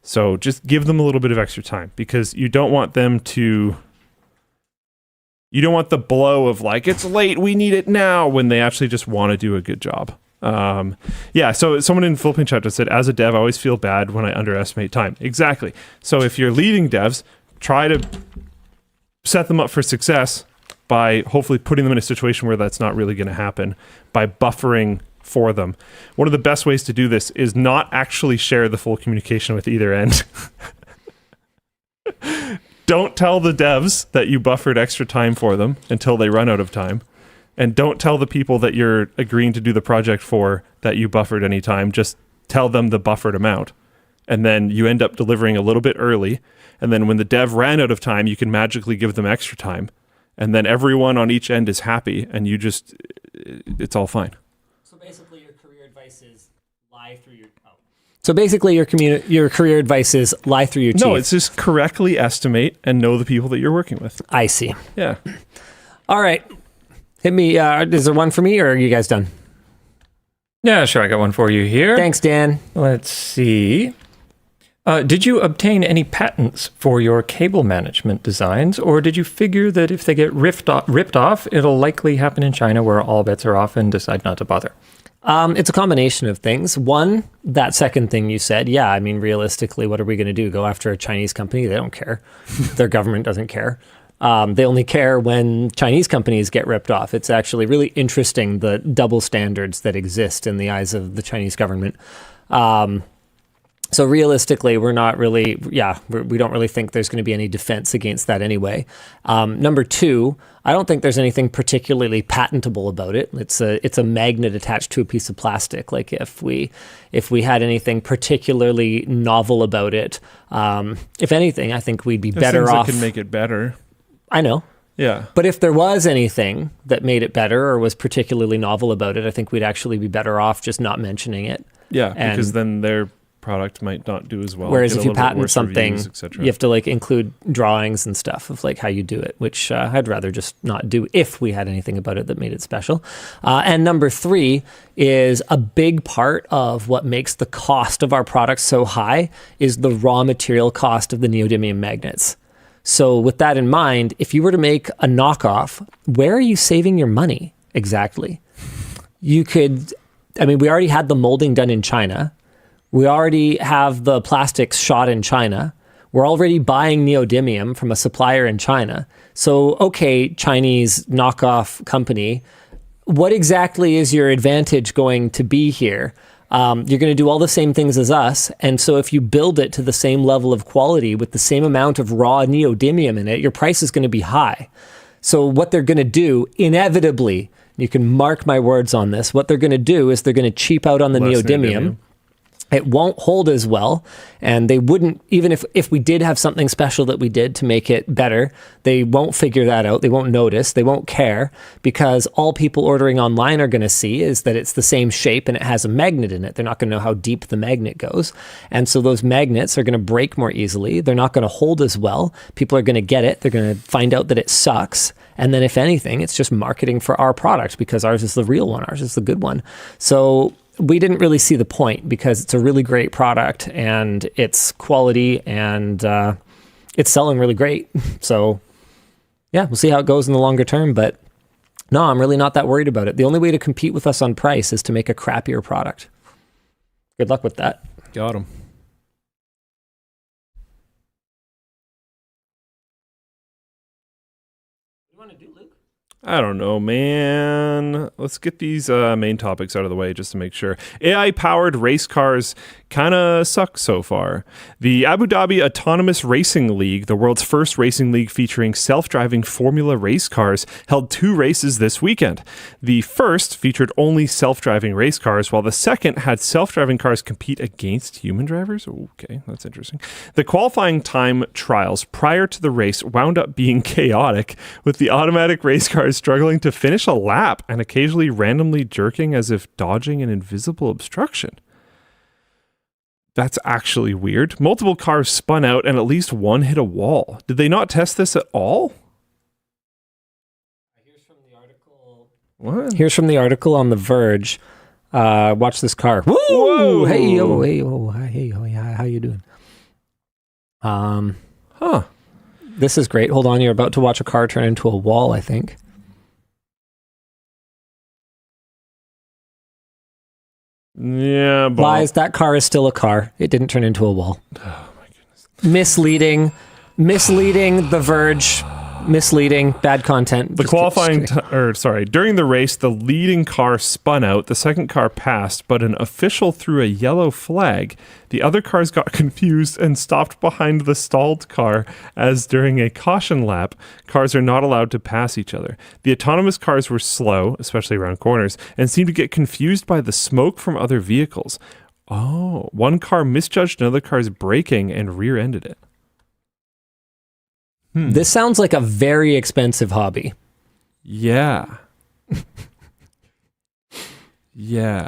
So just give them a little bit of extra time, because you don't want them to, you don't want the blow of like, it's late, we need it now, when they actually just want to do a good job. So someone in Philippine chat just said, as a dev, I always feel bad when I underestimate time. Exactly. So if you're leading devs, try to set them up for success by hopefully putting them in a situation where that's not really going to happen, by buffering for them. One of the best ways to do this is not actually share the full communication with either end. Don't tell the devs that you buffered extra time for them until they run out of time. And don't tell the people that you're agreeing to do the project for that you buffered any time. Just tell them the buffered amount. And then you end up delivering a little bit early. And then when the dev ran out of time, you can magically give them extra time. And then everyone on each end is happy, and you just, it's all fine. So basically your career advice is lie through your... Oh. So basically your career advice is lie through your teeth. No, it's just correctly estimate and know the people that you're working with. I see. Yeah. All right. Hit me. Is there one for me, or are you guys done? Yeah, sure. I got one for you here. Thanks, Dan. Let's see. Did you obtain any patents for your cable management designs, or did you figure that if they get ripped off, it'll likely happen in China, where all bets are off, and decide not to bother? It's a combination of things. One, that second thing you said, yeah, I mean, realistically, what are we going to do? Go after a Chinese company? They don't care. Their government doesn't care. They only care when Chinese companies get ripped off. It's actually really interesting, the double standards that exist in the eyes of the Chinese government. So realistically, we're not really, we don't really think there's going to be any defense against that anyway. Number two, I don't think there's anything particularly patentable about it. It's a magnet attached to a piece of plastic. Like if we had anything particularly novel about it, if anything, I think we'd be better off. That can make it better. I know. Yeah. But if there was anything that made it better or was particularly novel about it, I think we'd actually be better off just not mentioning it. Yeah, because then their product might not do as well. Whereas if you patent something, reviews, you have to like include drawings and stuff of like how you do it, which I'd rather just not do if we had anything about it that made it special. And number three is a big part of what makes the cost of our products so high is the raw material cost of the neodymium magnets. So with that in mind, if you were to make a knockoff, where are you saving your money exactly? you could, I mean, we already had the molding done in China. We already have the plastics shot in China. We're already buying neodymium from a supplier in China. So, okay, Chinese knockoff company, what exactly is your advantage going to be here? You're going to do all the same things as us. And so if you build it to the same level of quality with the same amount of raw neodymium in it, your price is going to be high. So what they're going to do, inevitably, you can mark my words on this, what they're going to do is they're going to cheap out on the neodymium. It won't hold as well, and they wouldn't, even if we did have something special that we did to make it better, they won't figure that out. They won't notice. They won't care, because all people ordering online are going to see is that it's the same shape and it has a magnet in it. They're not going to know how deep the magnet goes. And so those magnets are going to break more easily. They're not going to hold as well. People are going to get it. They're going to find out that it sucks. And then if anything, it's just marketing for our product, because ours is the real one. Ours is the good one. So we didn't really see the point, because it's a really great product and it's quality and it's selling really great. So yeah, we'll see how it goes in the longer term, but no, I'm really not that worried about it. The only way to compete with us on price is to make a crappier product. Good luck with that. Got him. What do you want to do, Luke? I don't know, man. Let's get these main topics out of the way just to make sure. AI-powered race cars kind of suck so far. The Abu Dhabi Autonomous Racing League, the world's first racing league featuring self-driving formula race cars, held 2 races this weekend. The first featured only self-driving race cars, while the second had self-driving cars compete against human drivers. Okay, that's interesting. The qualifying time trials prior to the race wound up being chaotic, with the automatic race cars struggling to finish a lap and occasionally randomly jerking as if dodging an invisible obstruction. That's actually weird. Multiple cars spun out and at least one hit a wall. Did they not test this at all? Here's from the article. What? Here's from the article on The Verge. Watch this car. Woo! Whoa! Hey, yo, hey, yo, hey, yo, how you doing? Huh. This is great. Hold on, you're about to watch a car turn into a wall, I think. Yeah, Bob. Lies, that car is still a car. It didn't turn into a wall. Oh my goodness. Misleading, The Verge, misleading, bad content. The qualifying, during the race, the leading car spun out, the second car passed, but an official threw a yellow flag. The other cars got confused and stopped behind the stalled car, as during a caution lap, cars are not allowed to pass each other. The autonomous cars were slow, especially around corners, and seemed to get confused by the smoke from other vehicles. Oh, one car misjudged another car's braking and rear-ended it. This sounds like a very expensive hobby. Yeah. Yeah.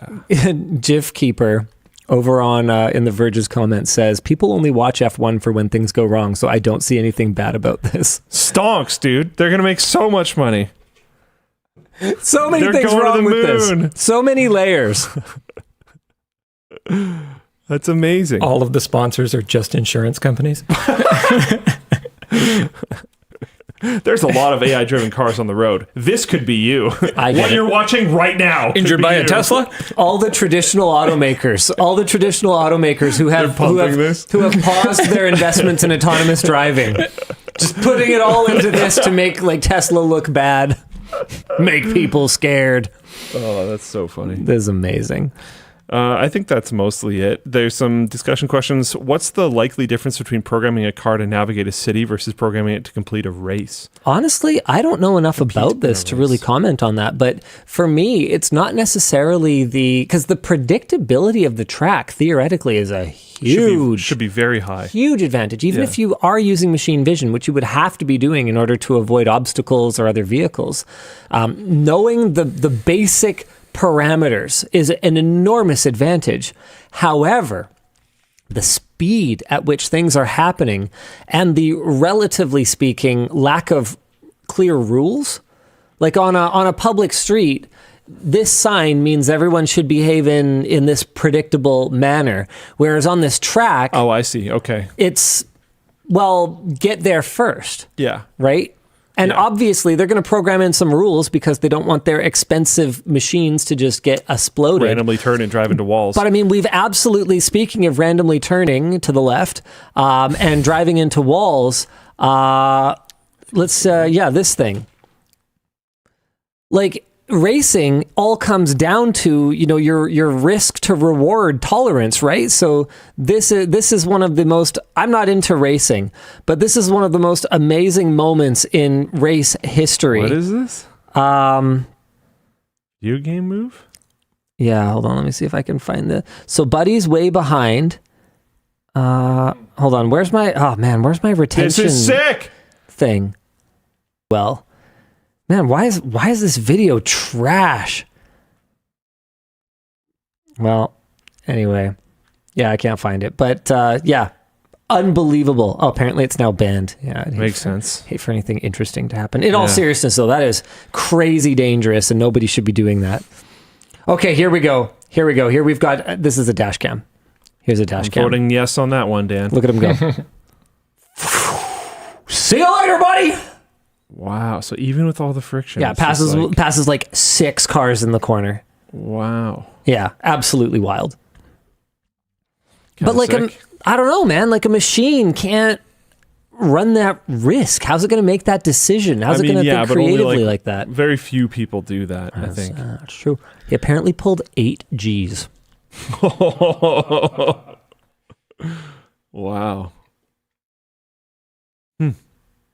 GIF Keeper over on in The Verge's comments says, people only watch F1 for when things go wrong, so I don't see anything bad about this. Stonks, dude. They're going to make so much money. So many They're things going to wrong the with moon. this. So many layers. That's amazing. All of the sponsors are just insurance companies. There's a lot of AI-driven cars on the road. This could be you. I get what it. you're watching right now. Injured by a you. Tesla? All the traditional automakers who have paused their investments in autonomous driving, just putting it all into this to make like Tesla look bad, make people scared. Oh, that's so funny. This is amazing. I think that's mostly it. There's some discussion questions. What's the likely difference between programming a car to navigate a city versus programming it to complete a race? Honestly, I don't know enough about this to really comment on that. But for me, it's not necessarily because the predictability of the track theoretically is a huge, should be very high. Huge advantage. Even if you are using machine vision, which you would have to be doing in order to avoid obstacles or other vehicles, knowing the basic parameters is an enormous advantage. However, the speed at which things are happening and the, relatively speaking, lack of clear rules, like on a public street, this sign means everyone should behave in this predictable manner, whereas on this track, Oh, I see. Okay. it's, well, get there first. Yeah. Right? And obviously, they're going to program in some rules because they don't want their expensive machines to just get exploded. Randomly turn and drive into walls. But I mean, we've absolutely, speaking of randomly turning to the left and driving into walls, this thing. Like, racing all comes down to, your risk to reward tolerance, right? So this is one of the most, I'm not into racing, but this is one of the most amazing moments in race history. What is this? Video game move? Yeah, hold on, let me see if I can find so Buddy's way behind. Hold on, where's my retention? This is sick! Thing. Well, man, why is this video trash? Well, anyway, yeah, I can't find it, but yeah, unbelievable. Oh, apparently it's now banned. Yeah, makes sense. Hate for anything interesting to happen. In all seriousness, though, that is crazy dangerous, and nobody should be doing that. Okay, here we go. Here we've got. This is a dash cam. Here's a dash cam. Voting yes on that one, Dan. Look at him go. See you later, buddy. Wow. So even with all the friction, yeah, passes like 6 cars in the corner. Wow. Yeah, absolutely wild. Kinda but I don't know, man. Like, a machine can't run that risk. How's it going to make that decision? How's it going to think creatively like that? Very few people do that. I think that's true. He apparently pulled 8 Gs. Wow.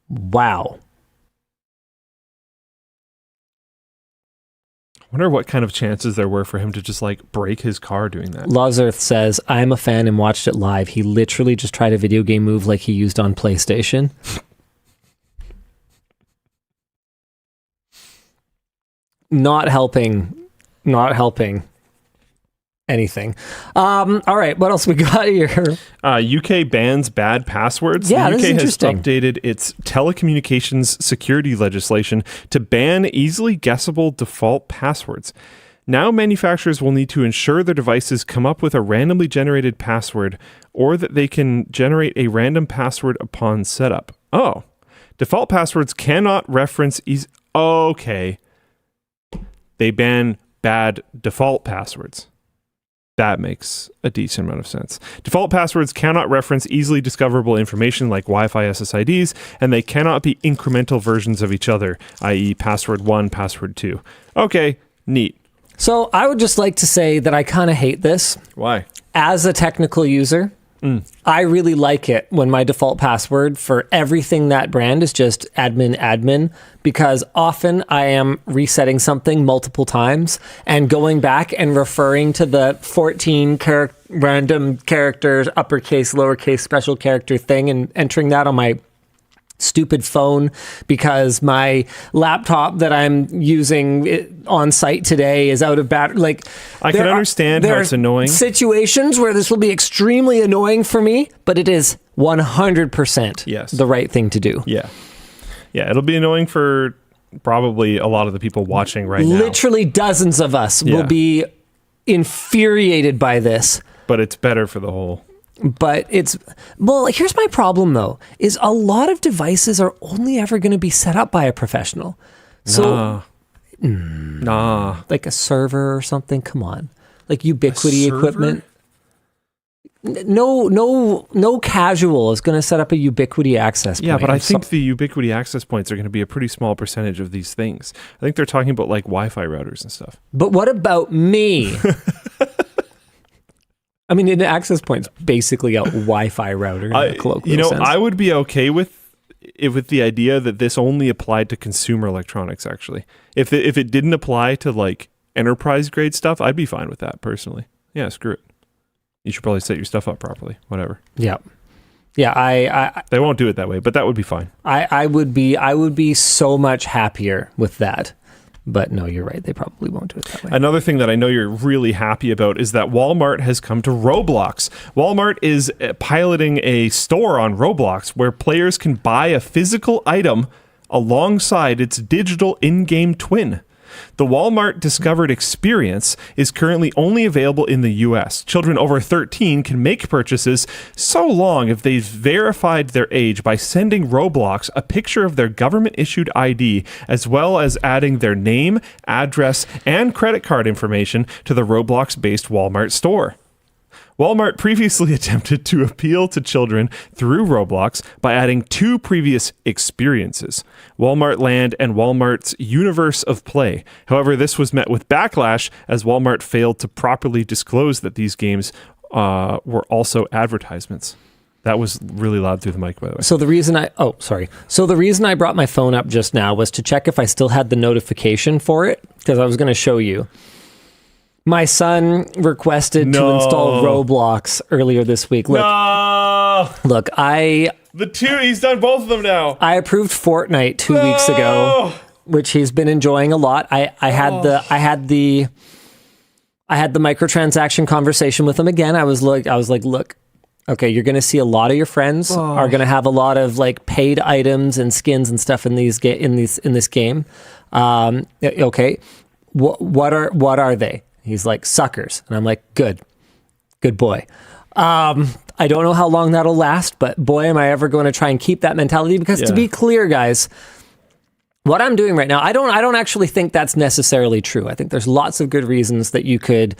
Wow. I wonder what kind of chances there were for him to just like break his car doing that. Lozerth says, I'm a fan and watched it live. He literally just tried a video game move like he used on PlayStation. Not helping anything. All right, what else we got here? UK bans bad passwords. Yeah, the UK this is has interesting. updated its telecommunications security legislation to ban easily guessable default passwords. Now manufacturers will need to ensure their devices come up with a randomly generated password, or that they can generate a random password upon setup. Oh, default passwords cannot reference okay. They ban bad default passwords. That makes a decent amount of sense. Default passwords cannot reference easily discoverable information like Wi-Fi SSIDs, and they cannot be incremental versions of each other, i.e. password 1, password 2. Okay, neat. So I would just like to say that I kind of hate this. Why? As a technical user, I really like it when my default password for everything that brand is just admin, because often I am resetting something multiple times and going back and referring to the 14 random characters, uppercase, lowercase, special character thing, and entering that on my stupid phone because my laptop that I'm using on site today is out of battery. Like, I can understand how it's annoying. Situations where this will be extremely annoying for me, but it is 100% the right thing to do. Yeah. Yeah, it'll be annoying for probably a lot of the people watching right now. Literally dozens of us will be infuriated by this. But it's better for the whole. But here's my problem, though, is a lot of devices are only ever going to be set up by a professional. So, like a server or something, come on. Like Ubiquiti equipment. No casual is going to set up a Ubiquiti access point. Yeah, but I think the Ubiquiti access points are going to be a pretty small percentage of these things. I think they're talking about like Wi-Fi routers and stuff. But what about me? I mean, an access point's basically a Wi-Fi router. In a colloquial sense. I would be okay with the idea that this only applied to consumer electronics. Actually, if it didn't apply to like enterprise grade stuff, I'd be fine with that personally. Yeah, screw it. You should probably set your stuff up properly. Whatever. Yeah. I they won't do it that way, but that would be fine. I would be so much happier with that. But no, you're right. They probably won't do it that way. Another thing that I know you're really happy about is that Walmart has come to Roblox. Walmart is piloting a store on Roblox where players can buy a physical item alongside its digital in-game twin. The Walmart Discovered experience is currently only available in the US. Children over 13 can make purchases so long if they've verified their age by sending Roblox a picture of their government-issued ID, as well as adding their name, address, and credit card information to the Roblox-based Walmart store. Walmart previously attempted to appeal to children through Roblox by adding 2 previous experiences, Walmart Land and Walmart's Universe of Play. However, this was met with backlash as Walmart failed to properly disclose that these games were also advertisements. That was really loud through the mic, by the way. So the reason I brought my phone up just now was to check if I still had the notification for it, because I was going to show you. My son requested to install Roblox earlier this week. Look, he's done both of them now. I approved Fortnite 2 weeks ago, which he's been enjoying a lot. I had the microtransaction conversation with him again. I was like, look, okay, you're going to see a lot of your friends are going to have a lot of like paid items and skins and stuff in this game. Okay, what are they? He's like, suckers. And I'm like, good boy. I don't know how long that'll last, but boy, am I ever going to try and keep that mentality, because to be clear, guys, what I'm doing right now, I don't actually think that's necessarily true. I think there's lots of good reasons that you could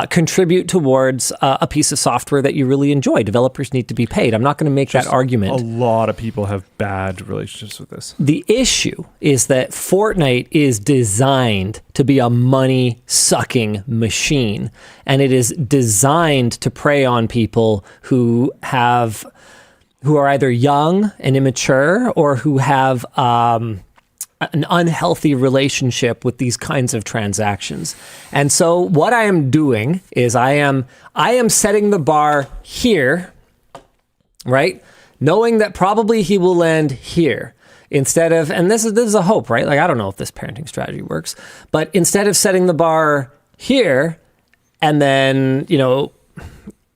contribute towards a piece of software that you really enjoy. Developers need to be paid. I'm not going to make that argument. A lot of people have bad relationships with this. The issue is that Fortnite is designed to be a money-sucking machine, and it is designed to prey on people who are either young and immature, or who have an unhealthy relationship with these kinds of transactions. And so what I am doing is I am setting the bar here, right? Knowing that probably he will land here. Instead of, and this is a hope, right? Like, I don't know if this parenting strategy works, but instead of setting the bar here and then,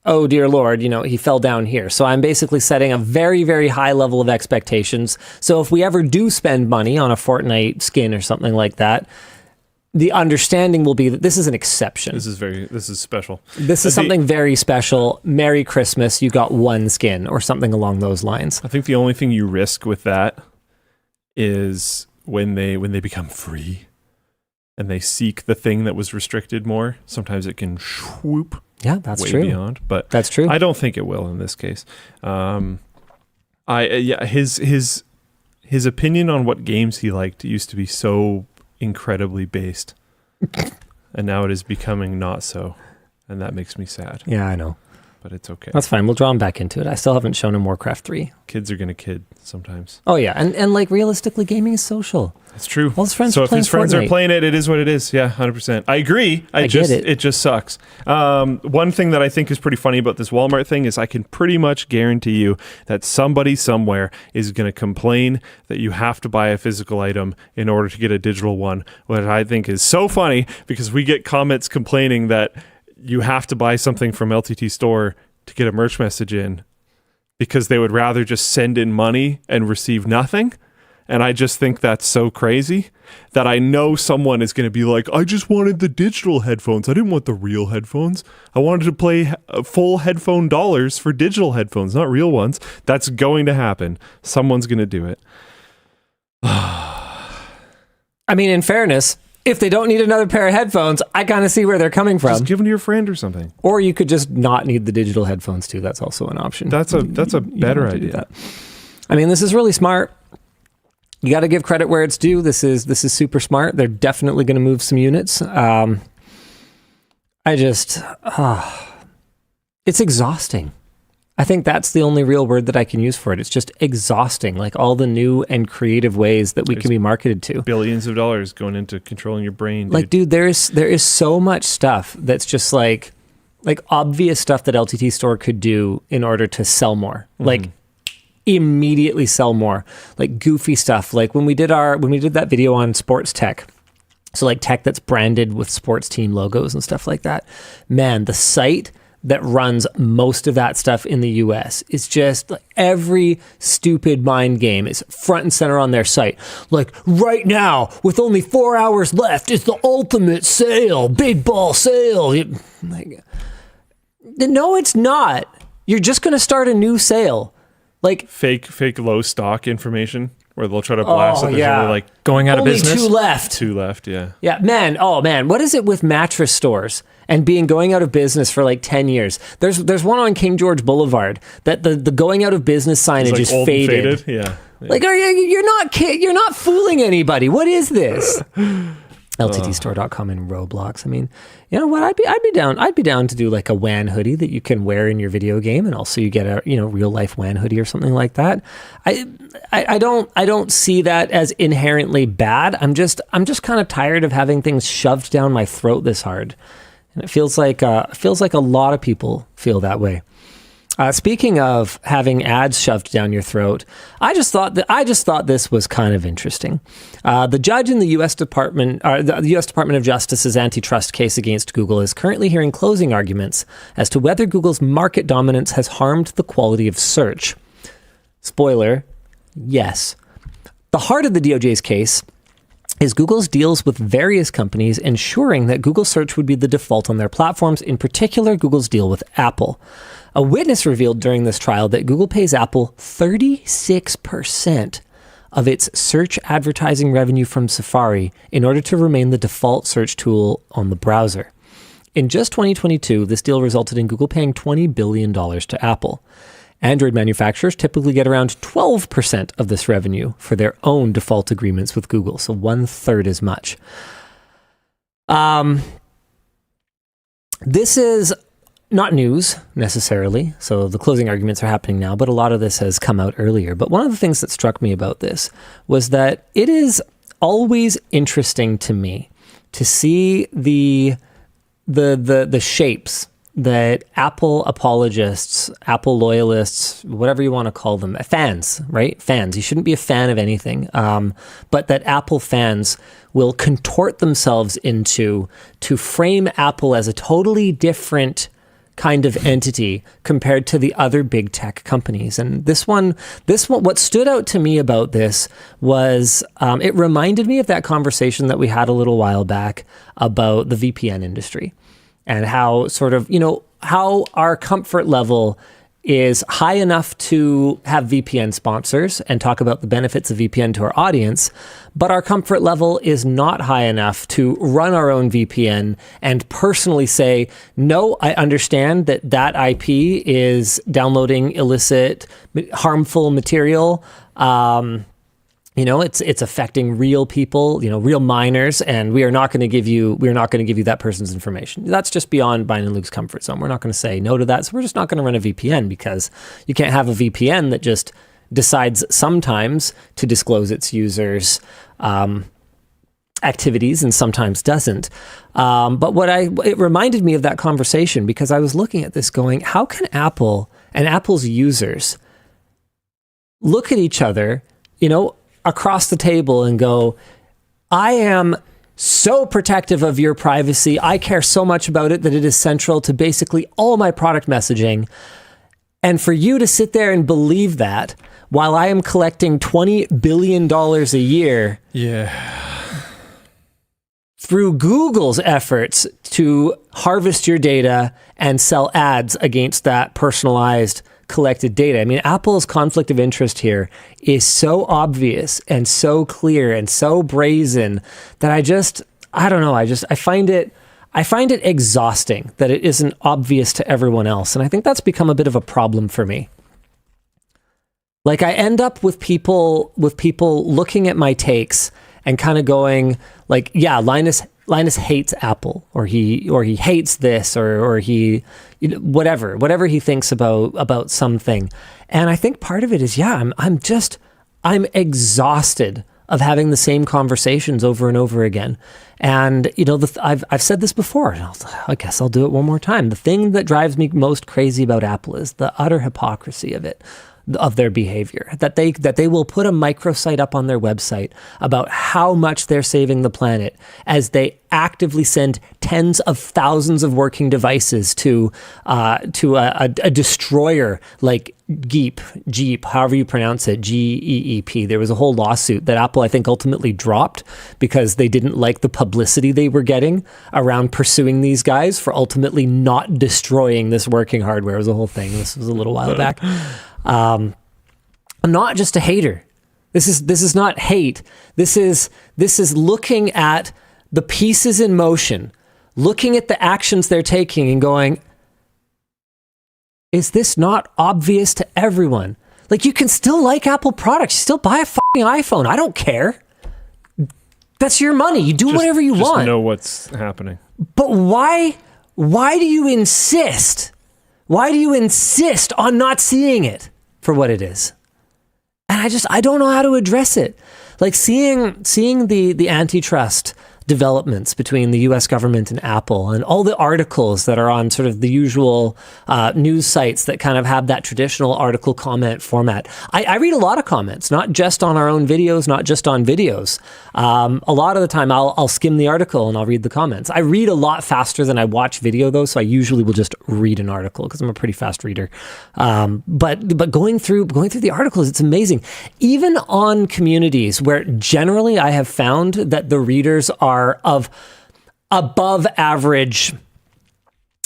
oh dear Lord, he fell down here. So I'm basically setting a very, very high level of expectations. So if we ever do spend money on a Fortnite skin or something like that, the understanding will be that this is an exception. This is special. This is something very special. Merry Christmas, you got one skin, or something along those lines. I think the only thing you risk with that is when they become free and they seek the thing that was restricted more. Sometimes it can swoop. Yeah, that's way true. Beyond, but that's true. I don't think it will in this case. His opinion on what games he liked used to be so incredibly based, and now it is becoming not so, and that makes me sad. Yeah, I know. But it's okay. That's fine. We'll draw him back into it. I still haven't shown him Warcraft 3. Kids are gonna kid sometimes. Oh yeah, and like realistically, gaming is social. That's true. All his friends so are if playing his friends Fortnite. are playing it, it is what it is. Yeah, 100%. I agree. I get it. It just sucks. One thing that I think is pretty funny about this Walmart thing is I can pretty much guarantee you that somebody somewhere is going to complain that you have to buy a physical item in order to get a digital one, which I think is so funny, because we get comments complaining that you have to buy something from LTTStore to get a merch message in, because they would rather just send in money and receive nothing. And I just think that's so crazy that I know someone is going to be like, I just wanted the digital headphones. I didn't want the real headphones. I wanted to pay full headphone dollars for digital headphones, not real ones. That's going to happen. Someone's going to do it. I mean, in fairness, if they don't need another pair of headphones, I kind of see where they're coming from. Just give them to your friend or something. Or you could just not need the digital headphones too. That's also an option. That's a better idea. I mean, this is really smart. You got to give credit where it's due. This is super smart. They're definitely going to move some units. It's exhausting. I think that's the only real word that I can use for it. It's just exhausting, like all the new and creative ways that we can be marketed to. Billions of dollars going into controlling your brain. Dude. Like, dude, there is so much stuff that's just like obvious stuff that LTTStore could do in order to sell more. Mm-hmm. Like, immediately sell more. Like goofy stuff. Like when we did that video on sports tech. So like tech that's branded with sports team logos and stuff like that. Man, the site that runs most of that stuff in the US. It's just like every stupid mind game is front and center on their site. Like, right now, with only 4 hours left, it's the ultimate sale, big ball sale. Like, no, it's not. You're just going to start a new sale. Like fake low stock information where they'll try to blast it. There's only like going out of only business. two left, yeah. Yeah, man. Oh, man. What is it with mattress stores and going out of business for like 10 years? There's one on King George Boulevard that the going out of business signage is old and faded. Yeah. Like, you're not fooling anybody. What is this? LTTStore.com and Roblox. I mean, you know what? I'd be down to do like a WAN hoodie that you can wear in your video game, and also you get a real life WAN hoodie or something like that. I don't see that as inherently bad. I'm just kind of tired of having things shoved down my throat this hard, and it feels like a lot of people feel that way. Speaking of having ads shoved down your throat, I just thought this was kind of interesting. The judge in the U.S. Department of Justice's antitrust case against Google is currently hearing closing arguments as to whether Google's market dominance has harmed the quality of search. Spoiler: yes. The heart of the DOJ's case is Google's deals with various companies ensuring that Google search would be the default on their platforms, in particular Google's deal with Apple. A witness revealed during this trial that Google pays Apple 36% of its search advertising revenue from Safari in order to remain the default search tool on the browser. In just 2022, this deal resulted in Google paying $20 billion to Apple. Android manufacturers typically get around 12% of this revenue for their own default agreements with Google, so 1/3 as much. This is not news necessarily, so the closing arguments are happening now, but a lot of this has come out earlier. But one of the things that struck me about this was that it is always interesting to me to see the shapes that Apple apologists, Apple loyalists, whatever you want to call them, fans, right? Fans. You shouldn't be a fan of anything, but that Apple fans will contort themselves into to frame Apple as a totally different kind of entity compared to the other big tech companies. And this one, what stood out to me about this was it reminded me of that conversation that we had a little while back about the VPN industry and how how our comfort level is high enough to have VPN sponsors and talk about the benefits of VPN to our audience, but our comfort level is not high enough to run our own VPN and personally say, no, I understand that IP is downloading illicit, harmful material. It's affecting real people, real minors, and we're not going to give you that person's information. That's just beyond mine and Luke's comfort zone. We're not going to say no to that. So we're just not going to run a VPN, because you can't have a VPN that just decides sometimes to disclose its users' activities and sometimes doesn't. But it reminded me of that conversation, because I was looking at this going, how can Apple and Apple's users look at each other, across the table and go, I am so protective of your privacy. I care so much about it that it is central to basically all my product messaging. And for you to sit there and believe that while I am collecting $20 billion a year through Google's efforts to harvest your data and sell ads against that personalized collected data. I mean, Apple's conflict of interest here is so obvious and so clear and so brazen that I find it exhausting that it isn't obvious to everyone else. And I think that's become a bit of a problem for me. Like, I end up with people looking at my takes and kind of going like, yeah, Linus hates Apple, or he hates this, or he, whatever he thinks about something. And I think part of it is, I'm exhausted of having the same conversations over and over again. And I've said this before, and I guess I'll do it one more time. The thing that drives me most crazy about Apple is the utter hypocrisy of it. of their behavior, that they will put a microsite up on their website about how much they're saving the planet as they actively send tens of thousands of working devices to a destroyer like Jeep, however you pronounce it, GEEP. There was a whole lawsuit that Apple, I think, ultimately dropped because they didn't like the publicity they were getting around pursuing these guys for ultimately not destroying this working hardware. It was a whole thing. This was a little while back. I'm not just a hater. This is not hate. This is looking at the pieces in motion, looking at the actions they're taking and going, is this not obvious to everyone? Like, you can still like Apple products. You still buy a fucking iPhone. I don't care. That's your money. You do whatever you want. Just know what's happening. But why do you insist? Why do you insist on not seeing it for what it is? And I don't know how to address it. Like seeing the antitrust developments between the US government and Apple and all the articles that are on sort of the usual news sites that kind of have that traditional article comment format. I read a lot of comments, not just on our own videos, not just on videos. A lot of the time I'll skim the article and I'll read the comments. I read a lot faster than I watch video though, so I usually will just read an article because I'm a pretty fast reader. But going through the articles, it's amazing. Even on communities where generally I have found that the readers are of above average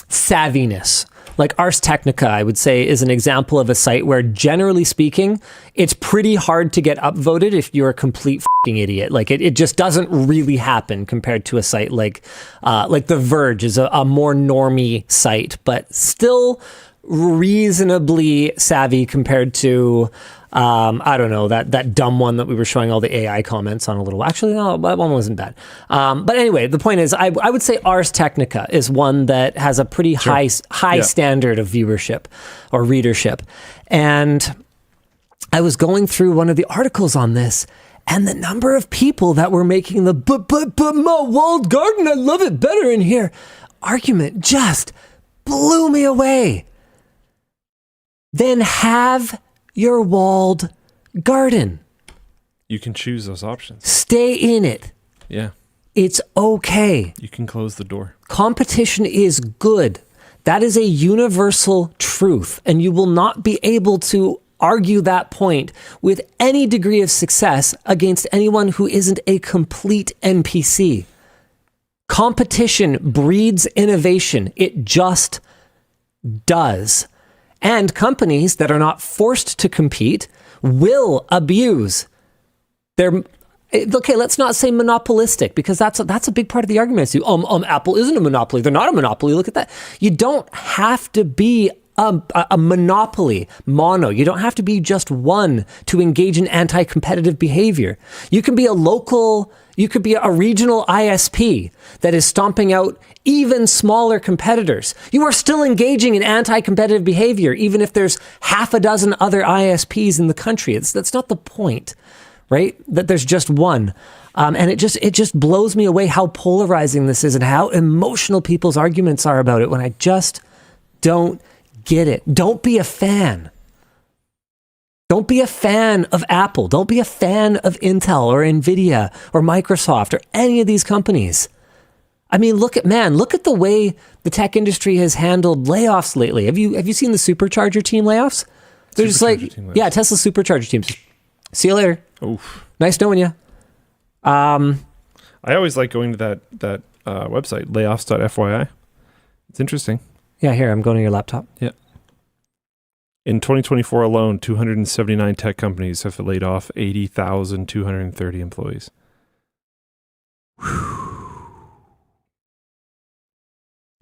savviness. Like Ars Technica, I would say, is an example of a site where, generally speaking, it's pretty hard to get upvoted if you're a complete fucking idiot. Like it just doesn't really happen compared to a site like The Verge is a more normie site, but still reasonably savvy compared to I don't know, that dumb one that we were showing all the AI comments on a little. Actually, no, that one wasn't bad. But anyway, the point is, I would say Ars Technica is one that has a pretty high standard of viewership or readership. And I was going through one of the articles on this, and the number of people that were making the but my walled garden, I love it better in here argument just blew me away. Then have your walled garden. You can choose those options. Stay in it. Yeah. It's okay. You can close the door. Competition is good. That is a universal truth, and you will not be able to argue that point with any degree of success against anyone who isn't a complete NPC. Competition breeds innovation. It just does. And companies that are not forced to compete will abuse their... Okay, let's not say monopolistic, because that's a big part of the argument. Apple isn't a monopoly. They're not a monopoly. Look at that. You don't have to be a monopoly, mono. You don't have to be just one to engage in anti-competitive behavior. You can be a regional ISP that is stomping out even smaller competitors. You are still engaging in anti-competitive behavior, even if there's half a dozen other ISPs in the country. That's not the point, right? That there's just one. And it just blows me away how polarizing this is and how emotional people's arguments are about it when I just don't get it. Don't be a fan. Don't be a fan of Apple. Don't be a fan of Intel or Nvidia or Microsoft or any of these companies. I mean, look at the way the tech industry has handled layoffs lately. Have you seen the supercharger team layoffs? They're just like, yeah, Tesla supercharger teams. See you later. Oof. Nice knowing you. I always like going to that website, layoffs.fyi. It's interesting. Yeah, here, I'm going to your laptop. Yeah. In 2024 alone, 279 tech companies have laid off 80,230 employees.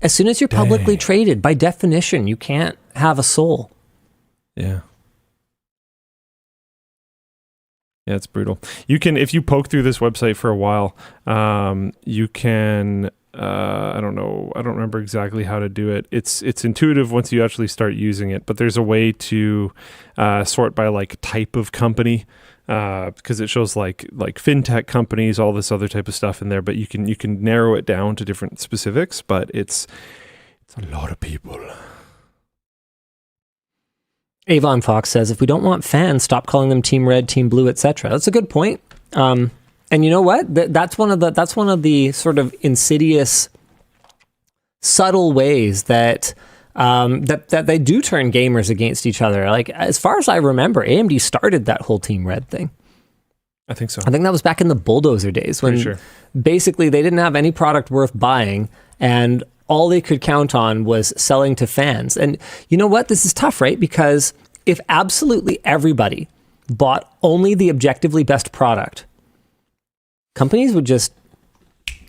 As soon as you're publicly traded, by definition, you can't have a soul. Yeah. Yeah, it's brutal. You can, if you poke through this website for a while, you can... I don't remember exactly how to do it. It's intuitive once you actually start using it, but there's a way to sort by like type of company, because it shows like fintech companies, all this other type of stuff in there, but you can narrow it down to different specifics, but it's a lot of people. Avon Fox says, if we don't want fans, stop calling them Team Red, Team Blue, etc. That's a good point. And you know what? That's one of the sort of insidious, subtle ways that that they do turn gamers against each other. Like, as far as I remember, AMD started that whole Team Red thing. I think so. I think that was back in the Bulldozer days when basically they didn't have any product worth buying, and all they could count on was selling to fans. And you know what? This is tough, right? Because if absolutely everybody bought only the objectively best product, companies would just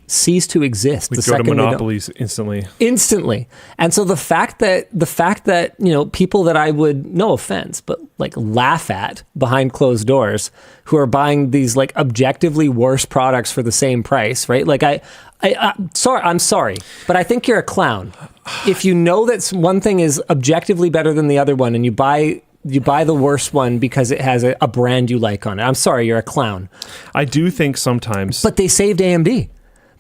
cease to exist. We go to monopolies instantly. And so the fact that people that I would, no offense, but like laugh at behind closed doors, who are buying these like objectively worse products for the same price, right? Like I'm sorry, but I think you're a clown if you know that one thing is objectively better than the other one, and you buy the worst one because it has a brand you like on it. I'm sorry, you're a clown. I do think sometimes, but they saved AMD.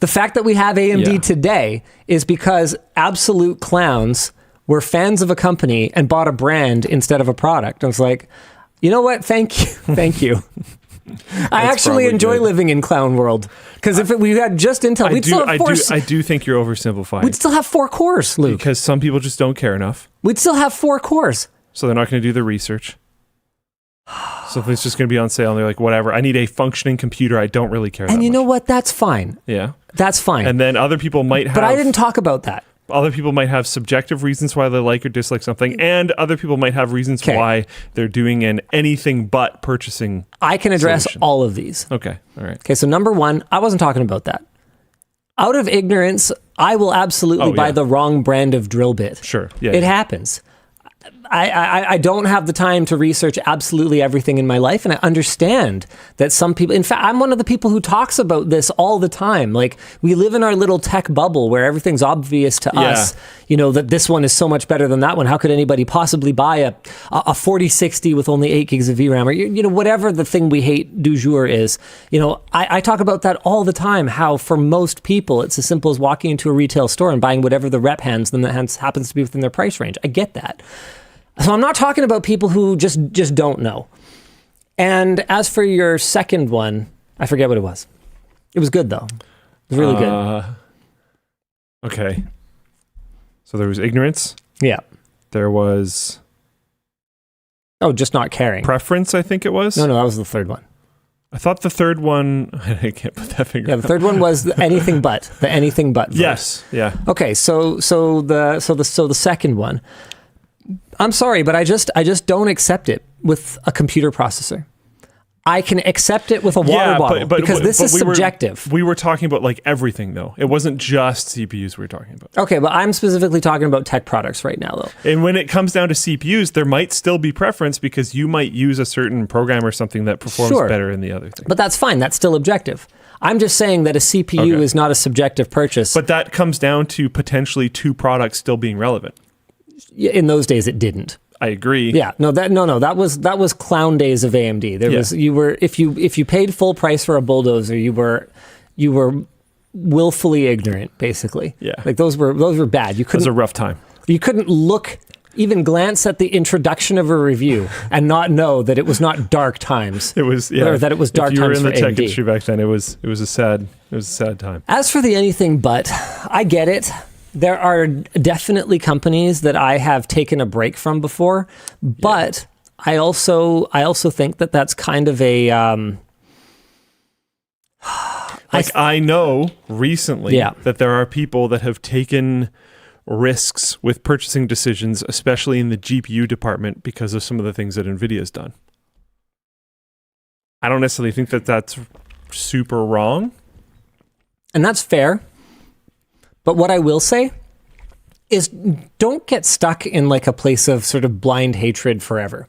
The fact that we have AMD today is because absolute clowns were fans of a company and bought a brand instead of a product. I was like, you know what? Thank you. I actually enjoy living in clown world, because if we had just Intel, we'd still have I do think you're oversimplifying. We'd still have 4 cores, Luke. Because some people just don't care enough. We'd still have 4 cores. So they're not going to do the research. So if it's just going to be on sale and they're like, whatever, I need a functioning computer, I don't really care. And you much. know what? That's fine. Yeah. That's fine. And then other people might have... But I didn't talk about that. Other people might have subjective reasons why they like or dislike something, and other people might have reasons why they're doing an anything but purchasing I can address solution. all of these. Okay. All right. Okay, so number one, I wasn't talking about that. Out of ignorance, I will absolutely buy the wrong brand of drill bit. Sure. Yeah. It happens. I don't have the time to research absolutely everything in my life, and I understand that some people, in fact, I'm one of the people who talks about this all the time. Like, we live in our little tech bubble where everything's obvious to us, that this one is so much better than that one. How could anybody possibly buy a 4060 with only 8 gigs of VRAM, or, whatever the thing we hate du jour is. I talk about that all the time, how for most people, it's as simple as walking into a retail store and buying whatever the rep hands them that happens to be within their price range. I get that. So I'm not talking about people who just don't know. And as for your second one, I forget what it was. It was good, though. It was really good. Okay. So there was ignorance. Yeah. There was... Oh, just not caring. Preference, I think it was. No, that was the third one. I thought the third one... I can't put that finger. Yeah, the third one was the anything but verse. Yes. Yeah. Okay, so the second one... I'm sorry, but I just don't accept it with a computer processor. I can accept it with a water bottle because this is subjective. We were talking about like everything, though. It wasn't just CPUs we were talking about. Okay, but I'm specifically talking about tech products right now, though. And when it comes down to CPUs, there might still be preference because you might use a certain program or something that performs better than the other thing. But that's fine. That's still objective. I'm just saying that a CPU is not a subjective purchase. But that comes down to potentially 2 products still being relevant. In those days, it didn't. I agree. Yeah, that was clown days of AMD. There was if you paid full price for a bulldozer, you were willfully ignorant, basically. Yeah, like those were bad. It was a rough time. You couldn't even glance at the introduction of a review and not know that it was not dark times. It was or that it was dark times for AMD. If you were in the tech industry back then, it was a sad time. As for the anything but, I get it. There are definitely companies that I have taken a break from before, but I also think that that's kind of a I know recently that there are people that have taken risks with purchasing decisions, especially in the GPU department, because of some of the things that NVIDIA's done. I don't necessarily think that that's super wrong. And that's fair. But what I will say is don't get stuck in like a place of sort of blind hatred forever.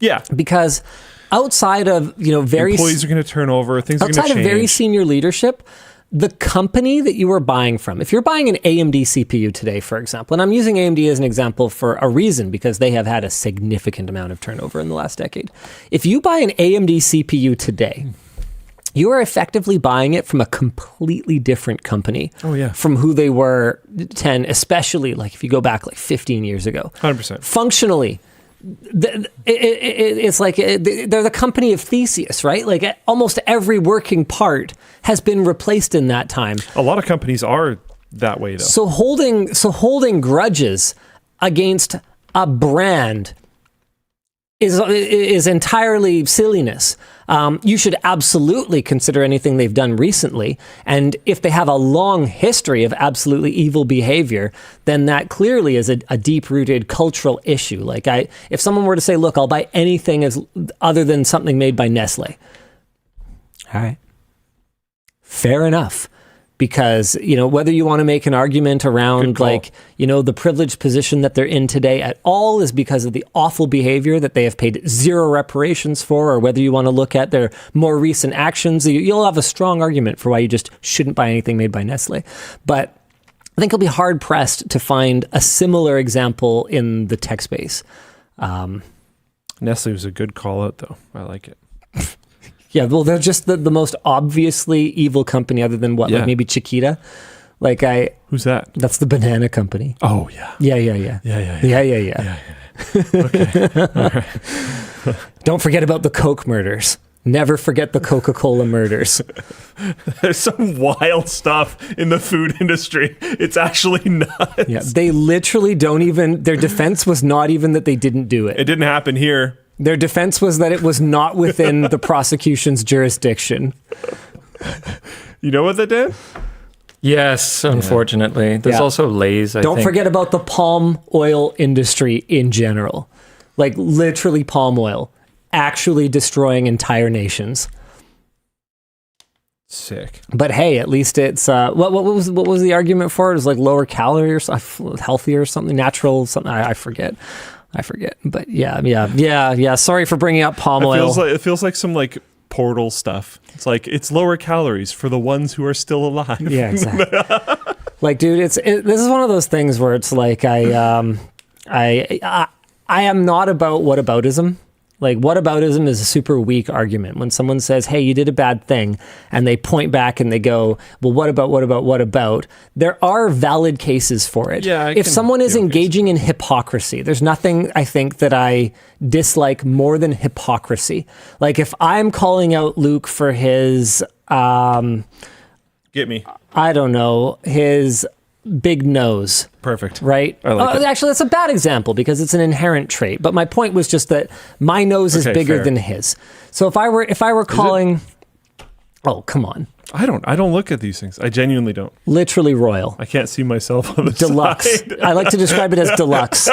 Yeah. Because outside of, employees are going to turn over, things are going to change. Outside of very senior leadership, the company that you are buying from, if you're buying an AMD CPU today, for example, and I'm using AMD as an example for a reason because they have had a significant amount of turnover in the last decade. If you buy an AMD CPU today, you are effectively buying it from a completely different company from who they were 10, especially like if you go back like 15 years ago. 100%. Functionally, it's like they're the company of Theseus, right? Like almost every working part has been replaced in that time. A lot of companies are that way, though. So holding grudges against a brand is entirely silliness. You should absolutely consider anything they've done recently, and if they have a long history of absolutely evil behavior, then that clearly is a deep-rooted cultural issue. Like if someone were to say, "Look, I'll buy anything other than something made by Nestle," all right, fair enough. Because, whether you want to make an argument around the privileged position that they're in today at all is because of the awful behavior that they have paid zero reparations for, or whether you want to look at their more recent actions, you'll have a strong argument for why you just shouldn't buy anything made by Nestle. But I think you'll be hard pressed to find a similar example in the tech space. Nestle was a good call out, though. I like it. Yeah, well, they're just the most obviously evil company, other than like maybe Chiquita. Who's that? That's the banana company. Oh yeah. Yeah. Okay. All right. Don't forget about the Coke murders. Never forget the Coca-Cola murders. There's some wild stuff in the food industry. It's actually nuts. Yeah, they literally don't even. Their defense was not even that they didn't do it. It didn't happen here. Their defense was that it was not within the prosecution's jurisdiction. You know what they did? Yes, unfortunately. There's also Lay's, I think. Don't forget about the palm oil industry in general. Like literally palm oil. Actually destroying entire nations. Sick. But hey, at least it's what was the argument for it? It was like lower calorie or healthier or something, natural something. I forget. But yeah. Sorry for bringing up palm oil. It feels like some like Portal stuff. It's like it's lower calories for the ones who are still alive. Yeah, exactly. Like, dude, this is one of those things where it's like I am not about whataboutism. Like, whataboutism is a super weak argument. When someone says, hey, you did a bad thing, and they point back and they go, well, what about? There are valid cases for it. Yeah, if someone is engaging in hypocrisy, there's nothing, I think, that I dislike more than hypocrisy. Like, if I'm calling out Luke for his... Get me. I don't know, his big nose. Perfect. Right? I like it. Actually, that's a bad example because it's an inherent trait. But my point was just that my nose is bigger than his. So if I were calling... Oh, come on. I don't look at these things. I genuinely don't. Literally royal. I can't see myself on the Deluxe. side. I like to describe it as deluxe.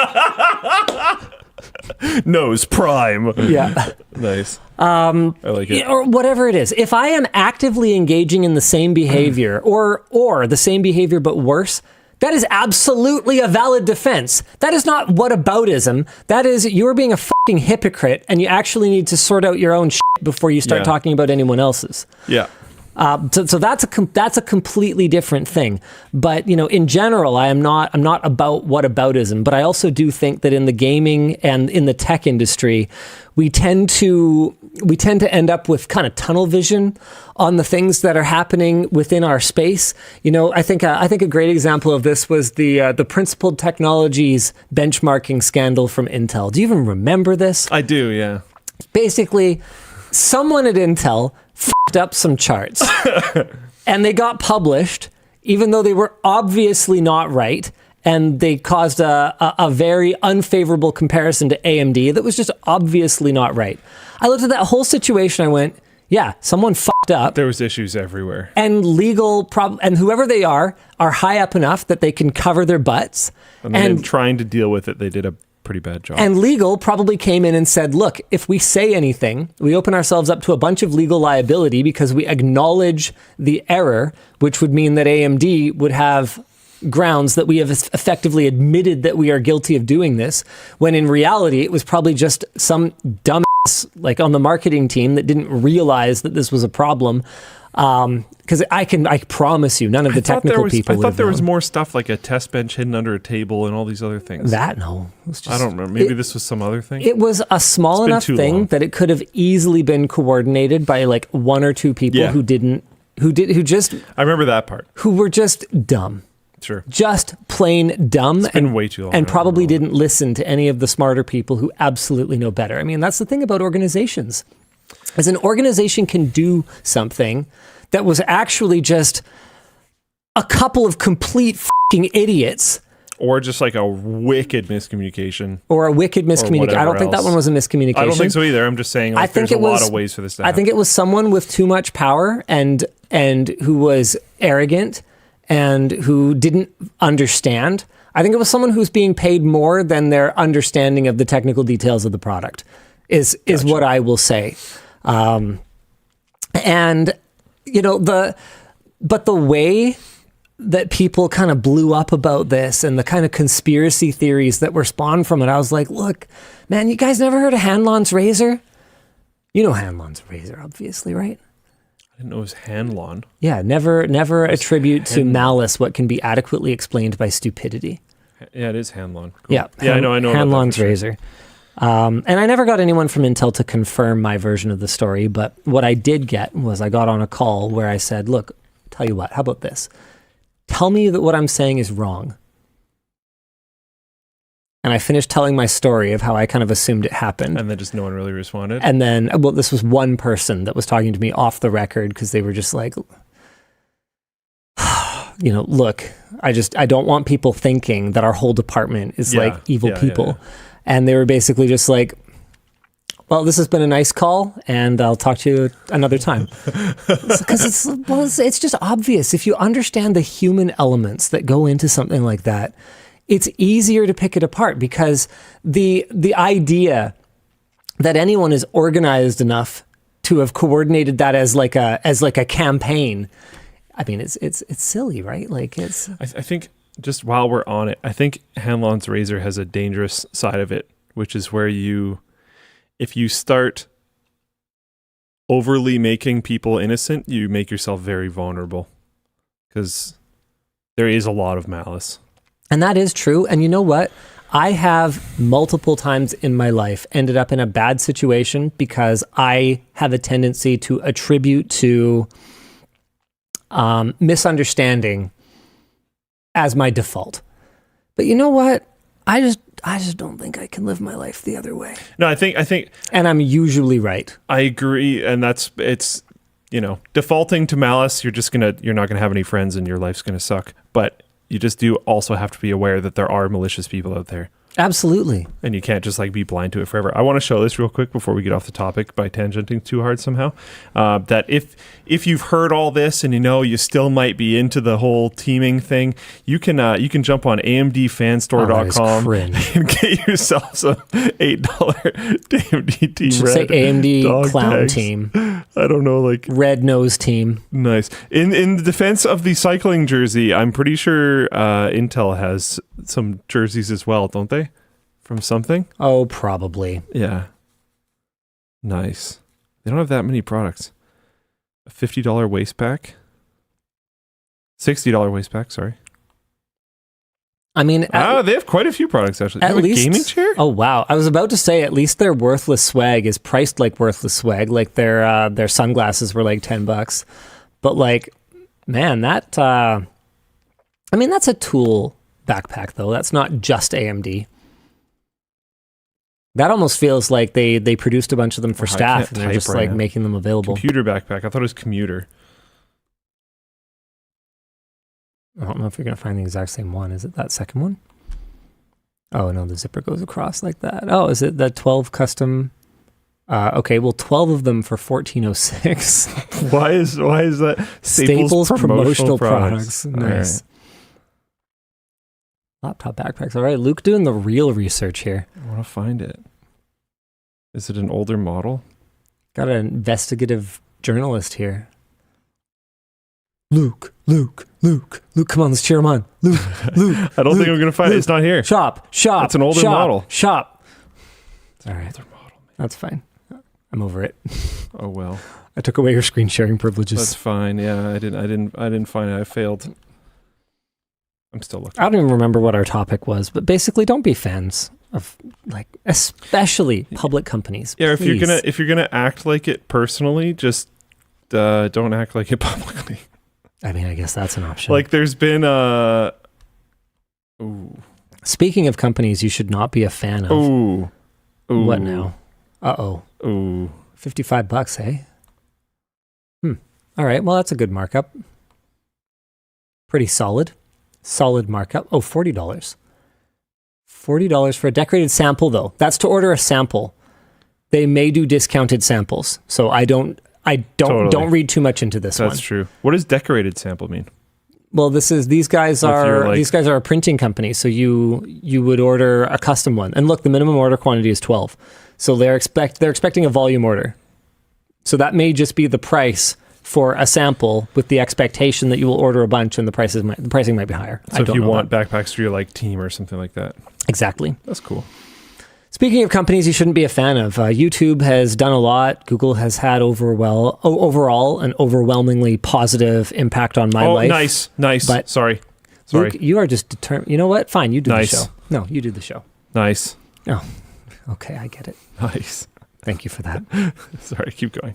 Nose prime. Yeah. Nice. I like it. Or whatever it is. If I am actively engaging in the same behavior or the same behavior but worse, that is absolutely a valid defense. That is not whataboutism. That is you're being a fucking hypocrite and you actually need to sort out your own shit before you start talking about anyone else's. Yeah. So that's a completely different thing. But in general, I'm not about whataboutism. But I also do think that in the gaming and in the tech industry, we tend to end up with kind of tunnel vision on the things that are happening within our space. I think a great example of this was the principled technologies benchmarking scandal from Intel. Do you even remember this? I do. Yeah. Basically, someone at Intel fucked up some charts and they got published even though they were obviously not right, and they caused a very unfavorable comparison to AMD that was just obviously not right. I looked at that whole situation, I went, yeah, someone fucked up. There was issues everywhere. And and whoever they are high up enough that they can cover their butts. And trying to deal with it, they did a pretty bad job. And legal probably came in and said, look, if we say anything, we open ourselves up to a bunch of legal liability because we acknowledge the error, which would mean that AMD would have grounds that we have effectively admitted that we are guilty of doing this, when in reality, it was probably just some dumbass like on the marketing team that didn't realize that this was a problem. Because I promise you, none of the technical people. I thought there was more stuff like a test bench hidden under a table and all these other things. No, it was just, I don't remember. Maybe this was some other thing. It was a small enough thing that it could have easily been coordinated by like one or two people who just. I remember that part. Who were just dumb. Sure. Just plain dumb. It's been way too long. And probably didn't listen to any of the smarter people who absolutely know better. I mean, that's the thing about organizations. As an organization can do something that was actually just a couple of complete fucking idiots. Or just like a wicked miscommunication. Or a wicked miscommunication. I don't think that one was a miscommunication. I don't think so either. I'm just saying like, there's a lot of ways for this to happen. I think it was someone with too much power and who was arrogant and who didn't understand. I think it was someone who's being paid more than their understanding of the technical details of the product is what I will say. And, you know, the way that people kind of blew up about this and the kind of conspiracy theories that were spawned from it, I was like, look, man, you guys never heard of Hanlon's razor? You know Hanlon's razor, obviously, right? I didn't know it was Hanlon. Yeah, never attribute to malice what can be adequately explained by stupidity. Yeah, it is Hanlon. Cool. Yeah, I know. Hanlon's razor. And I never got anyone from Intel to confirm my version of the story, but what I did get was I got on a call where I said, look, tell you what, how about this? Tell me that what I'm saying is wrong. And I finished telling my story of how I kind of assumed it happened. And then just no one really responded. And then, well, this was one person that was talking to me off the record because they were just like, you know, look, I don't want people thinking that our whole department is like evil people. Yeah. And they were basically just like, well, this has been a nice call, and I'll talk to you another time. Because it's just obvious. If you understand the human elements that go into something like that, it's easier to pick it apart, because the idea that anyone is organized enough to have coordinated that as like a campaign, I mean, it's silly, right? Like it's. I think just while we're on it, I think Hanlon's razor has a dangerous side of it, which is where if you start overly making people innocent, you make yourself very vulnerable, because there is a lot of malice. And that is true. And you know what? I have multiple times in my life ended up in a bad situation because I have a tendency to attribute to misunderstanding as my default. But you know what? I just don't think I can live my life the other way. No, I think, and I'm usually right. I agree, and it's you know, defaulting to malice. You're not gonna have any friends, and your life's gonna suck. But you just do also have to be aware that there are malicious people out there. Absolutely. And you can't just like be blind to it forever. I want to show this real quick before we get off the topic by tangenting too hard somehow. That if you've heard all this and you know you still might be into the whole teaming thing, you can jump on AMDFanstore.com and get yourself some $8 AMD team. Should say AMD clown tags. Team. I don't know, like red nose team. Nice. In the defense of the cycling jersey, I'm pretty sure Intel has some jerseys as well, don't they? From something? Oh, probably. Yeah. Nice. They don't have that many products. A $50 waist pack. $60 waist pack, sorry. I mean, they have quite a few products actually. At least, a gaming chair? Oh wow! I was about to say at least their worthless swag is priced like worthless swag. Like their sunglasses were like $10, but like, man, that I mean that's a tool backpack though. That's not just AMD. That almost feels like they produced a bunch of them for staff and they're just like making them available. Computer backpack. I thought it was commuter. I don't know if you're going to find the exact same one. Is it that second one? Oh, no, the zipper goes across like that. Oh, is it the 12 custom? Okay, well, 12 of them for $14.06. Why is that? Staples promotional products. Nice. Right. Laptop backpacks. All right, Luke doing the real research here. I want to find it. Is it an older model? Got an investigative journalist here. Luke, come on, let's cheer him on. Luke. I don't think I'm going to find it. It's not here. Shop. It's an older model. Shop. It's an older model. That's fine. I'm over it. Oh, well. I took away your screen sharing privileges. That's fine. Yeah, I didn't find it. I failed. I'm still looking. I don't even remember what our topic was, but basically don't be fans of like especially public companies. Yeah, please. if you're gonna act like it personally, just don't act like it publicly. I mean, I guess that's an option. Like there's been Ooh. Speaking of companies you should not be a fan of. Ooh. Ooh. What now? Uh-oh. Ooh. $55, hey? All right, well, that's a good markup. Pretty solid. Solid markup. Oh, $40. $40 for a decorated sample, though. That's to order a sample. They may do discounted samples, so don't read too much into this one. That's true. What does decorated sample mean? Well, these guys are a printing company, so you would order a custom one. And look, the minimum order quantity is 12. So they're expecting a volume order. So that may just be the price for a sample with the expectation that you will order a bunch and the pricing might be higher. So if you want backpacks for your team or something like that. Exactly. That's cool. Speaking of companies you shouldn't be a fan of, YouTube has done a lot. Google has had overall an overwhelmingly positive impact on my life. Nice. But Sorry. Luke, you are just determined. You know what? Fine, you do the show. No, you do the show. Nice. Oh, okay, I get it. Nice. Thank you for that. Sorry, keep going.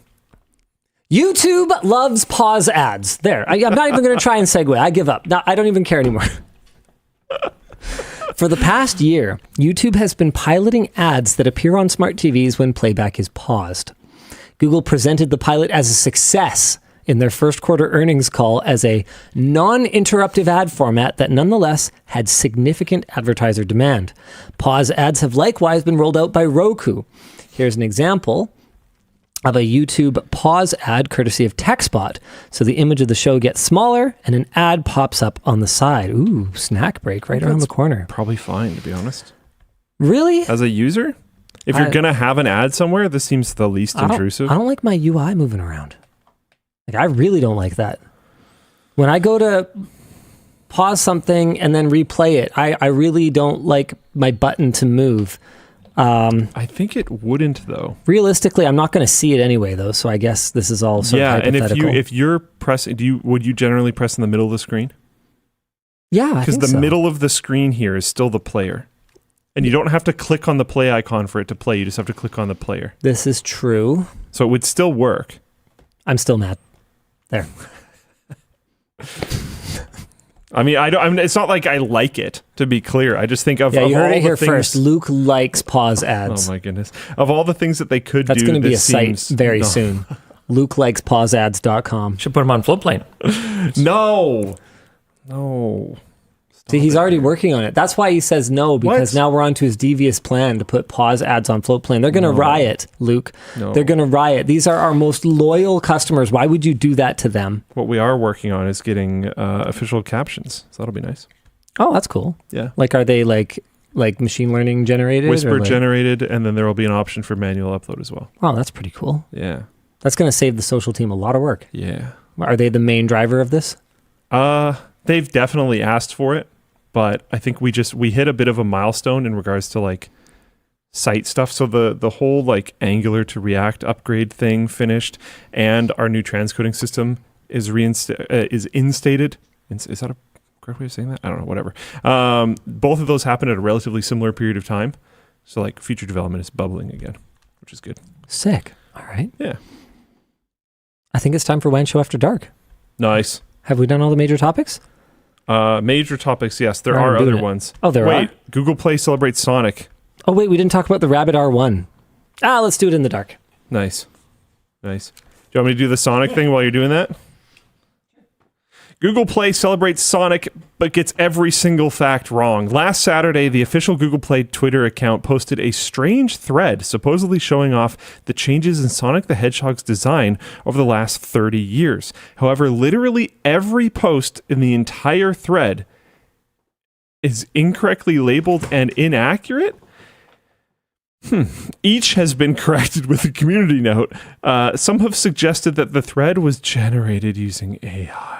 YouTube loves pause ads. There. I'm not even going to try and segue. I give up. No, I don't even care anymore. For the past year, YouTube has been piloting ads that appear on smart TVs when playback is paused. Google presented the pilot as a success in their first quarter earnings call as a non-interruptive ad format that nonetheless had significant advertiser demand. Pause ads have likewise been rolled out by Roku. Here's an example of a YouTube pause ad courtesy of TechSpot. So the image of the show gets smaller and an ad pops up on the side. Ooh, snack break right around the corner. Probably fine, to be honest. Really? As a user? If you're going to have an ad somewhere, this seems the least intrusive. I don't like my UI moving around. I really don't like that. When I go to pause something and then replay it, I really don't like my button to move. I think it wouldn't, though. Realistically, I'm not going to see it anyway, though. So I guess this is all sort of hypothetical. And if you're pressing, would you generally press in the middle of the screen? Yeah, because the middle of the screen here is still the player, and you don't have to click on the play icon for it to play. You just have to click on the player. This is true. So it would still work. I'm still mad. There. I mean, it's not like I like it, to be clear. I just think of you heard all it here things, first. Luke likes pause ads. Oh my goodness! Of all the things that they could That's do, going to be a site very soon. LukeLikesPauseAds.com. Should put him on Floatplane. No. See, he's already working on it. That's why he says no, because now we're on to his devious plan to put pause ads on Floatplane. They're going to riot, Luke. No. They're going to riot. These are our most loyal customers. Why would you do that to them? What we are working on is getting official captions. So that'll be nice. Oh, that's cool. Yeah. Are they like machine learning generated? Whisper generated, and then there will be an option for manual upload as well. Wow, that's pretty cool. Yeah. That's going to save the social team a lot of work. Yeah. Are they the main driver of this? They've definitely asked for it. But I think we hit a bit of a milestone in regards to site stuff. So the whole Angular to React upgrade thing finished, and our new transcoding system is instated. Is that a correct way of saying that? I don't know. Whatever. Both of those happened at a relatively similar period of time. So future development is bubbling again, which is good. Sick. All right. Yeah. I think it's time for WAN Show After Dark. Nice. Have we done all the major topics? Major topics, yes. There are other ones. Oh, there are? Wait, Google Play celebrates Sonic. Oh, wait, we didn't talk about the Rabbit R1. Let's do it in the dark. Nice. Do you want me to do the Sonic thing while you're doing that? Google Play celebrates Sonic, but gets every single fact wrong. Last Saturday, the official Google Play Twitter account posted a strange thread supposedly showing off the changes in Sonic the Hedgehog's design over the last 30 years. However, literally every post in the entire thread is incorrectly labeled and inaccurate. Each has been corrected with a community note. Some have suggested that the thread was generated using AI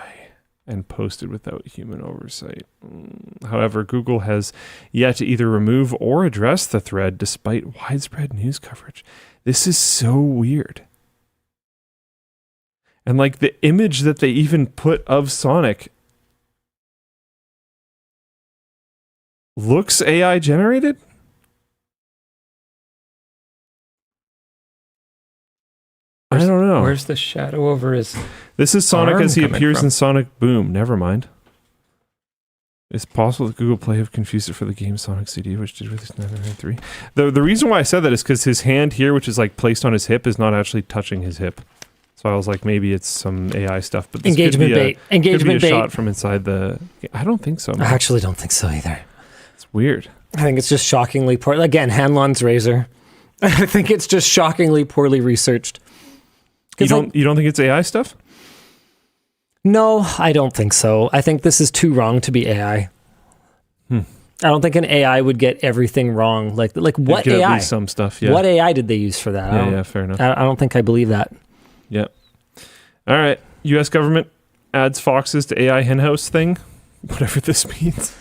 and posted without human oversight. However, Google has yet to either remove or address the thread despite widespread news coverage. This is so weird. And the image that they even put of Sonic looks AI generated? I don't know. Where's the shadow over his... This is Sonic arm as he coming appears from? in Sonic Boom. Never mind. It's possible that Google Play have confused it for the game Sonic CD, which did release in 1993. The reason why I said that is because his hand here, which is like placed on his hip, is not actually touching his hip. So I was like, maybe it's some AI stuff. But this Engagement bait. Engagement could be a bait. shot from inside the... I don't think so. I actually don't think so either. It's weird. I think it's just shockingly poor. Again, Hanlon's razor. I think it's just shockingly poorly researched. You don't think it's AI stuff? No, I don't think so. I think this is too wrong to be AI. I don't think an AI would get everything wrong. Like what It could AI? At least some stuff, yeah. What AI did they use for that? Yeah, fair enough. I don't think I believe that. Yeah. All right. U.S. government adds foxes to AI henhouse thing. Whatever this means.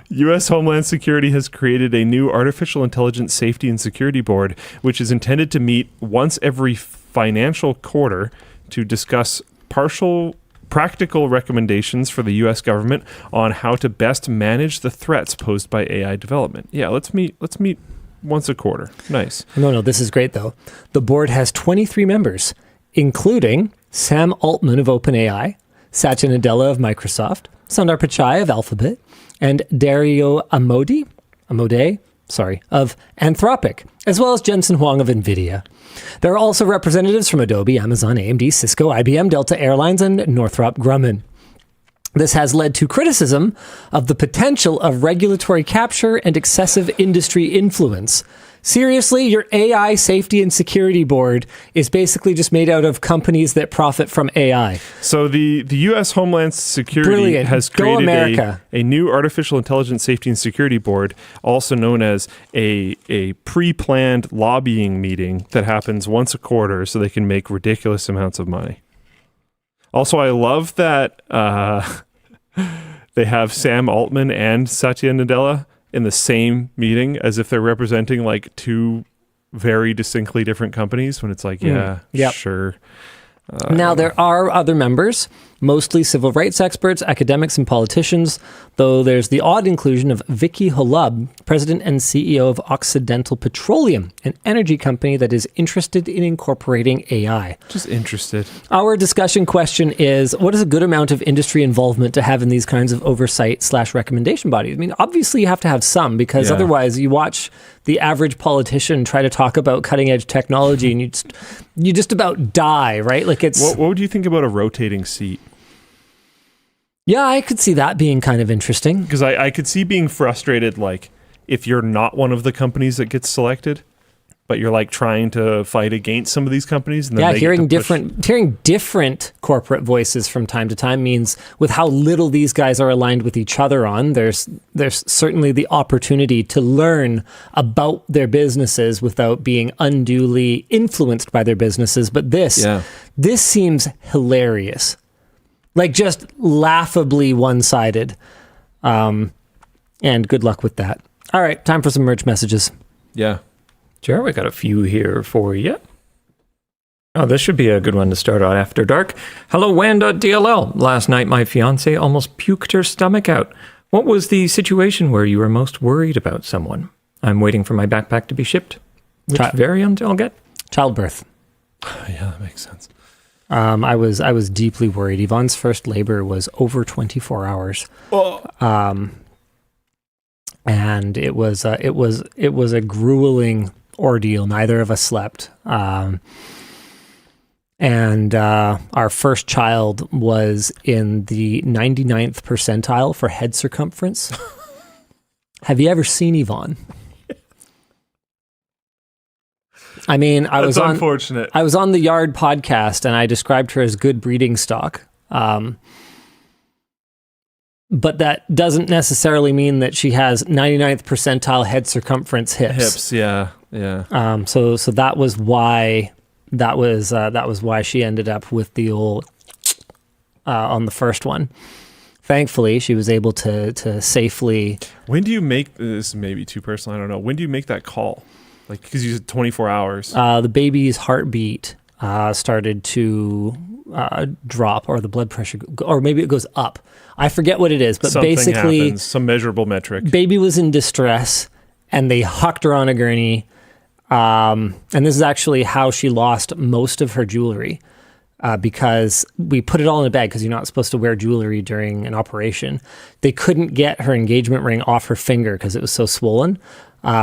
U.S. Homeland Security has created a new Artificial Intelligence Safety and Security Board, which is intended to meet once every financial quarter to discuss practical recommendations for the U.S. government on how to best manage the threats posed by AI development. Yeah, let's meet once a quarter. Nice. No, this is great though. The board has 23 members, including Sam Altman of OpenAI, Satya Nadella of Microsoft, Sundar Pichai of Alphabet, and Dario Amodei of Anthropic, as well as Jensen Huang of NVIDIA. There are also representatives from Adobe, Amazon, AMD, Cisco, IBM, Delta Airlines, and Northrop Grumman. This has led to criticism of the potential of regulatory capture and excessive industry influence. Seriously, your AI safety and security board is basically just made out of companies that profit from AI. So the U.S. Homeland Security Brilliant. has Go created America. a new Artificial Intelligence Safety and Security Board, also known as a pre-planned lobbying meeting that happens once a quarter so they can make ridiculous amounts of money. Also, I love that they have Sam Altman and Satya Nadella in the same meeting as if they're representing like two very distinctly different companies when it's like, sure. Now, there are other members, mostly civil rights experts, academics, and politicians, though there's the odd inclusion of Vicky Holub, president and CEO of Occidental Petroleum, an energy company that is interested in incorporating AI. Just interested. Our discussion question is, what is a good amount of industry involvement to have in these kinds of oversight/recommendation bodies? I mean, obviously you have to have some, because otherwise you watch the average politician try to talk about cutting edge technology and you just about die, right? Like it's... What would you think about a rotating seat? Yeah, I could see that being kind of interesting. Because I could see being frustrated, like, if you're not one of the companies that gets selected, but you're like trying to fight against some of these companies. And then hearing different corporate voices from time to time means with how little these guys are aligned with each other on, there's certainly the opportunity to learn about their businesses without being unduly influenced by their businesses. But this seems hilarious. Like just laughably one-sided. And good luck with that. All right, time for some merch messages. Yeah. Sure, we got a few here for you. Oh, this should be a good one to start on after dark. Hello, WAN.dll. Last night, my fiance almost puked her stomach out. What was the situation where you were most worried about someone? I'm waiting for my backpack to be shipped. Which variant I'll get? Childbirth. Yeah, that makes sense. I was deeply worried. Yvonne's first labor was over 24 hours. And it was a grueling ordeal. Neither of us slept. And our first child was in the 99th percentile for head circumference. Have you ever seen Yvonne? I mean, That's unfortunate. I was on the Yard podcast and I described her as good breeding stock. But that doesn't necessarily mean that she has 99th percentile head circumference hips. Yeah. So that was why she ended up with the old on the first one. Thankfully, she was able to safely. When do you make this? Maybe too personal. I don't know. When do you make that call? Like, because you said 24 hours. The baby's heartbeat started to drop, or the blood pressure, or maybe it goes up. I forget what it is, but Something basically, happens, some measurable metric. Baby was in distress, and they hucked her on a gurney. And this is actually how she lost most of her jewelry. because we put it all in a bag because you're not supposed to wear jewelry during an operation. They couldn't get her engagement ring off her finger because it was so swollen.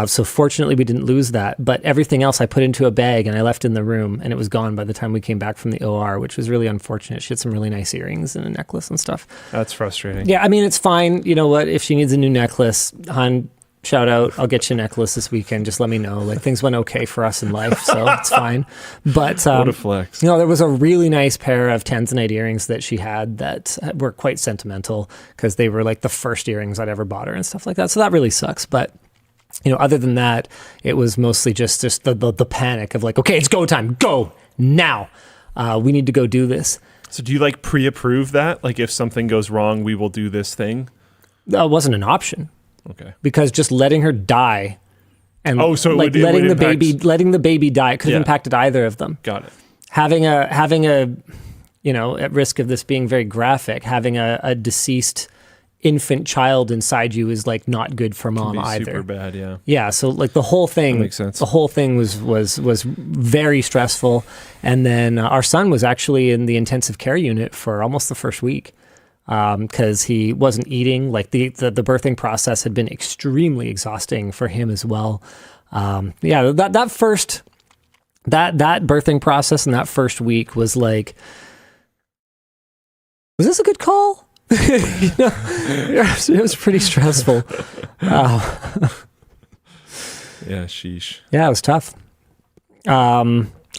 So fortunately we didn't lose that, but everything else I put into a bag and I left in the room, and it was gone by the time we came back from the OR, which was really unfortunate. She had some really nice earrings and a necklace and stuff. That's frustrating. Yeah, I mean, it's fine. You know what? If she needs a new necklace, hon, shout out, I'll get you a necklace this weekend. Just let me know. Like, things went okay for us in life, so it's fine. But what a flex. you know, there was a really nice pair of tanzanite earrings that she had that were quite sentimental because they were like the first earrings I'd ever bought her and stuff like that. So that really sucks. But you know, other than that, it was mostly just the panic of like, okay, it's go time. Go now. We need to go do this. So do you like pre-approve that? Like, if something goes wrong, we will do this thing? That wasn't an option. Okay. Because just letting her die and so like it letting would the baby die, it could have Yeah. impacted either of them. Got it. Having a, you know, at risk of this being very graphic, having a deceased infant child inside you is like not good for mom Can be either. super bad, yeah. Yeah, so like the whole thing, That makes sense. the whole thing was very stressful. And then our son was actually in the intensive care unit for almost the first week because he wasn't eating. Like the birthing process had been extremely exhausting for him as well. Yeah, that birthing process and that first week was like, was this a good call? You know, it was pretty stressful. Yeah, sheesh. Yeah, it was tough.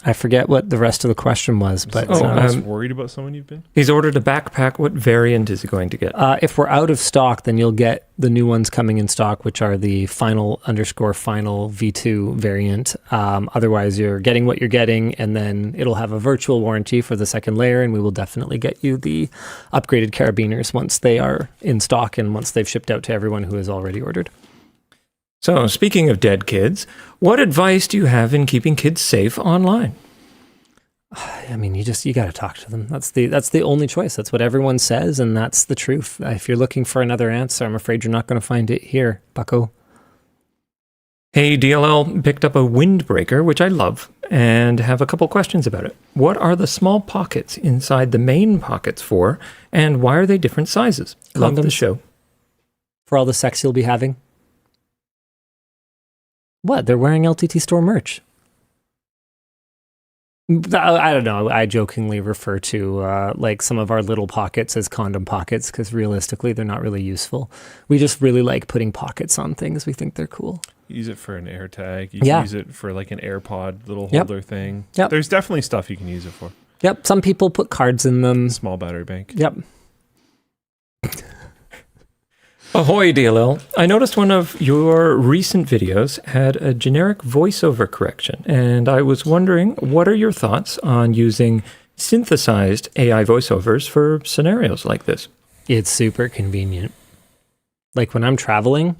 I forget what the rest of the question was, but I was worried about someone you've been? He's ordered a backpack. What variant is he going to get? if we're out of stock, then you'll get the new ones coming in stock, which are the final V2 variant. Otherwise, you're getting what you're getting, and then it'll have a virtual warranty for the second layer, and we will definitely get you the upgraded carabiners once they are in stock and once they've shipped out to everyone who has already ordered. So, speaking of dead kids, what advice do you have in keeping kids safe online? I mean, you got to talk to them. That's the only choice. That's what everyone says, and that's the truth. If you're looking for another answer, I'm afraid you're not going to find it here, bucko. Hey, DLL picked up a windbreaker, which I love, and have a couple questions about it. What are the small pockets inside the main pockets for, and why are they different sizes? Love the Condoms. show. For all the sex you'll be having. What? They're wearing LTTStore merch. I don't know. I jokingly refer to like some of our little pockets as condom pockets because realistically, they're not really useful. We just really like putting pockets on things. We think they're cool. Use it for an air tag. You Yeah. can use it for like an AirPod little Yep. holder thing. Yep. There's definitely stuff you can use it for. Yep. Some people put cards in them. Small battery bank. Yep. Ahoy, DLL. I noticed one of your recent videos had a generic voiceover correction, and I was wondering, what are your thoughts on using synthesized AI voiceovers for scenarios like this? It's super convenient. Like when I'm traveling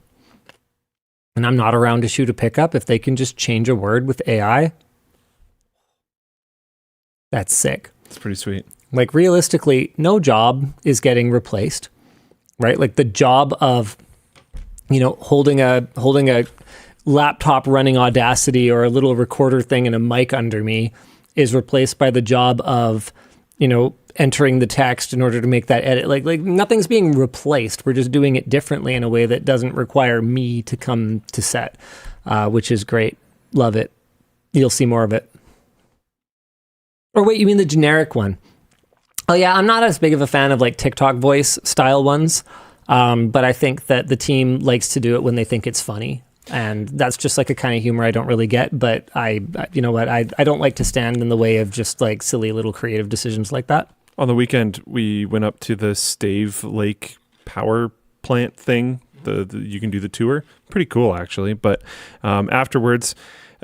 and I'm not around to shoot a pickup, if they can just change a word with AI, that's sick. It's pretty sweet. Like realistically, no job is getting replaced, right? Like the job of, you know, holding a laptop running Audacity or a little recorder thing and a mic under me is replaced by the job of, you know, entering the text in order to make that edit. Like nothing's being replaced. We're just doing it differently in a way that doesn't require me to come to set, which is great. Love it. You'll see more of it. Or wait, you mean the generic one? Oh yeah, I'm not as big of a fan of like TikTok voice style ones, but I think that the team likes to do it when they think it's funny. And that's just like a kind of humor I don't really get, but you know what, I don't like to stand in the way of just like silly little creative decisions like that. On the weekend, we went up to the Stave Lake power plant thing. The you can do the tour. Pretty cool, actually. But afterwards,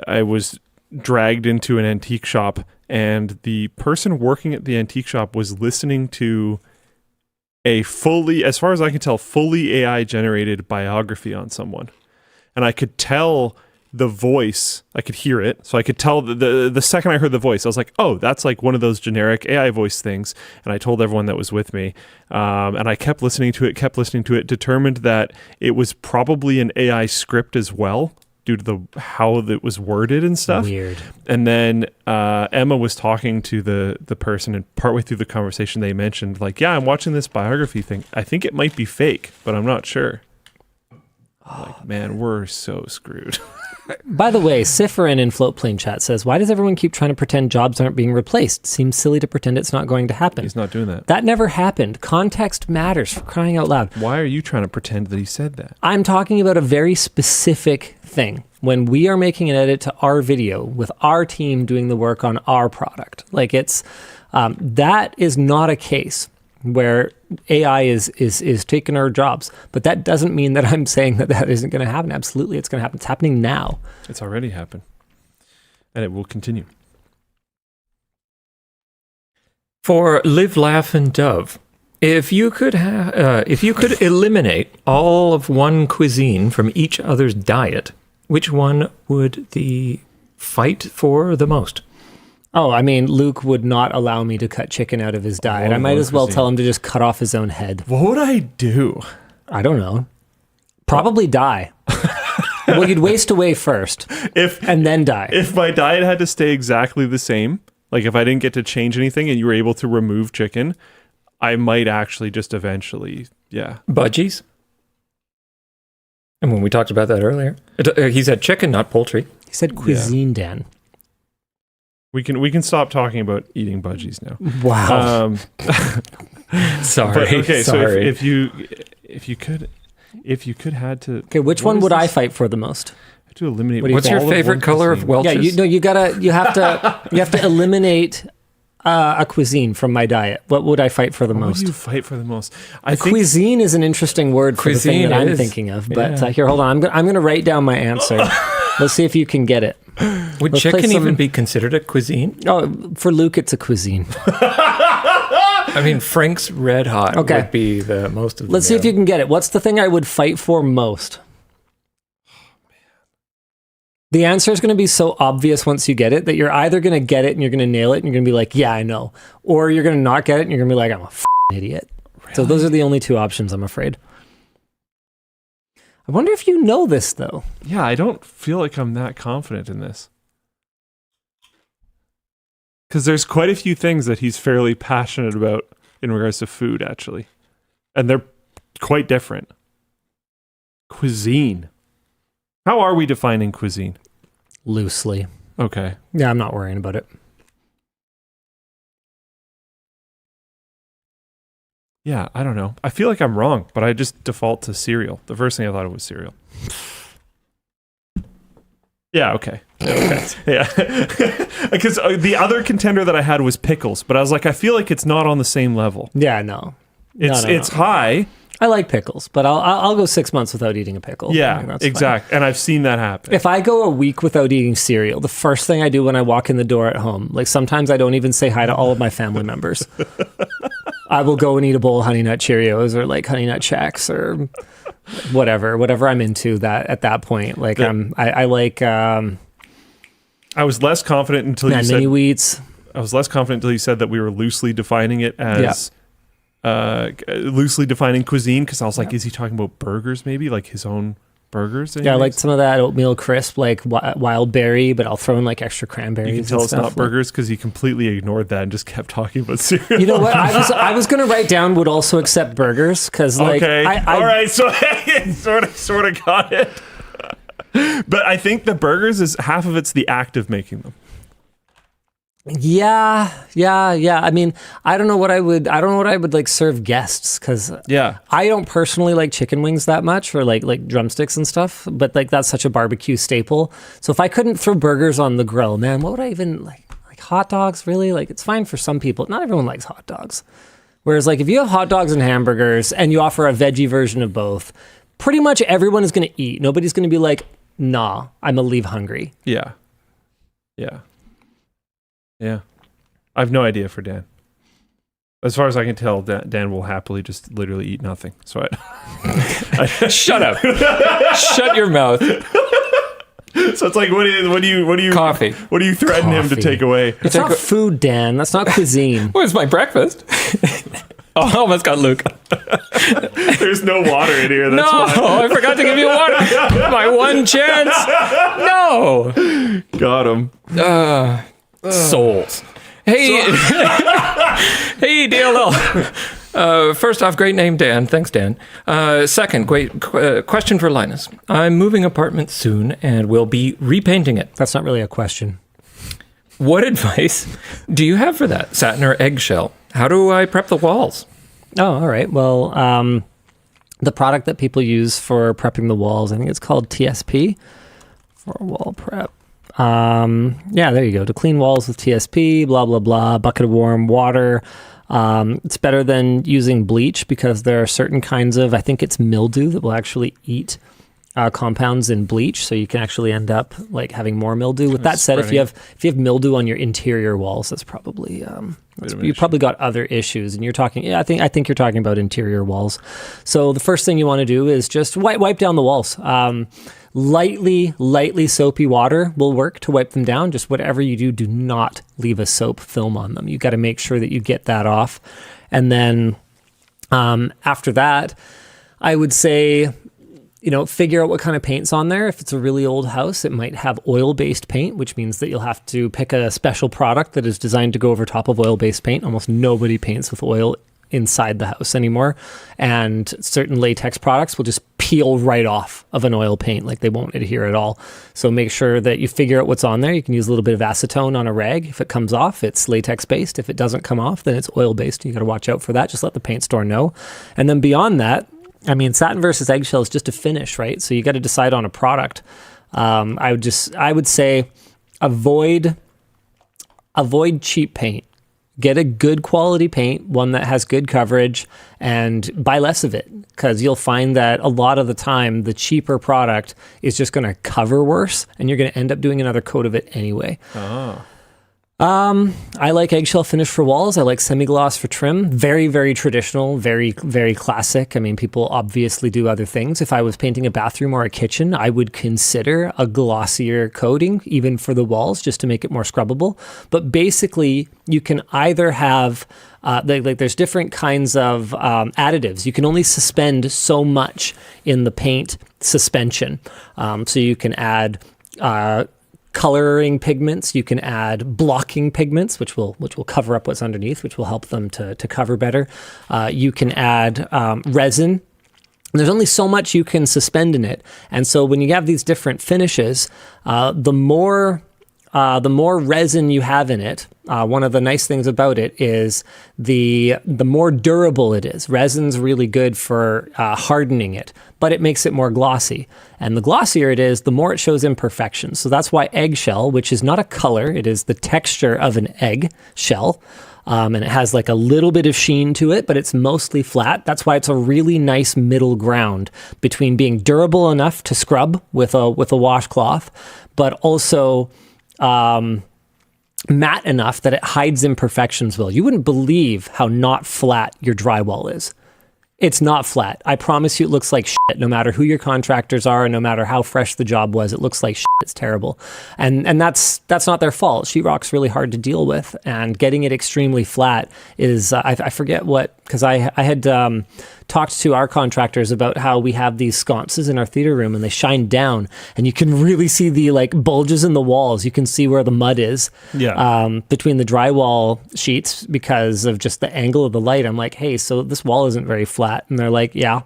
I was dragged into an antique shop, and the person working at the antique shop was listening to a fully, as far as I can tell, fully AI-generated biography on someone. And I could tell the voice, I could hear it. So I could tell the second I heard the voice, I was like, oh, that's like one of those generic AI voice things. And I told everyone that was with me. And I kept listening to it, determined that it was probably an AI script as well, due to how it was worded and stuff. Weird. And then Emma was talking to the person, and partway through the conversation, they mentioned like, "Yeah, I'm watching this biography thing. I think it might be fake, but I'm not sure." Like, man, we're so screwed. By the way, Cypherin in Floatplane Chat says, why does everyone keep trying to pretend jobs aren't being replaced? Seems silly to pretend it's not going to happen. He's not doing that. That never happened. Context matters, for crying out loud. Why are you trying to pretend that he said that? I'm talking about a very specific thing. When we are making an edit to our video with our team doing the work on our product, like it's that is not a case where AI is taking our jobs. But that doesn't mean that I'm saying that isn't going to happen. Absolutely, it's going to happen. It's happening now. It's already happened. And it will continue. For Live, Laugh, and Dove, if you could eliminate all of one cuisine from each other's diet, which one would the fight for the most? Oh, I mean, Luke would not allow me to cut chicken out of his diet. I might as well tell him to just cut off his own head. What would I do? I don't know. Probably die. Well, you'd waste away first and then die. If my diet had to stay exactly the same, like if I didn't get to change anything and you were able to remove chicken, I might actually just eventually, Budgies? And when we talked about that earlier, he said chicken, not poultry. He said cuisine, Dan. We can stop talking about eating budgies now. Wow. Sorry. But, okay, sorry. so if you could had to. Okay, which one would I fight for the most? To eliminate. What's your favorite color of Welch's? Yeah, you have to eliminate a cuisine from my diet. What would I fight for the most? What would you fight for the most? Cuisine is an interesting word for the thing that I'm thinking of. But here, hold on. I'm going to write down my answer. Let's see if you can get it. Would chicken even be considered a cuisine? Oh, for Luke, it's a cuisine. I mean, Frank's Red Hot would be the most of them. Let's see if you can get it. What's the thing I would fight for most? The answer is going to be so obvious once you get it that you're either going to get it and you're going to nail it and you're going to be like, yeah, I know. Or you're going to not get it and you're going to be like, I'm a idiot. Really? So those are the only two options, I'm afraid. I wonder if you know this, though. Yeah, I don't feel like I'm that confident in this. Because there's quite a few things that he's fairly passionate about in regards to food, actually. And they're quite different. Cuisine. How are we defining cuisine? Loosely. Okay. Yeah, I'm not worrying about it. Yeah, I don't know. I feel like I'm wrong, but I just default to cereal. The first thing I thought of was cereal. Yeah, okay. Yeah. Because the other contender that I had was pickles, but I was like, I feel like it's not on the same level. Yeah, no. It's high. I like pickles, but I'll go 6 months without eating a pickle. Yeah, exactly. And I've seen that happen. If I go a week without eating cereal, the first thing I do when I walk in the door at home, like sometimes I don't even say hi to all of my family members. I will go and eat a bowl of Honey Nut Cheerios or like Honey Nut Checks or whatever I'm into that at that point. Like I like. I was less confident until you said mini wheats. I was less confident until you said that we were loosely defining it as. Loosely defining cuisine, because I was like, is he talking about burgers maybe, like his own burgers? Yeah, I like some of that oatmeal crisp, like wild berry, but I'll throw in like extra cranberries. You can tell it's not burgers because he completely ignored that and just kept talking about cereal. You know what? I was going to write down would also accept burgers because like okay, all right, so I sort of got it. But I think the burgers is half of it's the act of making them. Yeah. I mean, I don't know what I would like serve guests because I don't personally like chicken wings that much or like drumsticks and stuff, but like that's such a barbecue staple. So if I couldn't throw burgers on the grill, man, what would I even like hot dogs? Really? Like it's fine for some people. Not everyone likes hot dogs. Whereas like if you have hot dogs and hamburgers and you offer a veggie version of both, pretty much everyone is going to eat. Nobody's going to be like, nah, I'm going to leave hungry. Yeah. I have no idea for Dan. As far as I can tell, Dan will happily just literally eat nothing. So I shut up. Shut your mouth. So it's like, what do you coffee? What do you threaten him to take away? It's not food, Dan. That's not cuisine. Where's my breakfast? Oh, I almost got Luke. There's no water in here. That's No, why. I forgot to give you water. My one chance. No. Got him. Souls. Hey, hey, DLL. First off, great name, Dan. Thanks, Dan. Second, great question for Linus. I'm moving apartment soon and will be repainting it. That's not really a question. What advice do you have for that? Satin or eggshell? How do I prep the walls? Oh, all right. Well, the product that people use for prepping the walls, I think it's called TSP for wall prep. Yeah, there you go. To clean walls with TSP, blah, blah, blah, bucket of warm water. It's better than using bleach because there are certain kinds of, I think it's mildew that will actually eat compounds in bleach, so you can actually end up like having more mildew. With that said, if you have mildew on your interior walls, that's probably you've probably got other issues. And you're talking, I think you're talking about interior walls. So the first thing you want to do is just wipe down the walls. Lightly soapy water will work to wipe them down. Just whatever you do not leave a soap film on them. You got to make sure that you get that off, and then after that, I would say, figure out what kind of paint's on there. If it's a really old house, it might have oil-based paint, which means that you'll have to pick a special product that is designed to go over top of oil-based paint. Almost nobody paints with oil inside the house anymore. And certain latex products will just peel right off of an oil paint. Like they won't adhere at all. So make sure that you figure out what's on there. You can use a little bit of acetone on a rag. If it comes off, it's latex-based. If it doesn't come off, then it's oil-based. You got to watch out for that. Just let the paint store know. And then beyond that, I mean, satin versus eggshell is just a finish, right? So you got to decide on a product. I would say avoid cheap paint. Get a good quality paint, one that has good coverage, and buy less of it, because you'll find that a lot of the time the cheaper product is just going to cover worse, and you're going to end up doing another coat of it anyway. Oh. I like eggshell finish for walls. I like semi-gloss for trim. Very, very traditional, very, very classic. I mean, people obviously do other things. If I was painting a bathroom or a kitchen, I would consider a glossier coating, even for the walls, just to make it more scrubbable. But basically, you can either have, there's different kinds of additives. You can only suspend so much in the paint suspension. So you can add coloring pigments, you can add blocking pigments, which will cover up what's underneath, which will help them to cover better. You can add resin. There's only so much you can suspend in it, and so when you have these different finishes, the more resin you have in it, one of the nice things about it is the more durable it is. Resin's really good for hardening it, but it makes it more glossy. And the glossier it is, the more it shows imperfections. So that's why eggshell, which is not a color, it is the texture of an egg shell. And it has like a little bit of sheen to it, but it's mostly flat. That's why it's a really nice middle ground between being durable enough to scrub with a washcloth, but also matte enough that it hides imperfections well. You wouldn't believe how not flat your drywall is. It's not flat. I promise you it looks like shit, no matter who your contractors are and no matter how fresh the job was. It looks like shit. It's terrible. And that's not their fault. Sheetrock's really hard to deal with, and getting it extremely flat is, I forget what, because I had talked to our contractors about how we have these sconces in our theater room and they shine down and you can really see the like bulges in the walls. You can see where the mud is between the drywall sheets because of just the angle of the light. I'm like, hey, so this wall isn't very flat. And they're like, yeah.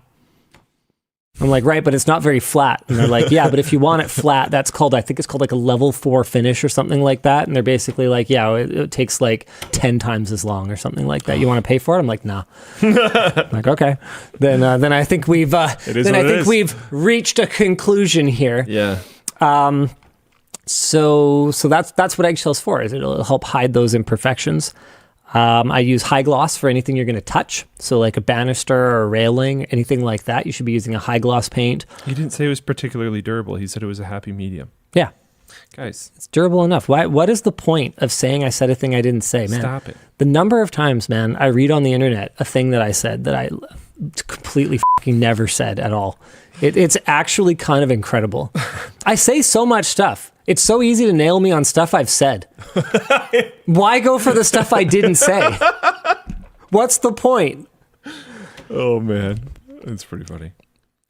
I'm like, right, but it's not very flat. And they're like, yeah, but if you want it flat, I think it's called like a level 4 finish or something like that. And they're basically like, yeah, it takes like 10 times as long or something like that. You want to pay for it? I'm like, nah. I'm like, okay. Then I think we've reached a conclusion here. Yeah. So that's what eggshell's for, is it'll help hide those imperfections. I use high gloss for anything you're going to touch. So like a banister or a railing, anything like that, you should be using a high gloss paint. He didn't say it was particularly durable. He said it was a happy medium. Yeah. Guys. It's durable enough. What is the point of saying I said a thing I didn't say, man? Stop it. The number of times, man, I read on the internet a thing that I said that I completely fucking never said at all. It's actually kind of incredible. I say so much stuff. It's so easy to nail me on stuff I've said. Why go for the stuff I didn't say? What's the point? Oh man, it's pretty funny.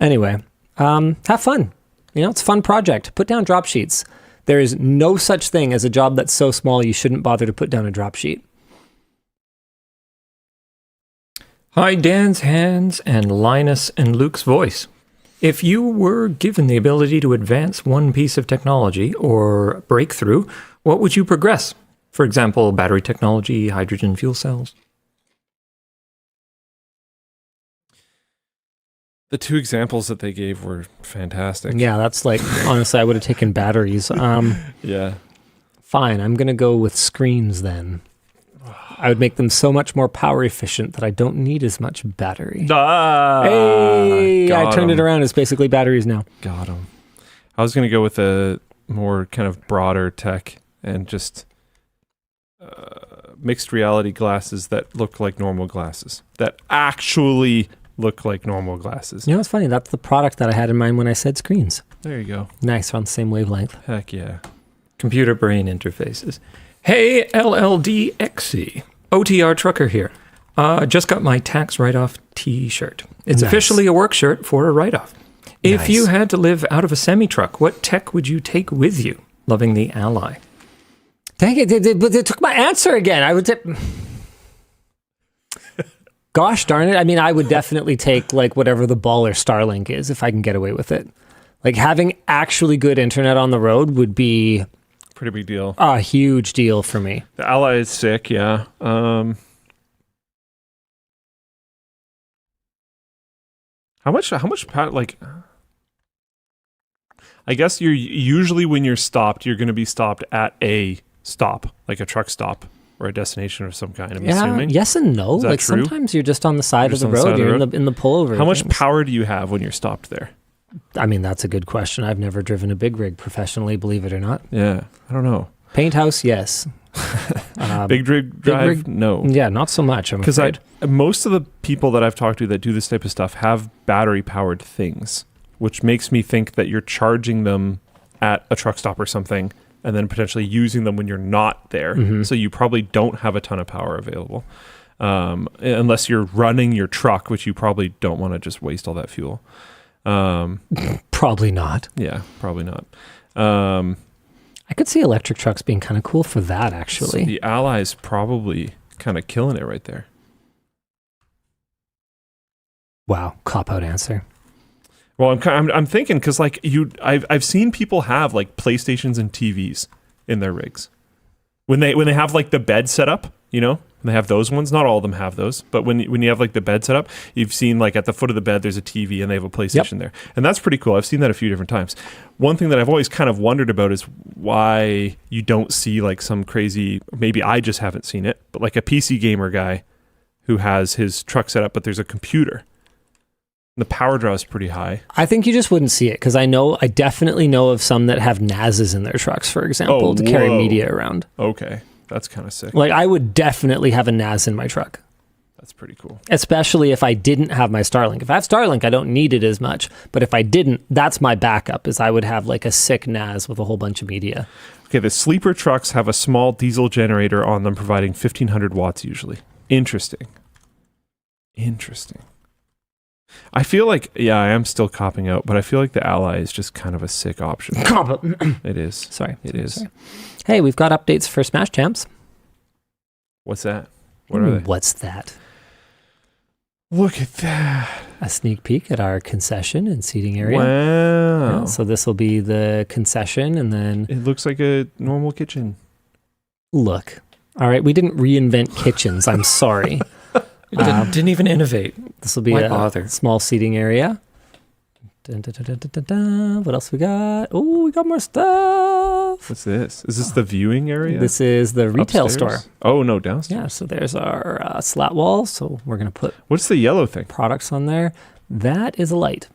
Anyway, have fun. It's a fun project. Put down drop sheets. There is no such thing as a job that's so small you shouldn't bother to put down a drop sheet. Hi, Dan's hands and Linus and Luke's voice. If you were given the ability to advance one piece of technology or breakthrough, what would you progress? For example, battery technology, hydrogen fuel cells. The two examples that they gave were fantastic. Yeah, that's like, honestly, I would have taken batteries. Yeah. Fine, I'm going to go with screens then. I would make them so much more power efficient that I don't need as much battery. Hey, I turned it around. It's basically batteries now. Got them. I was going to go with a more kind of broader tech and just mixed reality glasses that look like normal glasses. That actually look like normal glasses. It's funny. That's the product that I had in mind when I said screens. There you go. Nice. We're on the same wavelength. Heck yeah. Computer brain interfaces. Hey, LLDXC. OTR Trucker here. Just got my tax write-off t-shirt. It's officially a work shirt for a write-off. If you had to live out of a semi-truck, what tech would you take with you? Loving the Ally. Dang it, they took my answer again. I would tip. Gosh darn it. I mean, I would definitely take like whatever the baller Starlink is if I can get away with it. Like having actually good internet on the road would be pretty big deal. A huge deal for me. The Ally is sick, yeah. How much like I guess you're usually when you're stopped, you're going to be stopped at a stop, like a truck stop or a destination of some kind, I'm assuming. Yes and no. Is that like true? Sometimes you're just on the side of the road. You're in the pullover. How much power do you have when you're stopped there? I mean, that's a good question. I've never driven a big rig professionally, believe it or not. Yeah, I don't know. Paint house, yes. Big rig drive, no. Yeah, not so much, I'm Because afraid. most of the people that I've talked to that do this type of stuff have battery-powered things, which makes me think that you're charging them at a truck stop or something and then potentially using them when you're not there. Mm-hmm. So you probably don't have a ton of power available. Unless you're running your truck, which you probably don't want to just waste all that fuel. Probably not. Yeah, probably not. I could see electric trucks being kind of cool for that, actually. So the Ally's probably kind of killing it right there. Wow, cop-out answer. Well, I'm thinking because like I've seen people have like PlayStations and TVs in their rigs when they have like the bed set up, and they have those ones. Not all of them have those, but when you have like the bed set up, you've seen like at the foot of the bed there's a TV and they have a PlayStation there, and that's pretty cool. I've seen that a few different times. One thing that I've always kind of wondered about is why you don't see like some crazy, maybe I just haven't seen it, but like a PC gamer guy who has his truck set up, but there's a computer. The power draw is pretty high. I think you just wouldn't see it because I definitely know of some that have NASs in their trucks, for example, to carry media around. Okay, that's kind of sick. Like I would definitely have a NAS in my truck. That's pretty cool. Especially if I didn't have my Starlink. If I have Starlink, I don't need it as much. But if I didn't, that's my backup, is I would have like a sick NAS with a whole bunch of media. Okay, the sleeper trucks have a small diesel generator on them providing 1,500 watts usually. Interesting. I feel like, I am still copping out, but I feel like the Ally is just kind of a sick option. It is. Sorry. Sorry. Hey, we've got updates for Smash Champs. What's that? What are they? What's that? Look at that. A sneak peek at our concession and seating area. Wow. Yeah, so this will be the concession, and then... It looks like a normal kitchen. Look. All right, we didn't reinvent kitchens. I'm sorry. Didn't even innovate. This will be a small seating area. Dun, dun, dun, dun, dun, dun. What else we got? Oh, we got more stuff. What's this? Is this the viewing area? This is the retail Upstairs? store. Oh, no, downstairs. Yeah, so there's our slat wall. So we're going to put What's the yellow thing? products on there. That is a light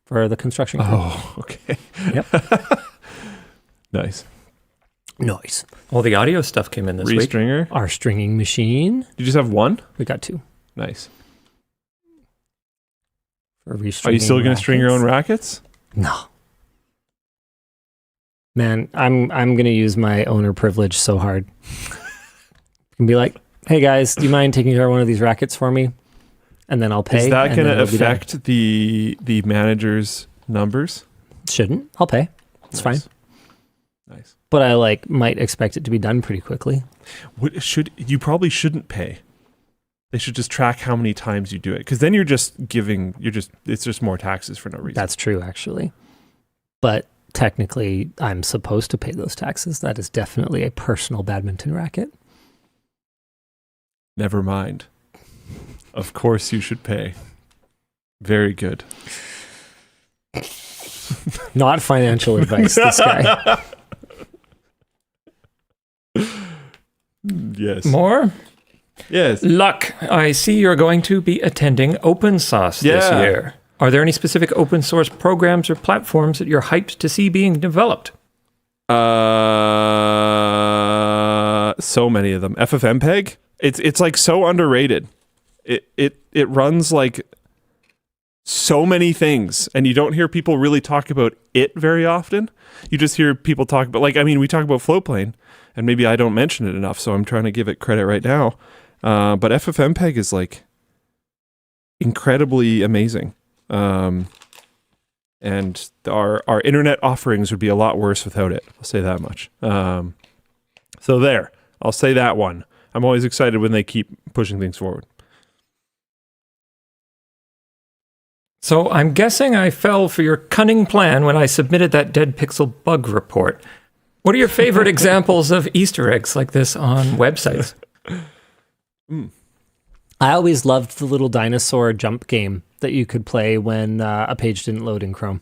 for the construction crew. Oh, okay. Yep. Nice. Nice. All the audio stuff came in this week. Restringer? Our stringing machine. You just have one? We got two. Nice. For Are you still going to string your own rackets? No. Man, I'm going to use my owner privilege so hard. And be like, hey guys, do you mind taking care of one of these rackets for me? and then I'll pay. Is that and going then to it'll be done. affect the manager's numbers? Shouldn't. I'll pay. It's fine. Nice. But I might expect it to be done pretty quickly. You probably shouldn't pay. They should just track how many times you do it, because then it's just more taxes for no reason. That's true, actually. But technically, I'm supposed to pay those taxes. That is definitely a personal badminton racket. Never mind. Of course you should pay. Very good. Not financial advice, this guy. Yes. More? Yes. Luck, I see you're going to be attending Open Source this Yeah. year. Are there any specific open source programs or platforms that you're hyped to see being developed? So many of them. FFmpeg. It's like so underrated. It runs like so many things, and you don't hear people really talk about it very often. You just hear people talk about, we talk about Floatplane, and maybe I don't mention it enough, so I'm trying to give it credit right now. But FFmpeg is like incredibly amazing. And our internet offerings would be a lot worse without it. I'll say that much. So there, I'll say that one. I'm always excited when they keep pushing things forward. So I'm guessing I fell for your cunning plan when I submitted that dead pixel bug report. What are your favorite examples of Easter eggs like this on websites? I always loved the little dinosaur jump game that you could play when a page didn't load in Chrome.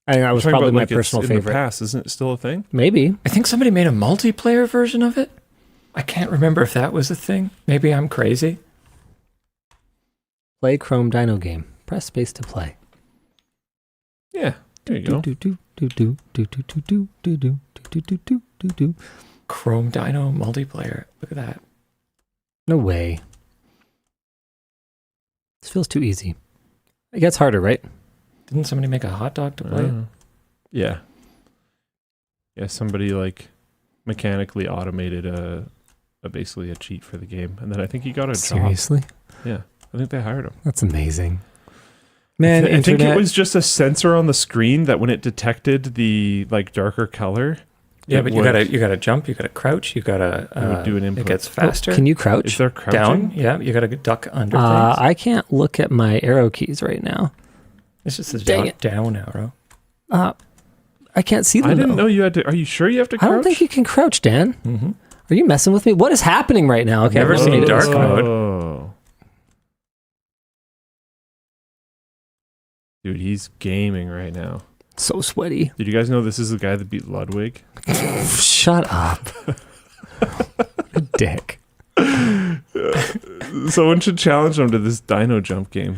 I think that was probably my personal favorite. In the past, isn't it still a thing? Maybe. I think somebody made a multiplayer version of it. I can't remember if that was a thing. Maybe I'm crazy. Play Chrome Dino game. Press space to play. Yeah, there you go. Chrome Dino multiplayer. Look at that. No way. This feels too easy. It gets harder, right? Didn't somebody make a hot dog to play it? Yeah. Yeah, somebody mechanically automated basically a cheat for the game, and then I think he got a job. Seriously? Yeah, I think they hired him. That's amazing. Man, I think internet. it was just a sensor on the screen that when it detected the darker color. Yeah, but you gotta jump, you gotta crouch, you gotta would do an input. It gets faster. Can you crouch? Is there crouching? Down? Yeah, you gotta duck under things. I can't look at my arrow keys right now. It's just a Dang it. down arrow. I can't see them. I didn't though. know you had to. Are you sure you have to crouch? I don't think you can crouch, Dan. Mm-hmm. Are you messing with me? What is happening right now? Okay, Never I've seen it. dark mode. Oh. Dude, he's gaming right now. So sweaty. Did you guys know this is the guy that beat Ludwig? Shut up. Dick. Someone should challenge him to this dino jump game.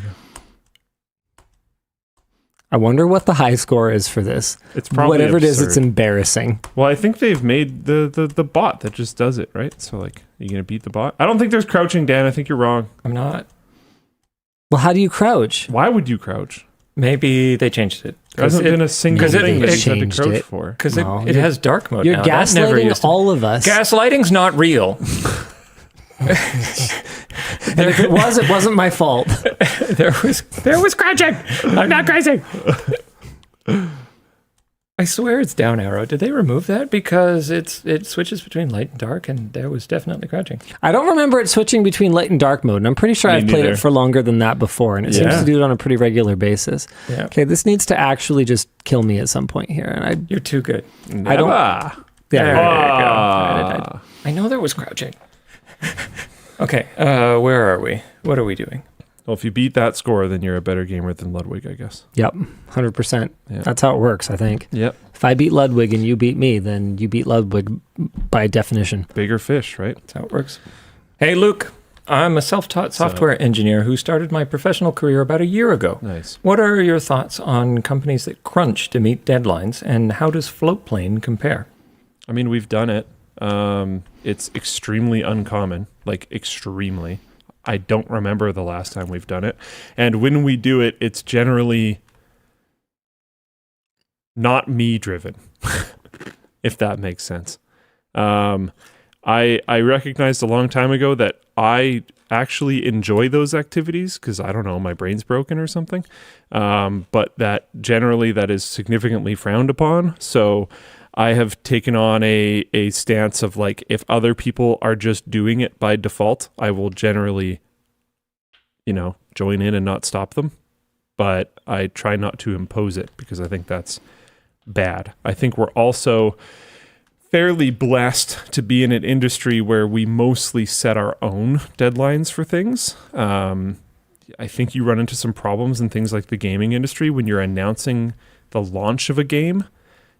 I wonder what the high score is for this. It's probably whatever it is. It's absurd. embarrassing. Well, I think they've made the bot that just does it, right? So, are you going to beat the bot? I don't think there's crouching, Dan. I think you're wrong. I'm not. Well, how do you crouch? Why would you crouch? Maybe they changed it. There hasn't been a single because it- thing that it you had to changed crouch it. for. Because No, it has dark mode You're now. That never gaslighting used to- all of us. Gaslighting's not real. And if it was, it wasn't my fault. there was crouching. I'm not crazy. I swear it's down arrow. Did they remove that? Because it switches between light and dark, and there was definitely crouching. I don't remember it switching between light and dark mode, and I'm pretty sure Me I've played neither. it for longer than that before, and it seems Yeah. to do it on a pretty regular basis. Yeah. Okay, this needs to actually just kill me at some point here, and You're too good. I don't. Never. Yeah, There you go. Ah. I know there was crouching. Okay, where are we? What are we doing? Well, if you beat that score, then you're a better gamer than Ludwig, I guess. Yep, 100%. Yeah. That's how it works, I think. Yep. If I beat Ludwig and you beat me, then you beat Ludwig by definition. Bigger fish, right? That's how it works. Hey, Luke. I'm a self-taught software engineer who started my professional career about a year ago. Nice. What are your thoughts on companies that crunch to meet deadlines, and how does Floatplane compare? I mean, we've done it. It's extremely uncommon, extremely. I don't remember the last time we've done it. And when we do it, it's generally not me driven, if that makes sense. I recognized a long time ago that I actually enjoy those activities because I don't know, my brain's broken or something. But that generally that is significantly frowned upon. So I have taken on a stance of like, if other people are just doing it by default, I will generally, join in and not stop them. But I try not to impose it because I think that's bad. I think we're also fairly blessed to be in an industry where we mostly set our own deadlines for things. I think you run into some problems in things like the gaming industry when you're announcing the launch of a game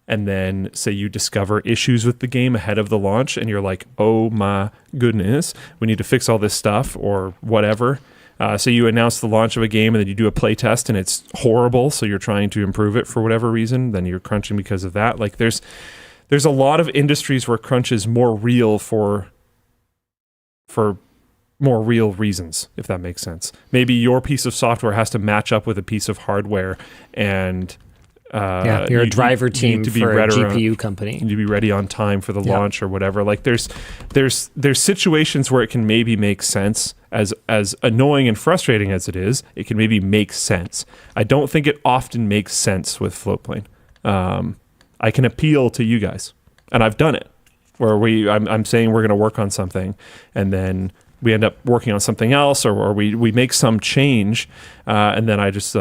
and then say you discover issues with the game ahead of the launch and you're like, oh my goodness, we need to fix all this stuff or whatever. So you announce the launch of a game and then you do a play test and it's horrible, so you're trying to improve it for whatever reason, then you're crunching because of that. Like there's a lot of industries where crunch is more real for more real reasons, if that makes sense. Maybe your piece of software has to match up with a piece of hardware, and you're a driver team for a GPU company. You need to be ready on time for the launch or whatever. Like there's situations where it can maybe make sense, as annoying and frustrating as it is. It can maybe make sense. I don't think it often makes sense with Floatplane. I can appeal to you guys, and I've done it where I'm saying we're going to work on something, and then we end up working on something else, or we make some change, and then I just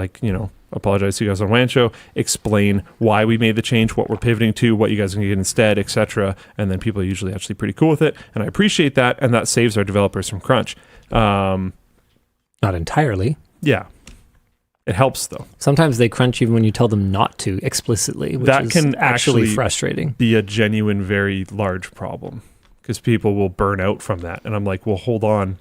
apologize to you guys on WAN Show, explain why we made the change, what we're pivoting to, what you guys are going to get instead, etc. And then people are usually actually pretty cool with it, and I appreciate that, and that saves our developers from crunch. Not entirely. Yeah. It helps though. Sometimes they crunch even when you tell them not to explicitly, which that is can actually frustrating. Be a genuine, very large problem because people will burn out from that. And I'm like, well, hold on.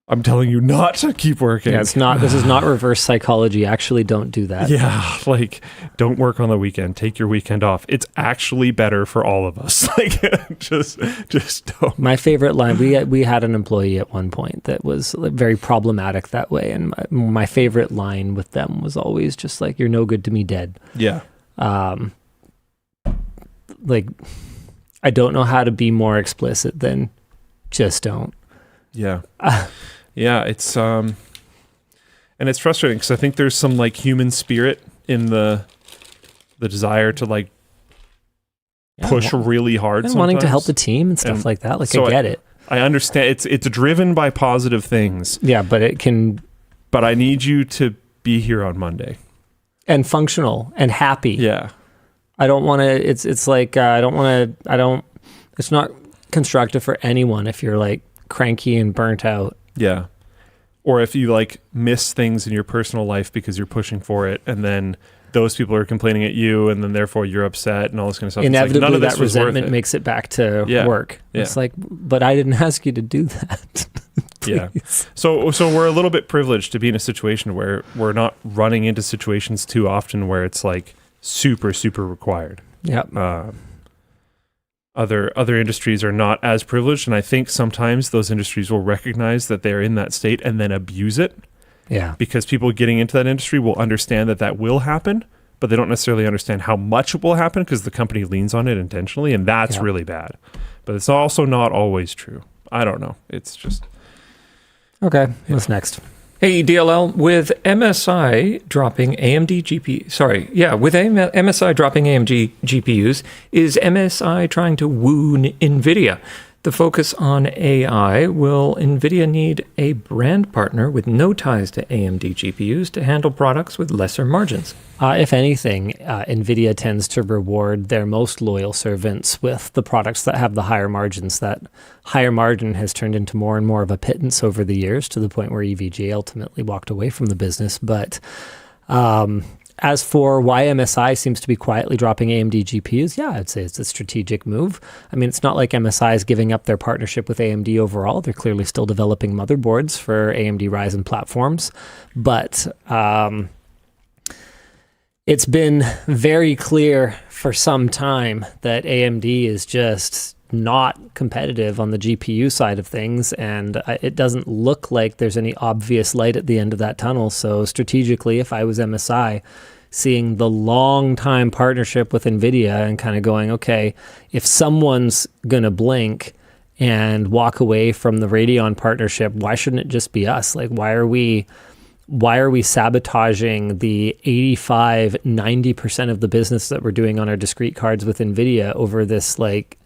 I'm telling you not to keep working. Yeah, this is not reverse psychology. Actually, don't do that. Yeah, like, don't work on the weekend. Take your weekend off. It's actually better for all of us. Like, just don't. My favorite line, we had an employee at one point that was very problematic that way. And my favorite line with them was always just like, you're no good to me dead. Yeah. Like, I don't know how to be more explicit than just don't. Yeah. Yeah, it's and it's frustrating because I think there's some like human spirit in the desire to like push really hard and sometimes. Wanting to help the team and stuff like that. Like, so I get it. I understand it's driven by positive things. Yeah, but it can. But I need you to be here on Monday and functional and happy. Yeah, I don't want to. It's like I don't want to. I don't. It's not constructive for anyone if you're like cranky and burnt out. Yeah. Or if you like miss things in your personal life because you're pushing for it, and then those people are complaining at you, and then therefore you're upset and all this kind of stuff. Inevitably, none of that resentment makes it back to work. Yeah. It's like, but I didn't ask you to do that. Yeah. So we're a little bit privileged to be in a situation where we're not running into situations too often where it's like super, super required. Yeah. Other industries are not as privileged, and I think sometimes those industries will recognize that they're in that state and then abuse it. Yeah. Because people getting into that industry will understand that will happen, but they don't necessarily understand how much it will happen because the company leans on it intentionally, and that's really bad. But it's also not always true. I don't know. It's just... Okay, what's next? Hey, DLL, with MSI dropping AMD GPUs, is MSI trying to woo NVIDIA? The focus on AI, will NVIDIA need a brand partner with no ties to AMD GPUs to handle products with lesser margins? If anything, NVIDIA tends to reward their most loyal servants with the products that have the higher margins. That higher margin has turned into more and more of a pittance over the years, to the point where EVGA ultimately walked away from the business. But as for why MSI seems to be quietly dropping AMD GPUs, yeah, I'd say it's a strategic move. I mean, it's not like MSI is giving up their partnership with AMD overall. They're clearly still developing motherboards for AMD Ryzen platforms. But it's been very clear for some time that AMD is just not competitive on the GPU side of things, and it doesn't look like there's any obvious light at the end of that tunnel. So strategically, if I was MSI, seeing the long time partnership with NVIDIA and kind of going, okay, if someone's going to blink and walk away from the Radeon partnership, why shouldn't it just be us? Like, why are we sabotaging the 85-90% of the business that we're doing on our discrete cards with NVIDIA over this like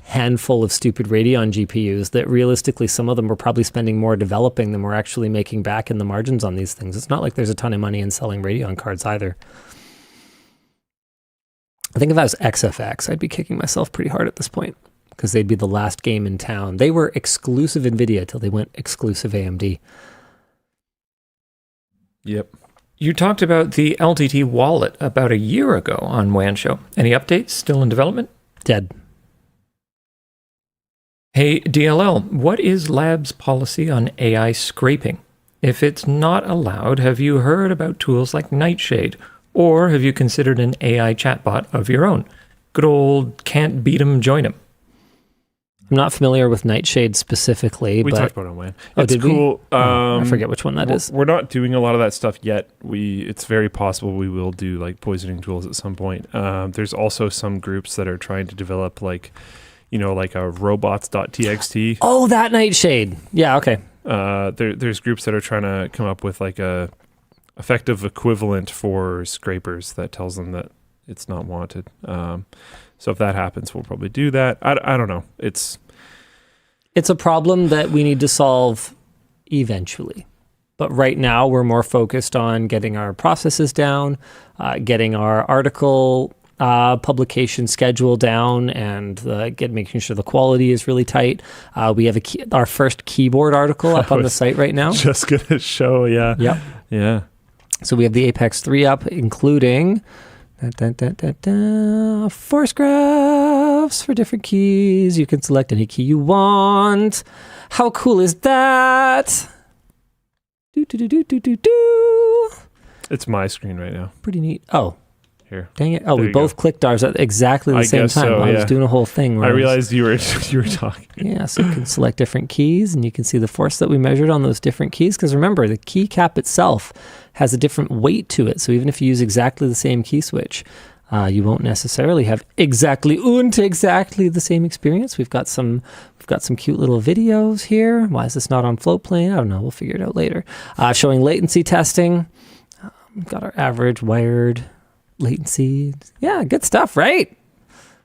handful of stupid Radeon GPUs that realistically some of them we're probably spending more developing than we're actually making back in the margins on these things. It's not like there's a ton of money in selling Radeon cards either. I think if I was XFX, I'd be kicking myself pretty hard at this point because they'd be the last game in town. They were exclusive NVIDIA till they went exclusive AMD. Yep. You talked about the LTT wallet about a year ago on WAN Show. Any updates? Still in development? Dead. Hey, DLL, what is Lab's policy on AI scraping? If it's not allowed, have you heard about tools like Nightshade? Or have you considered an AI chatbot of your own? Good old can't beat 'em, join 'em. I'm not familiar with Nightshade specifically. We but talked about it on WAN. Oh, It's did we? cool. I forget which one that is. We're not doing a lot of that stuff yet. It's very possible we will do like poisoning tools at some point. There's also some groups that are trying to develop like a robots.txt. Oh, that Nightshade. Yeah, okay. There's groups that are trying to come up with like a effective equivalent for scrapers that tells them that it's not wanted. So if that happens, we'll probably do that. I don't know. It's a problem that we need to solve eventually. But right now, we're more focused on getting our processes down, getting our article publication schedule down, and making sure the quality is really tight. We have our first keyboard article up on the site right now. Just gonna show, yeah. Yep. Yeah. So we have the Apex 3 up, including force graphs for different keys. You can select any key you want. How cool is that? It's my screen right now. Pretty neat. Oh, Here. dang it. Oh, There we you both go. clicked ours at exactly the I same guess time. so, I was yeah. doing a whole thing where I realized you were talking. Yeah, so you can select different keys and you can see the force that we measured on those different keys. Because remember, the key cap itself has a different weight to it. So even if you use exactly the same key switch, you won't necessarily have exactly the same experience. We've got some cute little videos here. Why is this not on Floatplane? I don't know. We'll figure it out later. Showing latency testing. We've got our average wired latency. Yeah, good stuff, right?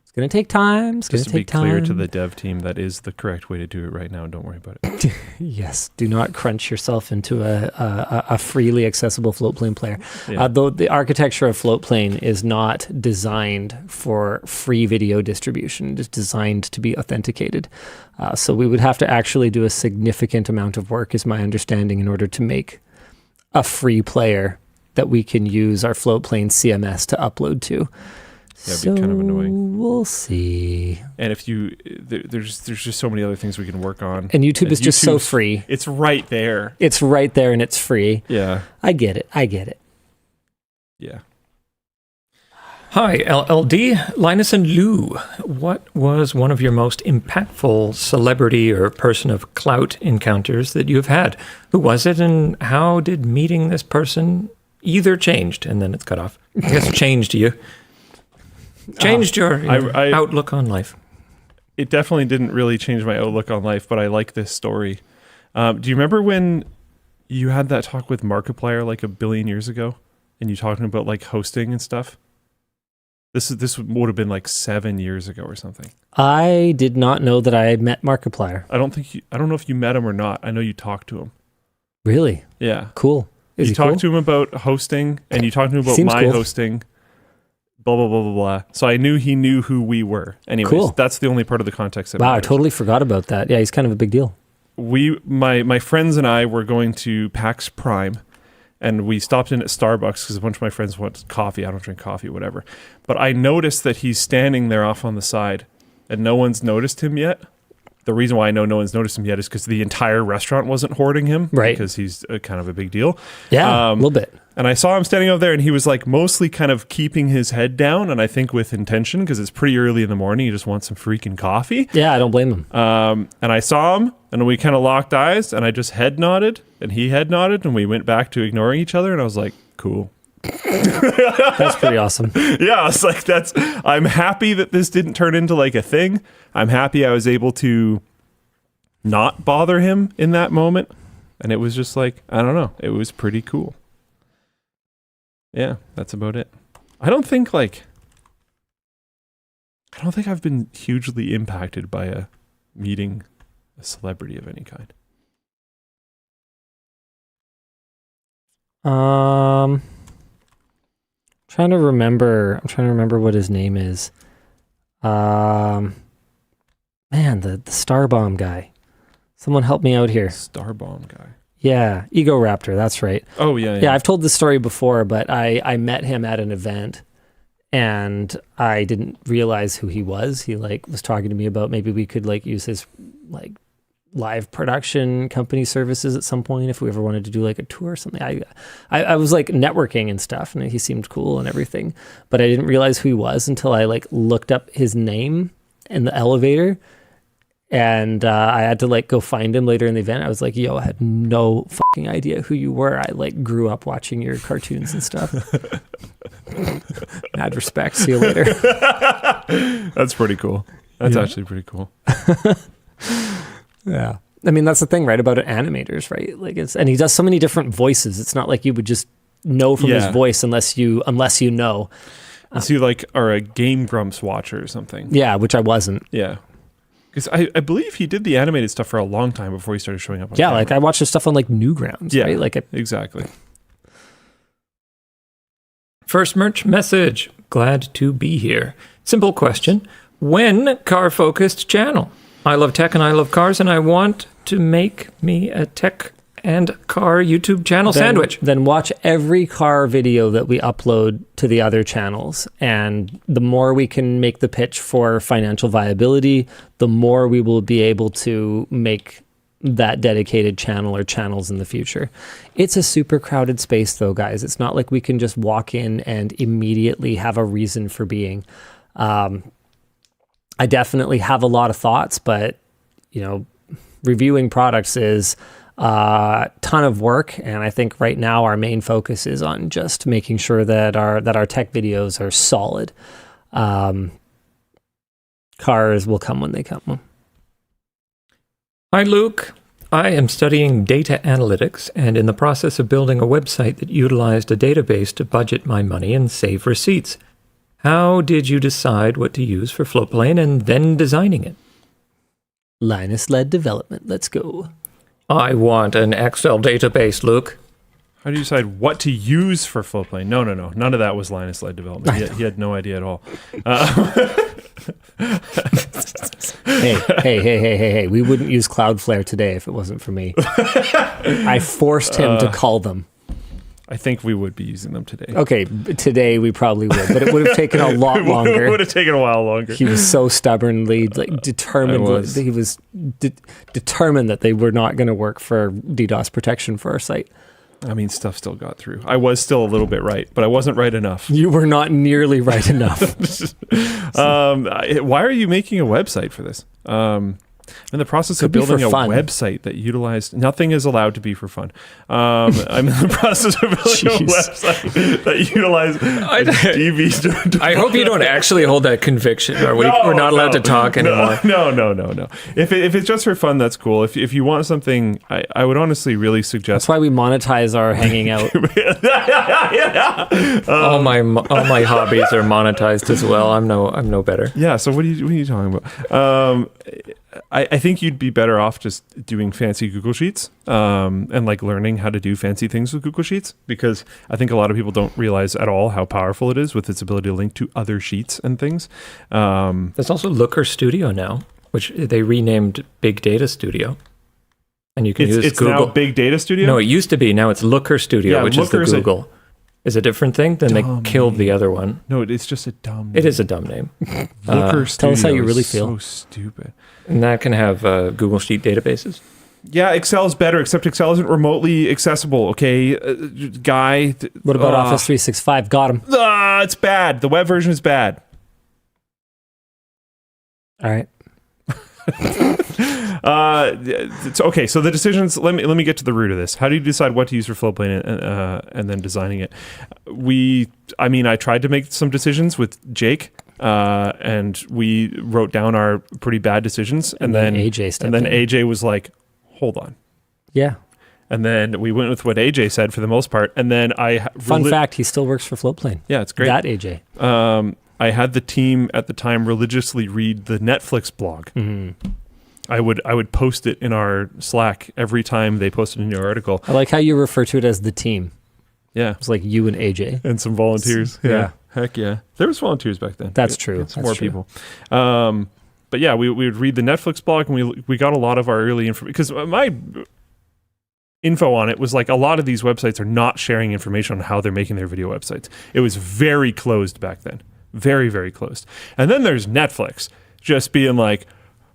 It's going to take time. It's going Just to to be take time. clear to the dev team, that is the correct way to do it right now. Don't worry about it. Yes, do not crunch yourself into a freely accessible Floatplane player. Yeah. Though the architecture of Floatplane is not designed for free video distribution. It is designed to be authenticated. So we would have to actually do a significant amount of work, is my understanding, in order to make a free player that we can use our Floatplane CMS to upload to. That'd be kind of annoying. We'll see. And if there's just so many other things we can work on. And YouTube is just so YouTube's- free. It's right there. It's right there and it's free. Yeah. I get it. Yeah. Hi, LLD, Linus and Lou. What was one of your most impactful celebrity or person of clout encounters that you have had? Who was it, and how did meeting this person either changed, and then it's cut off, I guess changed you? Changed your outlook on life. It definitely didn't really change my outlook on life, but I like this story. Do you remember when you had that talk with Markiplier like a billion years ago, and you talking about like hosting and stuff? This would have been like 7 years ago or something. I did not know that I had met Markiplier. I don't know if you met him or not. I know you talked to him. Really? Yeah. Cool. Is You he talked cool? to him about hosting, and you talked to him about Seems my cool. hosting. Blah blah blah blah blah. So I knew he knew who we were. Anyways, Cool. That's the only part of the context. That Wow, I matters. totally forgot about that. Yeah, he's kind of a big deal. My friends and I were going to PAX Prime, and we stopped in at Starbucks because a bunch of my friends want coffee. I don't drink coffee, whatever. But I noticed that he's standing there off on the side, and no one's noticed him yet. The reason why I know no one's noticed him yet is because the entire restaurant wasn't hoarding him, Right. Because he's kind of a big deal. Yeah, a little bit. And I saw him standing over there, and he was like mostly kind of keeping his head down, and I think with intention because it's pretty early in the morning. You just want some freaking coffee. Yeah, I don't blame him. And I saw him, and we kind of locked eyes, and I just head nodded, and he head nodded, and we went back to ignoring each other, and I was like, cool. That's pretty awesome. Yeah, it's like I'm happy that this didn't turn into like a thing. I'm happy I was able to not bother him in that moment. And it was just like, I don't know, it was pretty cool. Yeah, that's about it. I don't think I've been hugely impacted by meeting a celebrity of any kind. Trying to remember what his name is. Man, the Star Bomb guy. Someone help me out here. Star Bomb guy. Yeah, Ego Raptor, that's right. Oh, yeah. Yeah, I've told this story before, but I met him at an event and I didn't realize who he was. He was talking to me about maybe we could use his live production company services at some point if we ever wanted to do a tour or something. I was networking and stuff, and he seemed cool and everything, but I didn't realize who he was until I looked up his name in the elevator, and I had to go find him later in the event. I was like, yo, I had no fucking idea who you were. I grew up watching your cartoons and stuff. Mad respect. See you later. That's pretty cool. That's actually pretty cool. Yeah. I mean, that's the thing, right, about animators, right? And he does so many different voices. It's not like you would just know from his voice unless you know. So you are a Game Grumps watcher or something. Yeah, which I wasn't. Yeah. Because I believe he did the animated stuff for a long time before he started showing up on camera. camera. I watched his stuff on Newgrounds, right? Exactly. First merch message. Glad to be here. Simple question. When car-focused channel? I love tech and I love cars, and I want to make me a tech and car YouTube channel sandwich. Then watch every car video that we upload to the other channels. And the more we can make the pitch for financial viability, the more we will be able to make that dedicated channel or channels in the future. It's a super crowded space though, guys. It's not like we can just walk in and immediately have a reason for being. I definitely have a lot of thoughts, but reviewing products is a ton of work, and I think right now our main focus is on just making sure that our tech videos are solid. Cars will come when they come. Hi, Luke. I am studying data analytics and in the process of building a website that utilized a database to budget my money and save receipts. How did you decide what to use for Floatplane and then designing it? Linus-led development. Let's go. I want an Excel database, Luke. How do you decide what to use for Floatplane? No. None of that was Linus-led development. He had no idea at all. Hey. We wouldn't use Cloudflare today if it wasn't for me. I forced him to call them. I think we would be using them today. Okay, today we probably would, but it would have taken a lot longer. It would have taken a while longer. He was so stubbornly determined. He was determined that they were not going to work for DDoS protection for our site. I mean, stuff still got through. I was still a little bit right, but I wasn't right enough. You were not nearly right enough. Why are you making a website for this? In the process of building a website that utilized... Nothing is allowed to be for fun. I'm in the process of building a website that utilized DVs. I hope you don't actually hold that conviction. We're not allowed to talk anymore. No. If it's just for fun, that's cool. If you want something, I would honestly really suggest... That's why we monetize our hanging out. All my hobbies are monetized as well. I'm no better. Yeah, so what are you talking about? I think you'd be better off just doing fancy Google Sheets and learning how to do fancy things with Google Sheets, because I think a lot of people don't realize at all how powerful it is with its ability to link to other sheets and things. There's also Looker Studio now, which they renamed Big Data Studio. And you can use it's Google. Now Big Data Studio? No, it used to be. Now it's Looker Studio, which Looker is the Google. Is a different thing? Then they killed the other one. No, it's just a dumb name. It is a dumb name. Looker Studio tell us how you really feel. So stupid. And that can have Google Sheet databases. Yeah, Excel's better, except Excel isn't remotely accessible, okay? Guy. What about Office 365? Got him. It's bad. The web version is bad. All right. Okay, so the decisions. Let me get to the root of this. How do you decide what to use for floatplane and then designing it? I tried to make some decisions with Jake, and we wrote down our pretty bad decisions, and then AJ stepped and then in. AJ was like, "Hold on." Yeah. And then we went with what AJ said for the most part, and then Fun fact: he still works for Floatplane. Yeah, it's great. That AJ. I had the team at the time religiously read the Netflix blog. Mm-hmm. I would post it in our Slack every time they posted a new article. I like how you refer to it as the team. Yeah, It's like you and AJ. and some volunteers. Yeah. Heck yeah, there was volunteers back then. That's true. It's That's more true. people. But yeah, we would read the Netflix blog, and we got a lot of our early info because my info on it was like a lot of these websites are not sharing information on how they're making their video websites. It was very closed back then. Very, very closed. And then there's Netflix just being like,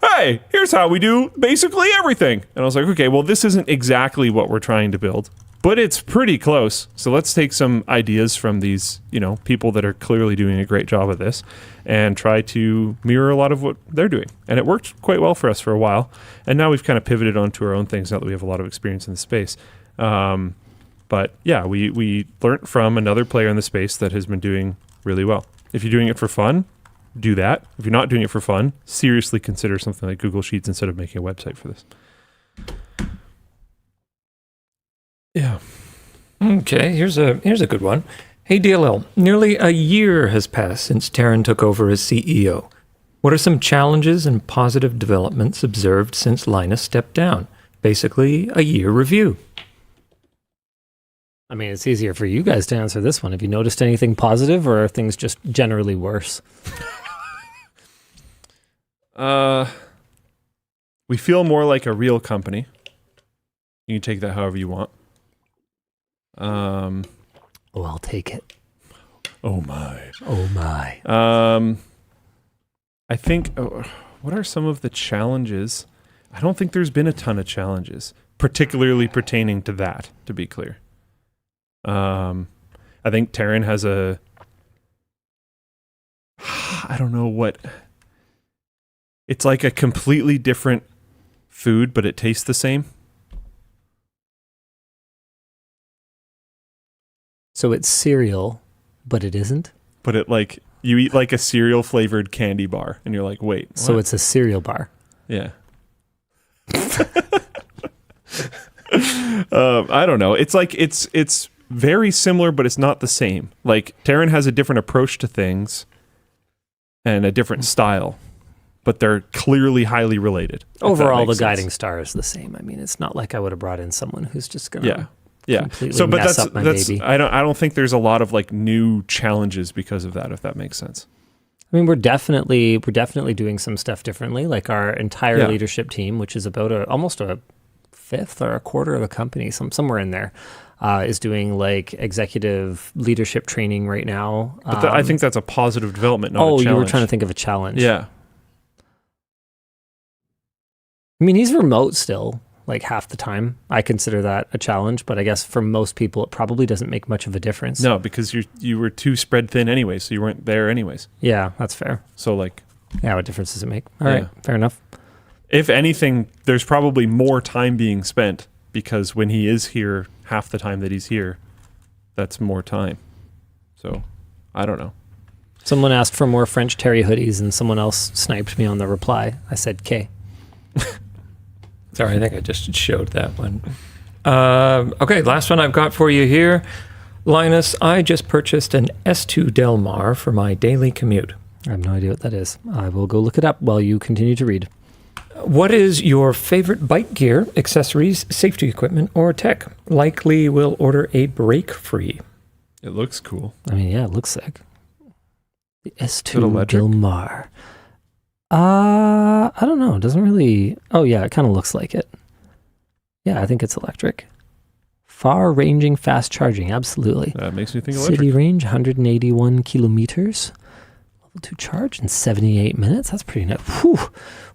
hey, here's how we do basically everything. And I was like, okay, well, this isn't exactly what we're trying to build, but it's pretty close. So let's take some ideas from these, people that are clearly doing a great job of this and try to mirror a lot of what they're doing. And it worked quite well for us for a while. And now we've kind of pivoted onto our own things now that we have a lot of experience in the space. But yeah, we learned from another player in the space that has been doing really well. If you're doing it for fun, do that. If you're not doing it for fun, seriously consider something like Google Sheets instead of making a website for this. Yeah. Okay, here's a good one. Hey DLL, nearly a year has passed since Taryn took over as CEO. What are some challenges and positive developments observed since Linus stepped down? Basically, a year review. I mean, it's easier for you guys to answer this one. Have you noticed anything positive, or are things just generally worse? We feel more like a real company. You can take that however you want. Oh, I'll take it. Oh my. Oh my. I think, what are some of the challenges? I don't think there's been a ton of challenges, particularly pertaining to that, to be clear. I think Taryn has I don't know what, it's like a completely different food, but it tastes the same. So it's cereal, but it isn't? But it you eat like a cereal flavored candy bar and you're like, wait, what? So it's a cereal bar. Yeah. I don't know. It's like, it's very similar, but it's not the same. Like Taryn has a different approach to things and a different style, but they're clearly highly related. Overall, the guiding star is the same. I mean, it's not like I would have brought in someone who's just going to completely mess up my baby. I don't think there's a lot of like new challenges because of that, if that makes sense. I mean, we're definitely doing some stuff differently. Like our entire leadership team, which is about almost a fifth or a quarter of the company, somewhere in there, is doing like executive leadership training right now. But I think that's a positive development, not a challenge. You were trying to think of a challenge. Yeah. I mean, he's remote still, like half the time. I consider that a challenge, but I guess for most people, it probably doesn't make much of a difference. No, because you were too spread thin anyway, so you weren't there anyways. Yeah, that's fair. So like... Yeah, what difference does it make? All right, fair enough. If anything, there's probably more time being spent because when he is here, half the time that he's here, that's more time. So, I don't know. Someone asked for more French Terry hoodies and someone else sniped me on the reply. I said K. Sorry, I think I just showed that one. Okay, last one I've got for you here. Linus, I just purchased an S2 Del Mar for my daily commute. I have no idea what that is. I will go look it up while you continue to read. What is your favorite bike gear, accessories, safety equipment, or tech? Likely will order a brake free. It looks cool. I mean, yeah, it looks sick. The S2 Del Mar. I don't know. It doesn't really... Oh, yeah, it kind of looks like it. Yeah, I think it's electric. Far-ranging fast charging, absolutely. That makes me think electric. City range, 181 kilometers. Level 2 charge in 78 minutes. That's pretty nice. Whew.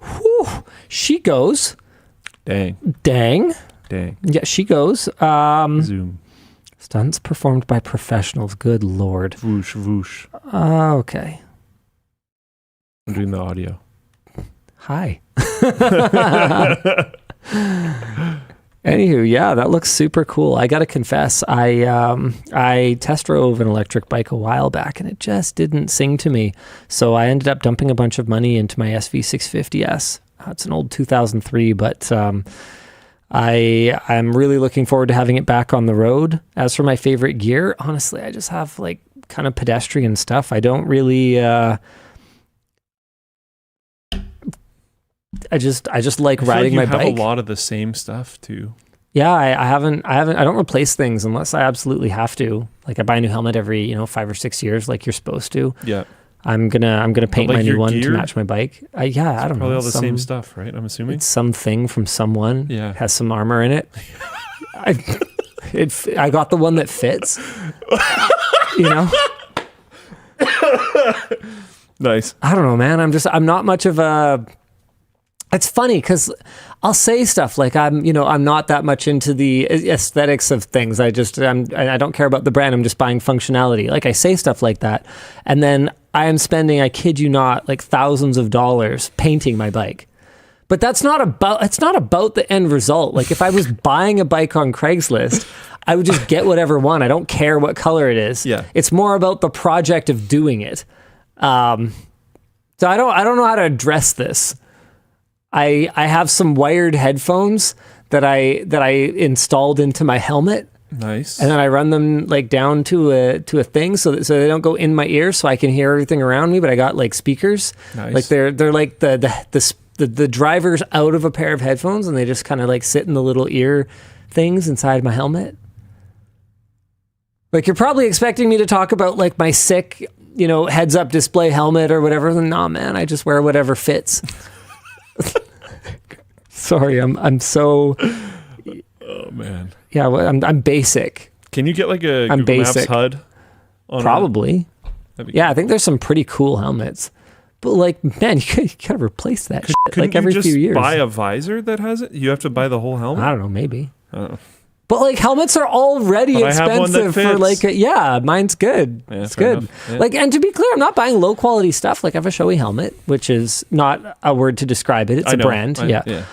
Whew. She goes. Dang. Yeah, she goes. Zoom. Stunts performed by professionals. Good Lord. Whoosh, whoosh. Okay. I'm doing the audio. Hi. Anywho, yeah, that looks super cool. I gotta confess, I test drove an electric bike a while back, and it just didn't sing to me. So I ended up dumping a bunch of money into my SV650S. It's an old 2003, but I'm really looking forward to having it back on the road. As for my favorite gear, honestly, I just have like kind of pedestrian stuff. I don't really. I just like riding my bike. You have a lot of the same stuff too. Yeah, I don't replace things unless I absolutely have to. Like I buy a new helmet every 5 or 6 years, like you're supposed to. Yeah. I'm gonna paint like my new one gear, to match my bike. I don't know. Probably all the same stuff, right? I'm assuming it's something from someone. Yeah, has some armor in it. I got the one that fits. Nice. I don't know, man. I'm not much of a. It's funny because I'll say stuff like I'm not that much into the aesthetics of things. I don't care about the brand. I'm just buying functionality. Like I say stuff like that, and then I am spending, I kid you not, like thousands of dollars painting my bike. But it's not about the end result. Like if I was buying a bike on Craigslist, I would just get whatever one. I don't care what color it is. Yeah. It's more about the project of doing it. So I don't know how to address this. I have some wired headphones that I installed into my helmet. Nice. And then I run them like down to a thing so they don't go in my ear, so I can hear everything around me. But I got like speakers. Nice. Like they're like the driver's out of a pair of headphones, and they just kind of like sit in the little ear things inside my helmet. Like you're probably expecting me to talk about like my sick, heads up display helmet or whatever. Nah, man, I just wear whatever fits. Sorry, I'm so. Oh man. Yeah, well, I'm basic. Can you get like a I'm Google Maps basic. HUD? Probably. Yeah, I think there's some pretty cool helmets. But like, man, you gotta replace that shit like every few years. Buy a visor that has it? You have to buy the whole helmet? I don't know, maybe. Oh. But like helmets are already But I have one that expensive for fits. like mine's good. Yeah, it's fair good. enough. Yeah. Like, and to be clear, I'm not buying low quality stuff. Like I have a Shoei helmet, which is not a word to describe it. It's a brand. Yeah.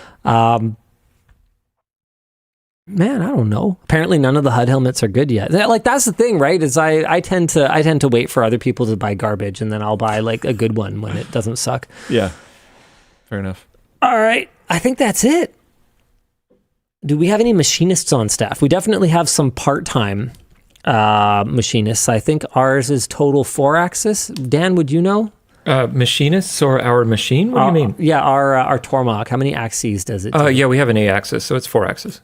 Man, I don't know. Apparently none of the HUD helmets are good yet. Like that's the thing, right? Is I tend to wait for other people to buy garbage, and then I'll buy like a good one when it doesn't suck. Yeah. Fair enough. All right. I think that's it. Do we have any machinists on staff? We definitely have some part-time machinists. I think ours is total 4-axis. Dan, would you know? Machinists or our machine? What do you mean? Yeah, our Tormach. How many axes does it do? Yeah, we have an A-axis, so it's 4 axis.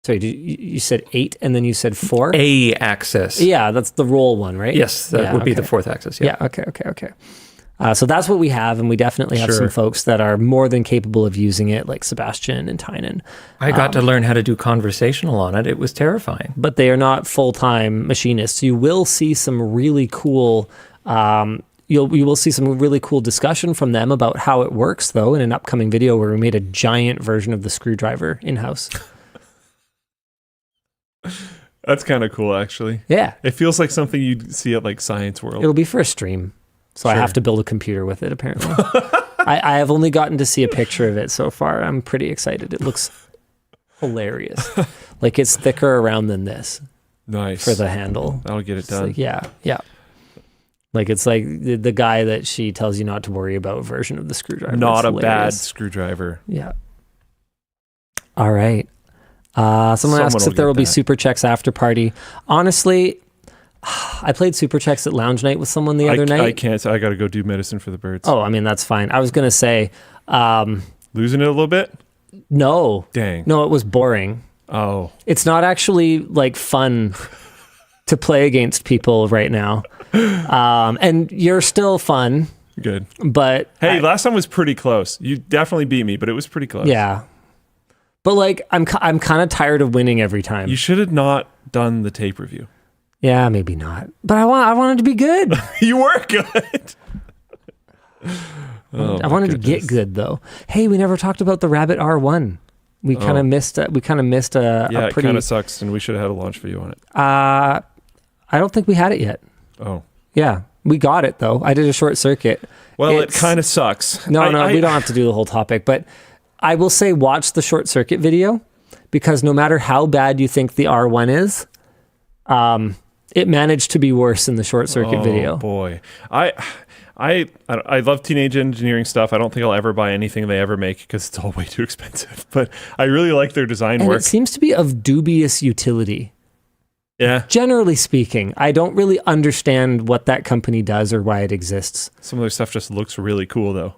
Sorry, you said 8 and then you said 4? A-axis. Yeah, that's the roll one, right? Yes, that would be the 4th axis. Yeah. Okay. So that's what we have, and we definitely have some folks that are more than capable of using it, like Sebastian and Tynan. I got to learn how to do conversational on it. It was terrifying. But they are not full-time machinists. You will see some really cool... You will see some really cool discussion from them about how it works, though, in an upcoming video where we made a giant version of the screwdriver in-house. That's kind of cool, actually. Yeah. It feels like something you'd see at like Science World. It'll be for a stream. So I have to build a computer with it, apparently. I have only gotten to see a picture of it so far. I'm pretty excited. It looks hilarious. Like it's thicker around than this. Nice. For the handle. That'll get it done. Like, yeah. Like it's like the guy that she tells you not to worry about version of the screwdriver. Not a bad screwdriver. Yeah. All right. Someone asks if there will be Super Chexx after party. Honestly, I played Super Chexx at Lounge Night with someone the other night. I can't. I got to go do medicine for the birds. Oh, I mean, that's fine. I was going to say... losing it a little bit? No. Dang. No, it was boring. Oh. It's not actually like fun to play against people right now. And you're still fun. Good. But... Hey, last time was pretty close. You definitely beat me, but it was pretty close. Yeah. But like, I'm kind of tired of winning every time. You should have not done the tape review. Yeah, maybe not. But I wanted to be good. You were good. I wanted to get good though. Hey, we never talked about the Rabbit R1. We kind of missed. We kind of missed a Yeah, pretty. It kind of sucks, and we should have had a launch video on it. I don't think we had it yet. Oh. Yeah, We got it though. I did a short circuit. Well, it It's- kind of sucks. No, we don't have to do the whole topic, but I will say watch the short circuit video, because no matter how bad you think the R1 is, it managed to be worse in the short circuit video. Oh boy, I love teenage engineering stuff. I don't think I'll ever buy anything they ever make because it's all way too expensive. But I really like their design And work. it seems to be of dubious utility. Yeah, Generally speaking, I don't really understand what that company does or why it exists. some of their stuff just looks really cool, though.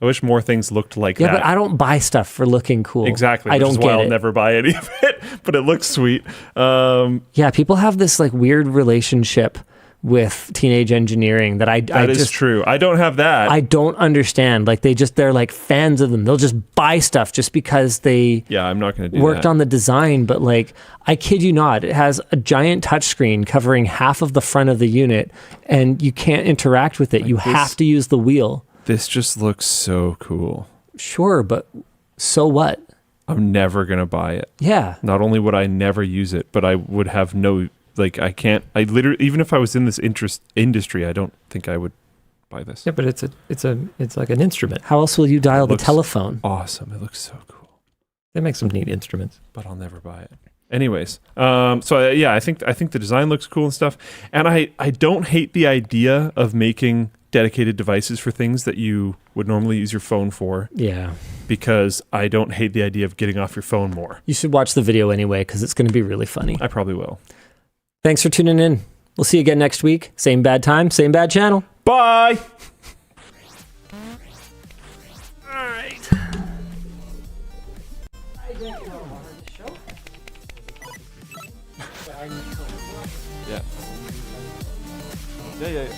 I wish more things looked like Yeah, that. but I don't buy stuff for looking cool. Exactly. I Which don't is get why I'll it. never buy any of it, but it looks sweet. Yeah, people have this like weird relationship with teenage engineering that I That is just true. I don't have that. I don't understand. Like they're like fans of them. They'll just buy stuff just because they yeah, I'm not going to do worked that. on the design. But like, I kid you not, it has a giant touchscreen covering half of the front of the unit, and you can't interact with it. You have to use the wheel. This just looks so cool. Sure, but so what? I'm never going to buy it. Yeah. Not only would I never use it, but I would have no, like, I literally, even if I was in this industry, I don't think I would buy this. Yeah, but it's like an instrument. How else will you dial the looks telephone? Awesome. It looks so cool, They make some neat instruments. but I'll never buy it. Anyways, yeah, I think the design looks cool and stuff. And I don't hate the idea of making dedicated devices for things that you would normally use your phone for, Yeah. because I don't hate the idea of getting off your phone more. You should watch the video anyway, because it's going to be really funny. I probably will. Thanks for tuning in. We'll see you again next week. Same bad time, same bad channel. Bye. Yeah. Yeah.